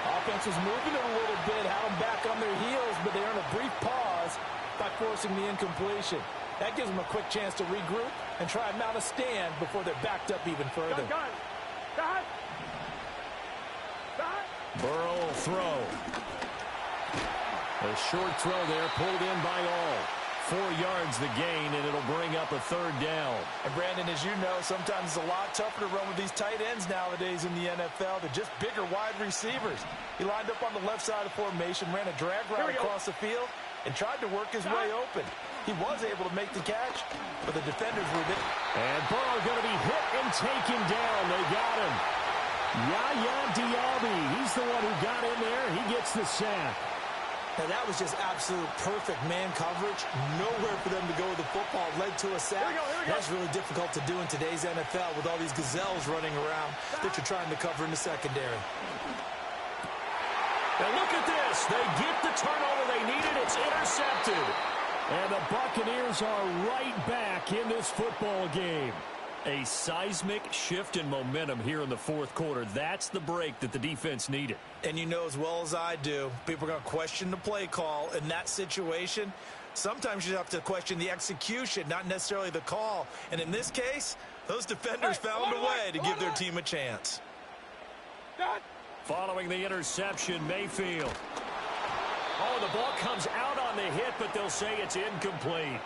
Offense was moving it a little bit, had them back on their heels, but they earn a brief pause by forcing the incompletion. That gives them a quick chance to regroup and try and mount a stand before they're backed up even further. Burrow will throw. A short throw there, pulled in by all. 4 yards the gain, and it'll bring up a third down. And Brandon, as you know, sometimes it's a lot tougher to run with these tight ends nowadays in the NFL. They're just bigger wide receivers. He lined up on the left side of formation, ran a drag route across the field, and tried to work his way open. He was able to make the catch, but the defenders were there. And Burrow going to be hit and taken down. They got him. Yaya Diaby, he's the one who got in there. He gets the sack. Now, that was just absolute perfect man coverage. Nowhere for them to go with the football. Led to a sack. Here we go. That's really difficult to do in today's NFL with all these gazelles running around that you're trying to cover in the secondary. And look at this. They get the turnover they needed. It's intercepted. And the Buccaneers are right back in this football game. A seismic shift in momentum here in the fourth quarter. That's the break that the defense needed. And you know as well as I do, people are going to question the play call in that situation. Sometimes you have to question the execution, not necessarily the call. And in this case, those defenders found a way to give their team a chance. Following the interception, Mayfield. Oh, the ball comes out on the hit, but they'll say it's incomplete.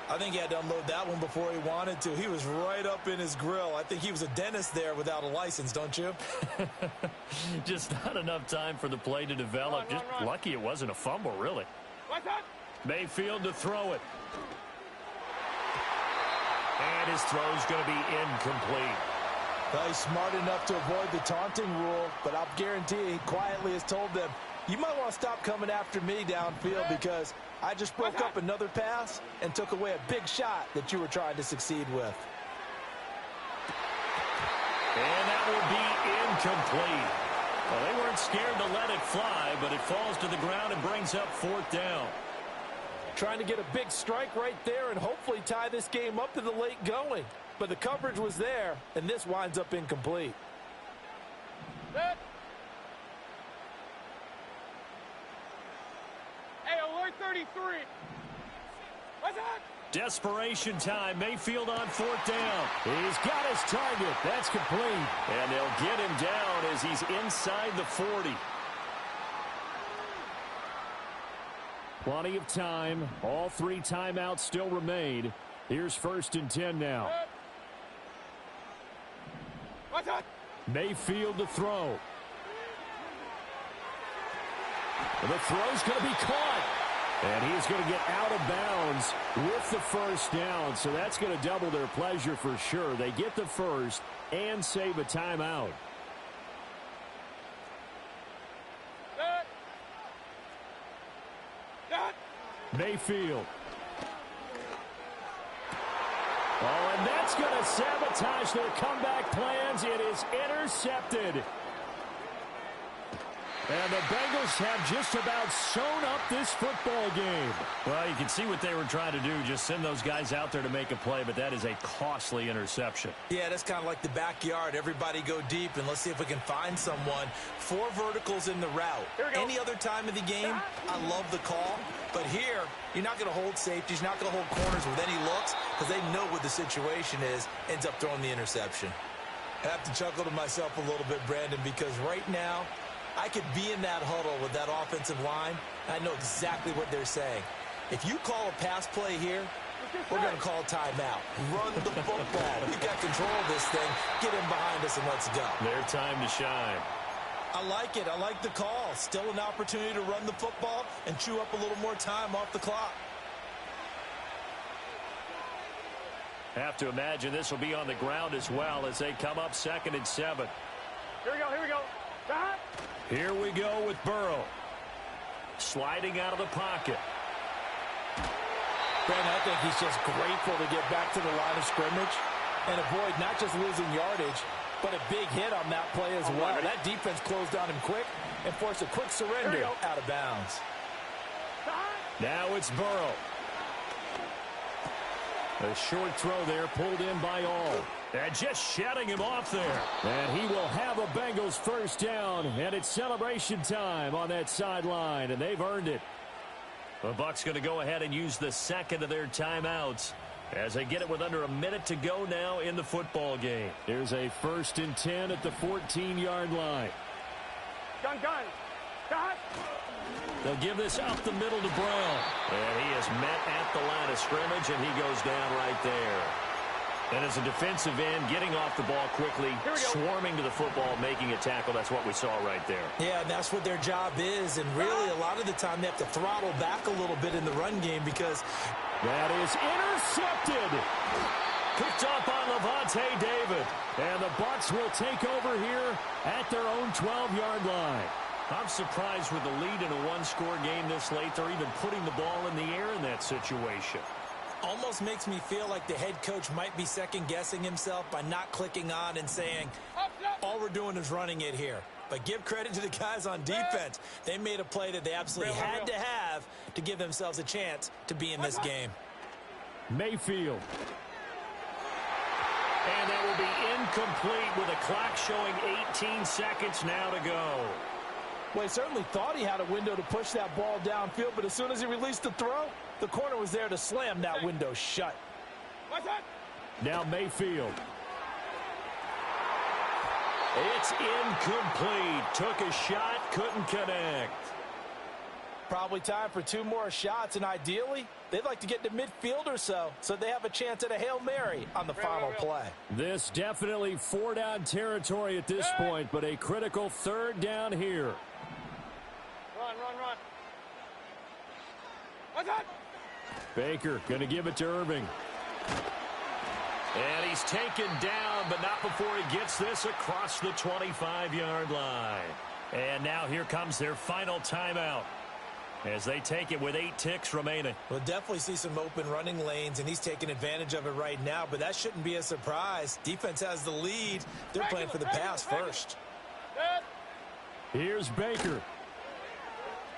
I think he had to unload that one before he wanted to. He was right up in his grill. I think he was a dentist there without a license, don't you? Just not enough time for the play to develop. Just lucky it wasn't a fumble, really. Mayfield to throw it. And his throw's going to be incomplete. Well, he's smart enough to avoid the taunting rule, but I'll guarantee he quietly has told them, you might want to stop coming after me downfield because I just broke up another pass and took away a big shot that you were trying to succeed with. And that will be incomplete. Well, they weren't scared to let it fly, but it falls to the ground and brings up fourth down. Trying to get a big strike right there and hopefully tie this game up to the late going. But the coverage was there, and this winds up incomplete. Hey, alert 33. What's that? Desperation time. Mayfield on fourth down. He's got his target. That's complete. And they'll get him down as he's inside the 40. Plenty of time. All three timeouts still remain. Here's 1st and 10 now. What's that? Mayfield to throw. The throw's going to be caught. And he's going to get out of bounds with the first down. So that's going to double their pleasure for sure. They get the first and save a timeout. Mayfield. Oh, and that's going to sabotage their comeback plans. It is intercepted. And the Bengals have just about sewn up this football game. Well, you can see what they were trying to do, just send those guys out there to make a play, but that is a costly interception. Yeah, that's kind of like the backyard. Everybody go deep, and let's see if we can find someone. 4 verticals in the route. Any other time of the game, I love the call. But here, you're not going to hold safeties. You're not going to hold corners with any looks because they know what the situation is, ends up throwing the interception. I have to chuckle to myself a little bit, Brandon, because right now, I could be in that huddle with that offensive line, and I know exactly what they're saying. If you call a pass play here, we're going to call timeout. Run the football. We've got control of this thing. Get in behind us and let's go. Their time to shine. I like it. I like the call. Still an opportunity to run the football and chew up a little more time off the clock. Have to imagine this will be on the ground as well as they come up 2nd and 7. Here we go, here we go. Here we go with Burrow. Sliding out of the pocket. Ben, I think he's just grateful to get back to the line of scrimmage and avoid not just losing yardage, but a big hit on that play as well. That defense closed on him quick and forced a quick surrender out of bounds. Now it's Burrow. A short throw there pulled in by All. And just shutting him off there. And he will have a Bengals first down. And it's celebration time on that sideline. And they've earned it. The Bucs going to go ahead and use the 2nd of their timeouts as they get it with under a minute to go now in the football game. Here's a 1st and 10 at the 14-yard line. Gun. They'll give this up the middle to Brown. And he is met at the line of scrimmage, and he goes down right there. And as a defensive end, getting off the ball quickly, swarming to the football, making a tackle, that's what we saw right there. Yeah, and that's what their job is. And really, a lot of the time, they have to throttle back a little bit in the run game because that is intercepted. Picked up on Levante David. And the Bucs will take over here at their own 12-yard line. I'm surprised with the lead in a one-score game this late, they're even putting the ball in the air in that situation. Almost makes me feel like the head coach might be second-guessing himself by not clicking on and saying, all we're doing is running it here. But give credit to the guys on defense. They made a play that they absolutely had to have to give themselves a chance to be in this game. Mayfield. And that will be incomplete with a clock showing 18 seconds now to go. Well, he certainly thought he had a window to push that ball downfield, but as soon as he released the throw, the corner was there to slam that window shut. Now Mayfield. It's incomplete. Took a shot, couldn't connect. Probably time for 2 more shots, and ideally, they'd like to get to midfield or so they have a chance at a Hail Mary on the final play. This definitely 4-down territory at this point, but a critical 3rd down here. Run. Baker going to give it to Irving. And he's taken down, but not before he gets this across the 25-yard line. And now here comes their final timeout as they take it with 8 ticks remaining. We'll definitely see some open running lanes, and he's taking advantage of it right now, but that shouldn't be a surprise. Defense has the lead. They're playing for the pass first. Here's Baker.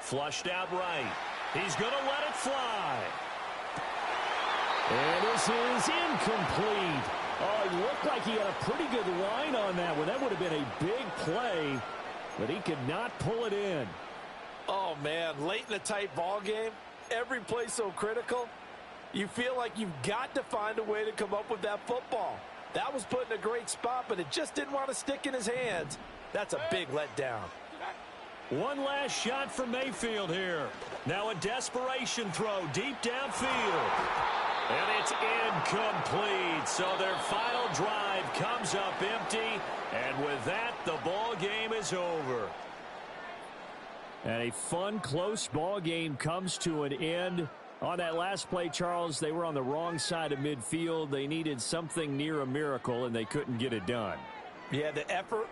Flushed out right. He's going to let it fly. And this is incomplete. Oh, it looked like he had a pretty good line on that one. That would have been a big play, but he could not pull it in. Oh, man, late in a tight ball game, every play so critical, you feel like you've got to find a way to come up with that football. That was put in a great spot, but it just didn't want to stick in his hands. That's a big letdown. One last shot for Mayfield here. Now a desperation throw deep downfield. And it's incomplete. So their final drive comes up empty. And with that, the ball game is over. And a fun, close ball game comes to an end. On that last play, Charles, they were on the wrong side of midfield. They needed something near a miracle, and they couldn't get it done. Yeah, the effort,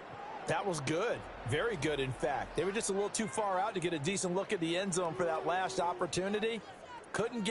that was good. Very good, in fact. They were just a little too far out to get a decent look at the end zone for that last opportunity. Couldn't get